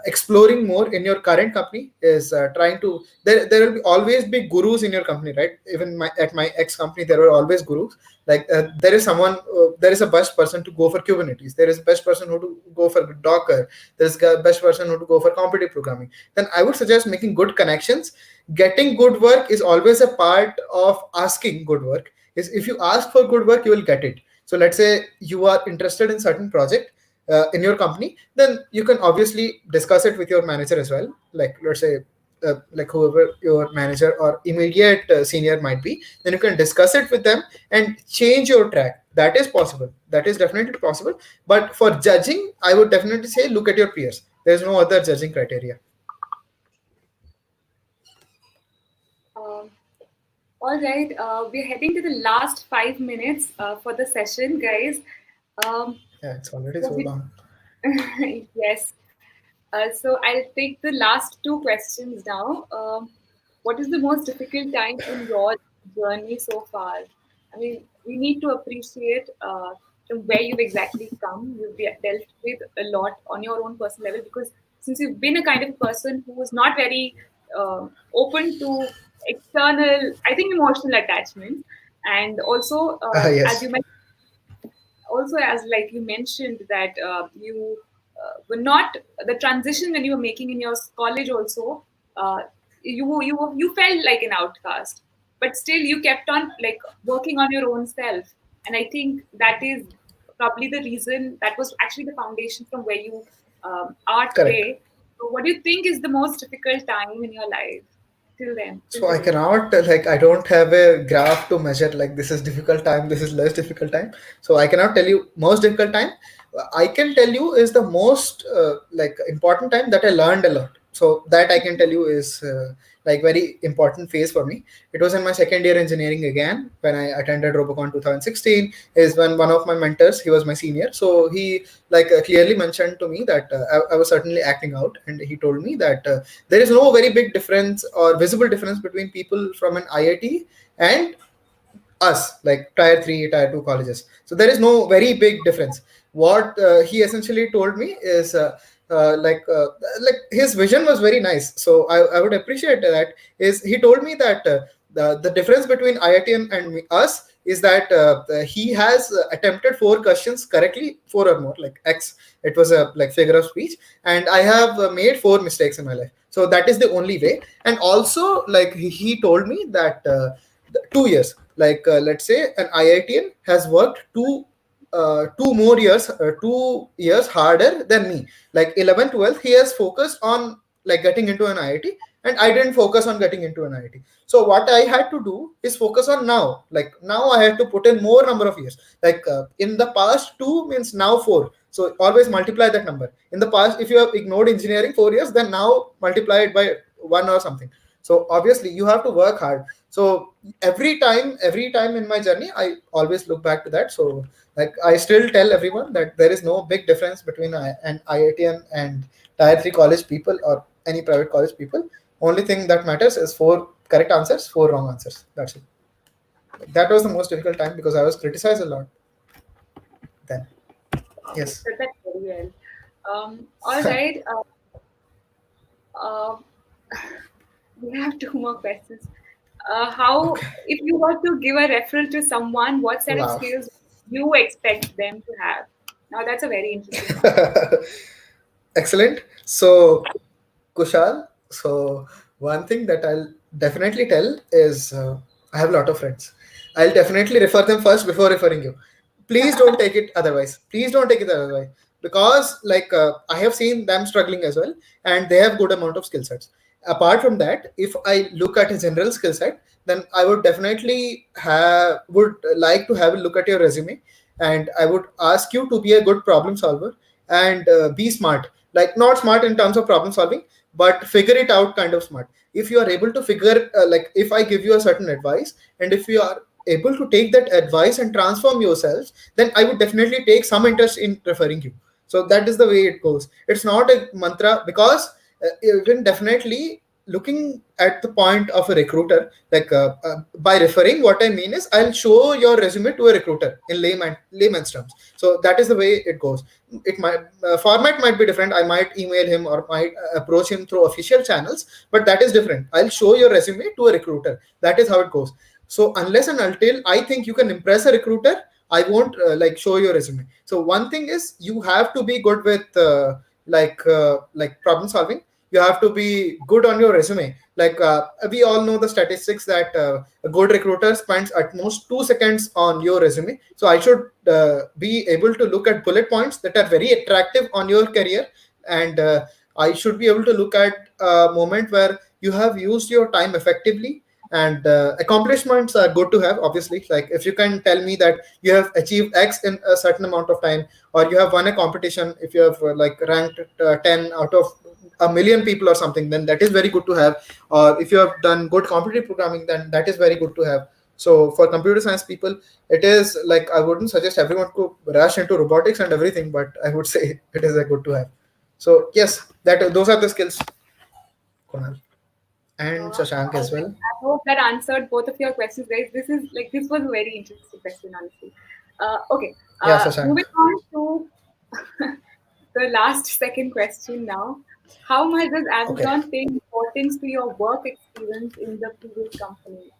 exploring more in your current company is trying to there will be always be gurus in your company, right? Even at my ex company there were always gurus. Like there is a best person to go for Kubernetes, there is a best person who to go for Docker, there's a best person who to go for competitive programming. Then I would suggest making good connections. Getting good work is always a part of asking good work. Is if you ask for good work, you will get it. So let's say you are interested in certain project in your company, then you can obviously discuss it with your manager as well. Like let's say like whoever your manager or immediate senior might be, then you can discuss it with them and change your track. That is possible, that is definitely possible. But for judging, I would definitely say look at your peers. There's no other judging criteria.
Um, all right, we're heading to the last 5 minutes for the session, guys. Um,
Yeah, it's already
so
so
we,
long.
yes. So I'll take the last two questions now. What is the most difficult time in your journey so far? I mean, we need to appreciate from where you've exactly come. You've dealt with a lot on your own personal level because since you've been a kind of person who is not very open to external, I think, emotional attachments, and also as
Yes.
you mentioned also as like you mentioned that you were not the transition when you were making in your college also you felt like an outcast but still you kept on like working on your own self and I think that is probably the reason that was actually the foundation from where you are
Correct.
today. So what do you think is the most difficult time in your life till then till
So I
today?
cannot like I don't have a graph to measure like this is difficult time, this is less difficult time. So I cannot tell you most difficult time. I can tell you is the most like important time that I learned a lot. So that I can tell you is like very important phase for me. It was in my second year engineering again when I attended Robocon 2016. Is when one of my mentors, he was my senior, so he like clearly mentioned to me that I was certainly acting out, and he told me that there is no very big difference or visible difference between people from an IIT and us, like tier 3 tier 2 colleges. So there is no very big difference. What he essentially told me is uh, like uh, like his vision was very nice, so I would appreciate that. Is he told me that the difference between IIT and us is that he has attempted 4 questions correctly, 4 or more, like X. It was a like figure of speech, and I have made 4 mistakes in my life. So that is the only way. And also, like he told me that 2 years, like let's say an IITian has worked 2 more years, 2 years harder than me. Like 11th, 12th, he has focused on like getting into an IIT, and I didn't focus on getting into an IIT. So what I had to do is focus on now. Like now I had to put in more number of years. Like in the past, 2 means now 4. So always multiply that number. In the past, if you have ignored engineering 4 years, then now multiply it by 1 or something. So obviously you have to work hard. So every time in my journey, I always look back to that. So like I still tell everyone that there is no big difference between an IITian and tier 3 college people or any private college people. Only thing that matters is 4 correct answers, 4 wrong answers. That's it. That was the most difficult time because I was criticized a lot then.
You
Yes.
said that very well. All right. Uh, we have two more questions. How,
Okay.
if you were to give a referral to someone, what set of
Wow.
skills you expect them to have? Now, that's a very interesting one.
Excellent. So Kushal, so one thing that I'll definitely tell is I have a lot of friends. I'll definitely refer them first before referring you. Please don't take it otherwise. Please don't take it otherwise, because like I have seen them struggling as well, and they have good amount of skill sets. Apart from that, if I look at a general skill set, then I would definitely have would like to have a look at your resume, and I would ask you to be a good problem solver and be smart. Like not smart in terms of problem solving, but figure it out kind of smart. If you are able to figure like if I give you a certain advice, and if you are able to take that advice and transform yourself, then I would definitely take some interest in referring you. So that is the way it goes. It's not a mantra, because even definitely looking at the point of a recruiter, like by referring, what I mean is I'll show your resume to a recruiter in layman's terms. So that is the way it goes. It might format might be different. I might email him or might approach him through official channels, but that is different. I'll show your resume to a recruiter. That is how it goes. So unless and until I think you can impress a recruiter, I won't like show your resume. So one thing is you have to be good with like problem solving. You have to be good on your resume. Like we all know the statistics that a good recruiter spends at most 2 seconds on your resume. So I should be able to look at bullet points that are very attractive on your career, and I should be able to look at a moment where you have used your time effectively. And accomplishments are good to have, obviously. Like if you can tell me that you have achieved X in a certain amount of time, or you have won a competition, if you have like ranked 10 out of a million people or something, then that is very good to have. Or if you have done good competitive programming, then that is very good to have. So for computer science people, it is like, I wouldn't suggest everyone to rush into robotics and everything, but I would say it is a good to have. So yes, that those are the skills, Kunal, and Shashank
All
as
right.
well.
I hope that answered both of your questions, guys. This was a very interesting question, honestly. Okay.
Yeah, Shashank.
Moving on to the last second question now. How much does
Okay.
Amazon pay importance to your work experience in the previous company?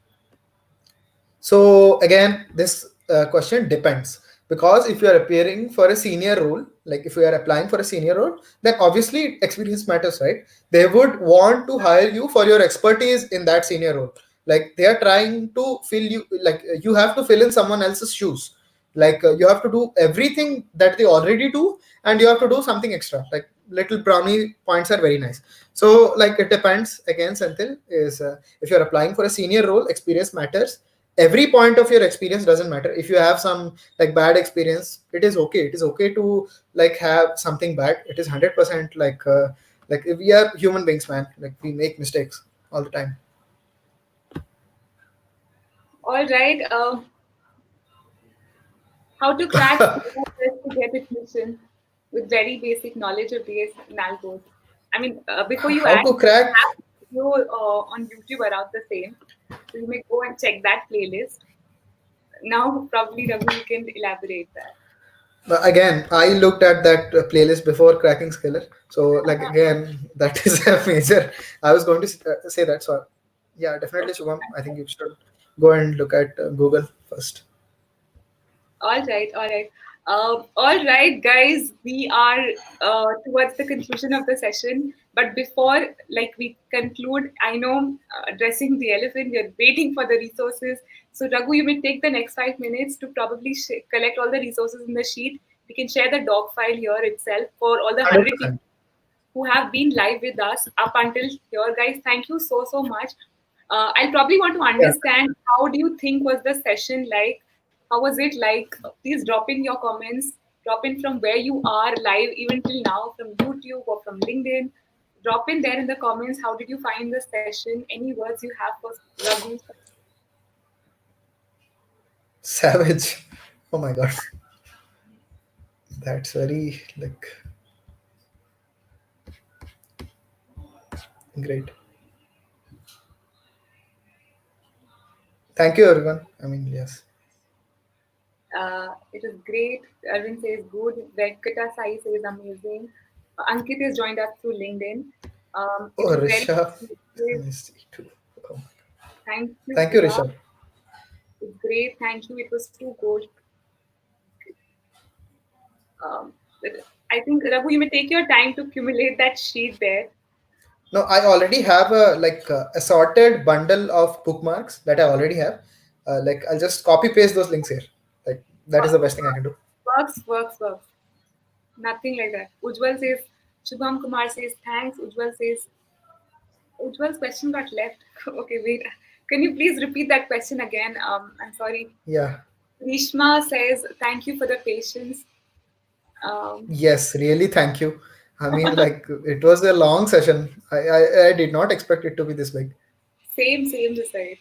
So again, this question depends, because if you are appearing for a senior role, like if you are applying for a senior role, then obviously experience matters, right? They would want to hire you for your expertise in that senior role. Like they are trying to fill you, like you have to fill in someone else's shoes. Like you have to do everything that they already do, and you have to do something extra. Like little brownie points are very nice. So like it depends. Again, Senthil, is if you're applying for a senior role, experience matters. Every point of your experience doesn't matter. If you have some like bad experience, it is okay. It is okay to like have something bad. It is 100% like if we are human beings, man. Like we make mistakes all the time.
All right. How to crack Scalar test to get admission with very basic knowledge of DS and algos. I mean, before you
How
ask,
to
we
crack?
have a video on YouTube around the same, so you may go and check that playlist. Now, probably Raghu, you can elaborate that.
Again, I looked at that playlist before cracking Scalar. So like again, that is a major. I was going to say that. So yeah, definitely, Shubham. I think you should go and look at Google first.
All right, all right. All right, guys, we are towards the conclusion of the session. But before, like, we conclude, I know addressing the elephant, we're waiting for the resources. So, Raghu, you may take the next 5 minutes to probably collect all the resources in the sheet. We can share the doc file here itself for all the 100 people
100%.
who have been live with us up until here, guys. Thank you so so much. I'll probably want to
Yeah.
understand how do you think was the session like? How was it like? Please drop in your comments. Drop in from where you are live even till now, from YouTube or from LinkedIn. Drop in there in the comments. How did you find the session? Any words you have for Raghu?
Savage. Oh my god. That's very like great. Thank you, everyone. I mean, yes.
It is great. Arvind says good. Venkata Sai says amazing. Ankit has joined us through LinkedIn. It
Oh,
was very
Rishabh.
informative.
Nice to meet you too. Oh.
Thank you,
Thank you,
Priya.
Rishabh.
It's great. Thank you. It was too good. But I think Raghu, you may take your time to accumulate that sheet there.
No, I already have a like assorted bundle of bookmarks that I already have. Like I'll just copy paste those links here. Like that is the best thing I can do.
Works, works, works. Nothing like that. Ujjwal says, Shubham Kumar says, thanks. Ujjwal's question got left. Okay, wait. Can you please repeat that question again? I'm sorry.
Yeah.
Rishma says, thank you for the patience. Um,
Yes, really. Thank you. I mean, like it was a long session. I did not expect it to be this big.
same to say.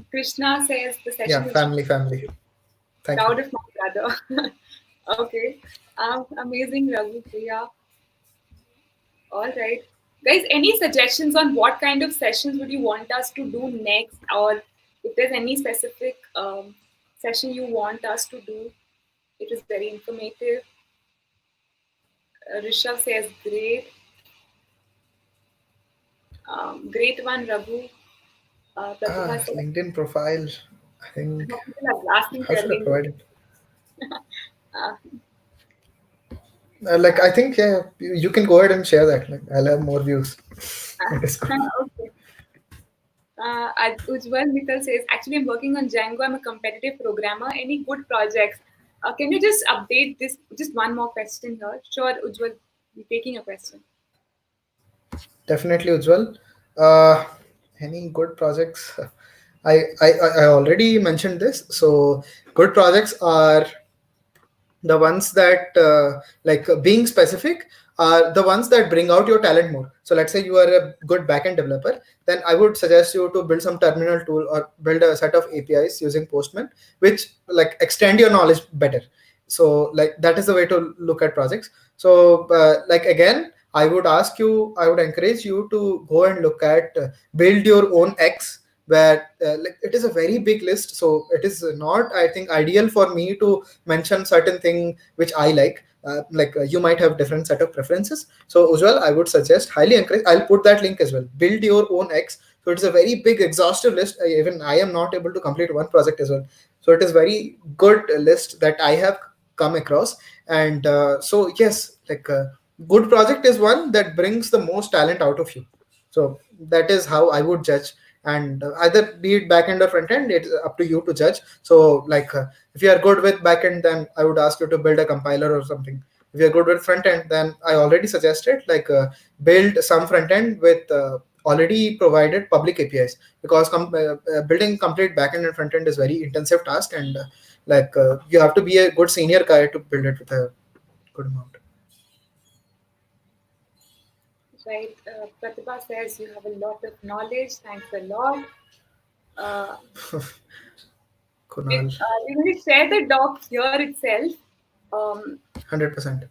Krishna says, the
Yeah,
session was
family, family. Thank you.
proud of my brother. Okay. Amazing, Raghu Priya. All right. Guys, any suggestions on what kind of sessions would you want us to do next? Or if there's any specific session you want us to do, it is very informative. Rishabh says, great. Great one, Raghu. Pratibha says,
LinkedIn profile. I think
people are blasting
how
their
should I
LinkedIn.
provide it?
Uh,
Like I think yeah, you can go ahead and share that. Like I'll have more views. It is good.
okay. Ujjwal Mittal says, actually, I'm working on Django. I'm a competitive programmer. Any good projects? Can you just update this? Just one more question here. Sure, Ujjwal, you're taking a question.
Definitely, Ujjwal. Uh, any good projects? I already mentioned this. So good projects are the ones that being specific are the ones that bring out your talent more. So let's say you are a good backend developer, then I would suggest you to build some terminal tool or build a set of APIs using Postman, which like extend your knowledge better. So like that is the way to look at projects. So like again, I would encourage you to go and look at build your own X, where like it is a very big list. So it is not, I think, ideal for me to mention certain thing which I like. You might have different set of preferences. So Ujjwal, I would suggest, highly encourage. I'll put that link as well. Build your own X. So it's a very big, exhaustive list. Even I am not able to complete one project as well. So it is very good list that I have come across. And so yes, good project is one that brings the most talent out of you. So that is how I would judge. And either be it backend or front end, it's up to you to judge. So if you are good with backend, then I would ask you to build a compiler or something. If you're good with front end, then I already suggested build some front end with already provided public APIs, because building complete backend and front end is very intensive task, and you have to be a good senior guy to build it with a good amount.
Right. Pratibha says you have a lot of knowledge. Thanks a lot. Uh,
Kunal,
we will share the doc here itself.
100%.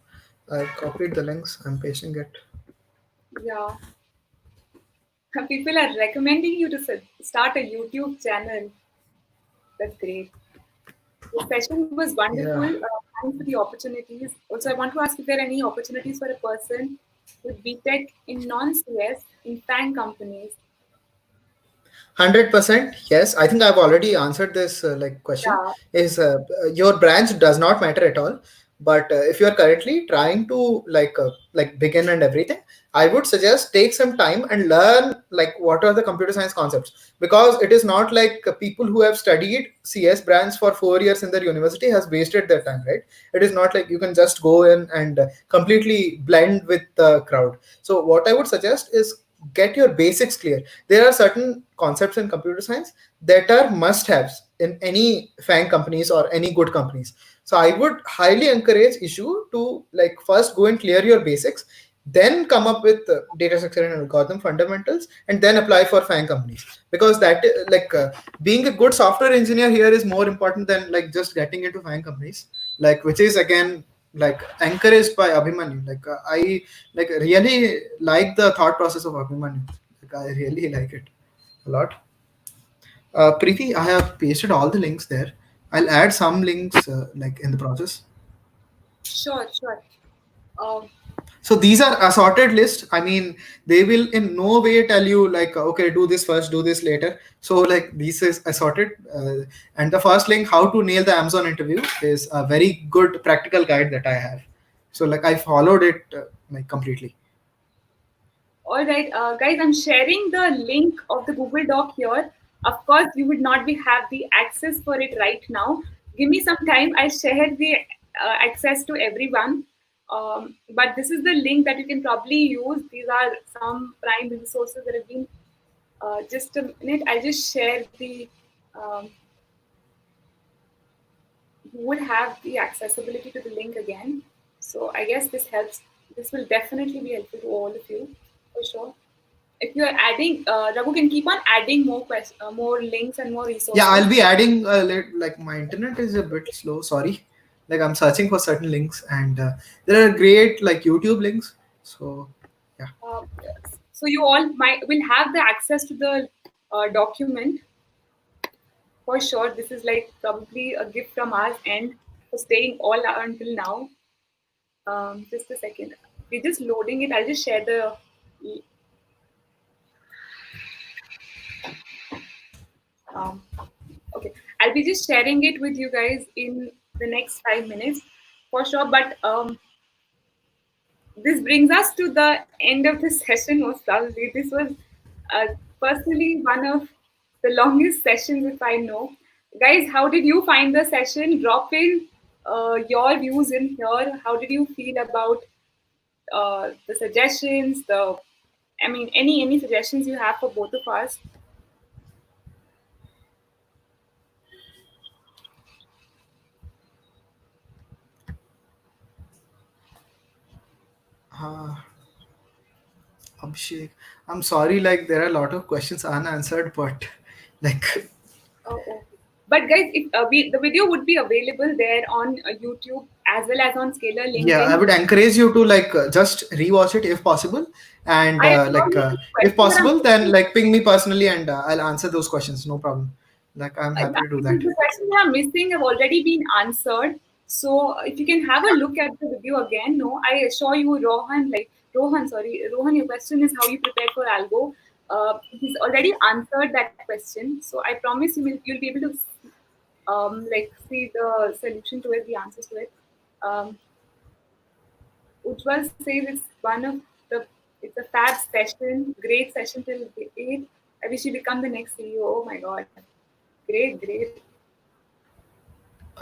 I copied the links. I'm pasting it.
Yeah, people are recommending you to start a YouTube channel. That's great. The session was wonderful.
Yeah.
Thanks for the opportunities. Also, I want to ask if there are any opportunities for a person with BTech in non-CS in FANG companies.
100% yes. I think I've already answered this question.
Yeah.
Is your branch does not matter at all, but if you are currently trying to begin and everything, I would suggest take some time and learn like what are the computer science concepts, because it is not like people who have studied CS branch for 4 years in their university has wasted their time, right? It is not like you can just go in and completely blend with the crowd. So what I would suggest is get your basics clear. There are certain concepts in computer science that are must haves in any FANG companies or any good companies. So I would highly encourage issue to first go and clear your basics, then come up with data structure and algorithm fundamentals, and then apply for FANG companies, because that being a good software engineer here is more important than just getting into FANG companies, which is again encouraged by Abhimanyu. I really like the thought process of Abhimanyu. I really like it a lot. Preeti, I have pasted all the links there. I'll add some links in the process.
Sure, sure. Um,
So these are assorted lists. I mean, they will in no way tell you okay, do this first, do this later. So this is assorted. And the first link, how to nail the Amazon interview, is a very good practical guide that I have. So I followed it completely.
all right, guys, I'm sharing the link of the Google Doc here. Of course, you would not be have the access for it right now. Give me some time. I'll share the access to everyone. But this is the link that you can probably use. These are some prime resources that have been. Just a minute. I'll just share the. Um, you would have the accessibility to the link again. So I guess this helps. This will definitely be helpful to all of you for sure. If you're adding, Raghu can keep on adding more links and more
Yeah,
resources.
I'll be adding my internet is a bit slow. Sorry. I'm searching for certain links, and there are great YouTube links. So yeah.
Uh, so you all might will have the access to the document for sure. This is like probably a gift from our end for staying all until now. Just a second. We're just loading it. I'll just share the. Um, okay, I'll be just sharing it with you guys in the next 5 minutes for sure. But this brings us to the end of the session, most probably. This was uh, personally one of the longest sessions, if I know. Guys, how did you find the session? Drop in your views in here. How did you feel about the suggestions, the I mean, any suggestions you have for both of us?
Uh, Abhishek, I'm sorry, like there are a lot of questions unanswered, but like
Oh, okay. But guys, if the video would be available there on YouTube as well as on Scalar
yeah, I
LinkedIn.
would encourage you to like just rewatch it if possible, and
I assure you, the
if
question that I'm
possible, then
missing,
like ping me personally, and I'll answer those questions. No problem. Like I'm happy
yeah,
to do that.
the questions that I'm missing have already been answered. So if you can have a look at the video again, no, I assure you, Rohan, your question is how you prepared for Algo. He's already answered that question. So I promise you'll be able to like see the solution to it, the answers to it. Um, Ujjwal says the it's a fab session, great session till 8. I wish you become the next CEO. Oh my god. Great, great.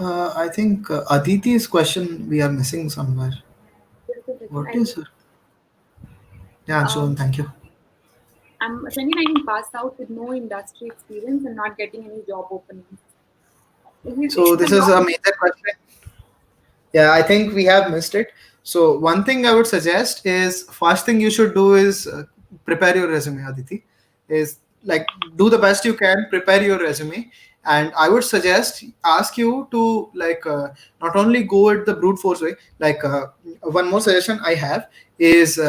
I think Aditi's question we are missing somewhere.
Just a second.
What is her? Yeah, Anshuman,
Um,
thank you.
I'm a 2019 pass out with no industry experience and not getting any job openings.
So
It's a
this is a
long.
major question. Yeah, I think we have missed it. So one thing I would suggest is first thing you should do is prepare your resume, Aditi. Is like do the best you can, prepare your resume, and I would suggest ask you to like not only go at the brute force way. Like one more suggestion I have is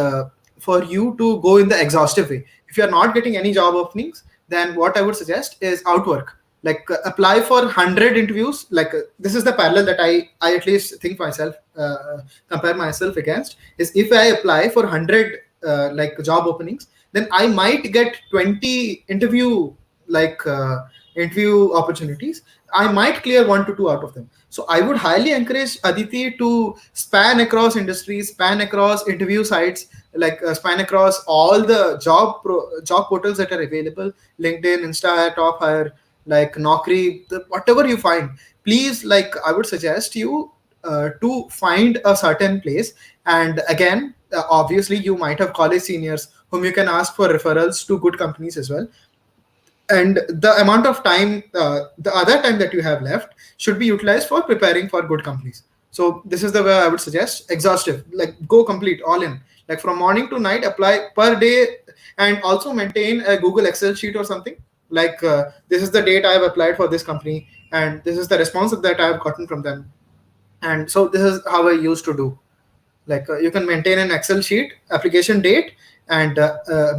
for you to go in the exhaustive way. If you are not getting any job openings, then what I would suggest is outwork, like apply for 100 interviews. Like this is the parallel that I at least think myself compare myself against is if I apply for 100 like job openings, then I might get 20 like interview opportunities. I might clear 1 to 2 out of them. So I would highly encourage Aditi to span across industries, span across interview sites, like span across all the job portals that are available: LinkedIn, Insta, Top Hire, like Naukri, whatever you find. Please, like I would suggest you to find a certain place. And again, obviously, you might have college seniors whom you can ask for referrals to good companies as well. And the amount of time, the other time that you have left, should be utilized for preparing for good companies. So this is the way I would suggest: exhaustive, like go complete all in, like from morning to night, apply per day. And also maintain a Google Excel sheet or something, like this is the date I have applied for this company, and this is the response that I have gotten from them. And so this is how I used to do. Like you can maintain an Excel sheet, application date, and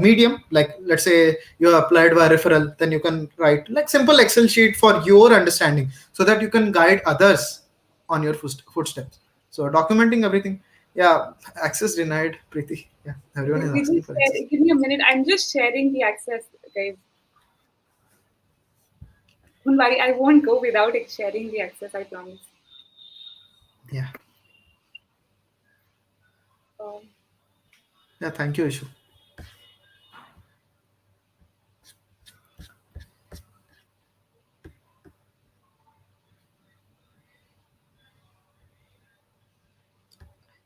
medium. Like let's say you applied by referral, then you can write like simple Excel sheet for your understanding, so that you can guide others on your footsteps. So documenting everything. Yeah, access denied, Preeti. Yeah, everyone is asking for access.
Give me a minute. I'm just sharing the access, guys. Don't worry, I won't go without sharing the access. I promise.
Yeah,
Um,
yeah, thank you, Ishu.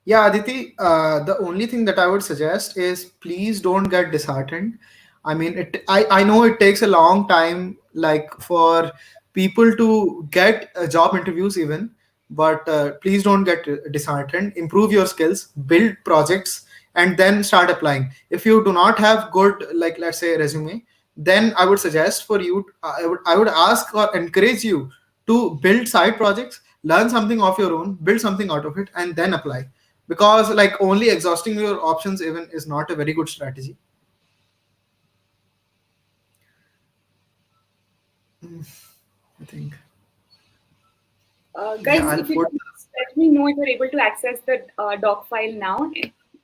Yeah, Aditi, the only thing that I would suggest is please don't get disheartened. I mean, I know it takes a long time, like for people to get job interviews even, but please don't get disheartened. Improve your skills, build projects, and then start applying. If you do not have good, like let's say resume, then I would suggest for you, I would ask or encourage you to build side projects, learn something of your own, build something out of it, and then apply, because like only exhausting your options even is not a very good strategy. I think. Yeah,
guys,
I'll
if you
put.
can let me know if you're able to access the doc file now.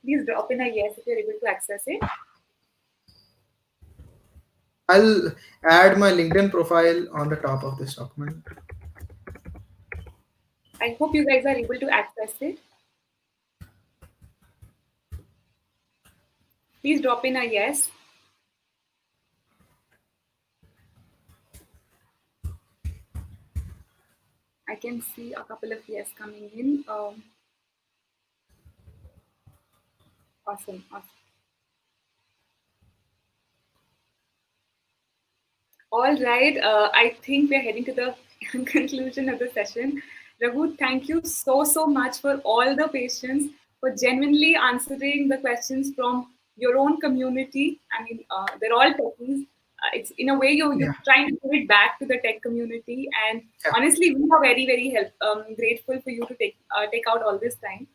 Please drop in a yes if you're able to access it.
I'll add my LinkedIn profile on the top of this document.
I hope you guys are able to access it. Please drop in a yes. I can see a couple of yes coming in. Awesome, awesome. All right. I think we're heading to the conclusion of the session. Raghu, thank you so much for all the patience, for genuinely answering the questions from your own community. I mean, they're all techies. It's in a way you're
Yeah,
trying to give it back to the tech community, and
yeah.
honestly, we are very grateful for you to take out all this time.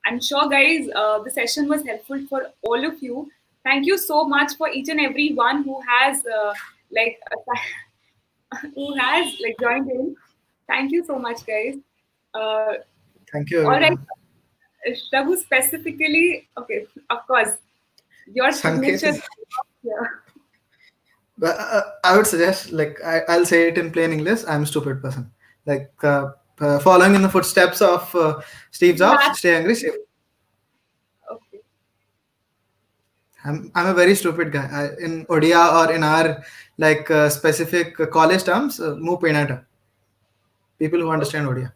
I'm sure, guys, the session was helpful for all of you. Thank you so much for each and every one who has like joined in. Thank you so much, guys. Uh,
Thank you,
all right,
everyone.
Raghu specifically. Okay, of course, your
Sanket
signature.
is.
Yeah.
But I would suggest, like, I'll say it in plain English. I'm a stupid person. Like, following in the footsteps of Steve Jobs.
Yeah.
Stay angry, safe.
Okay.
I'm a very stupid guy. In Odia or in our like specific college terms, mu penata. People who
Okay.
understand Odia.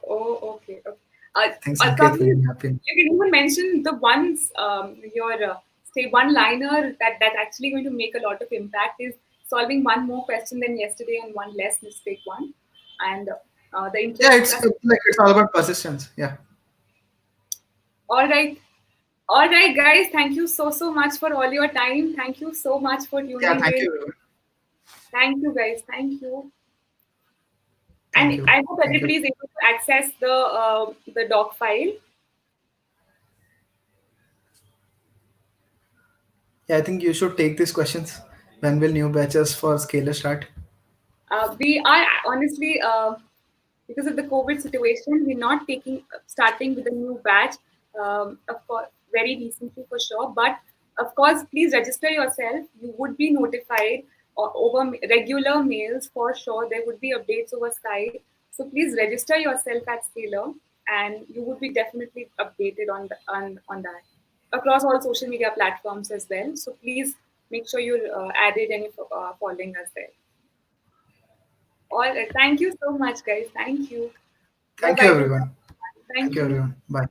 Oh, okay. Okay.
I think Sanket will
Probably
be happy.
you can even mention the ones your say one liner that's actually going to make a lot of impact is solving one more question than yesterday and one less mistake one, and the
Yeah,
interest
it's
plus.
like it's all about persistence. Yeah.
All right. All right, guys. Thank you so much for all your time. Thank you so much for
Yeah.
tuning
Thank
in.
you, everyone.
Thank you, guys. Thank you.
Thank
And
you.
I hope
Thank you.
everybody is able to access the doc file.
Yeah, I think you should take these questions. When will new batches for Scalar start?
We are honestly, because of the COVID situation, we're not taking starting with a new batch. Of course, very recently for sure. But of course, please register yourself. You would be notified over regular mails for sure. There would be updates over Skype. So please register yourself at Scalar, and you would be definitely updated on that across all social media platforms as well. So please make sure you're added and you're following us there. All right. Thank you so much, guys. Thank you. Bye
Thank you,
bye.
everyone. Thank
Thank
you,
you.
everyone. Bye.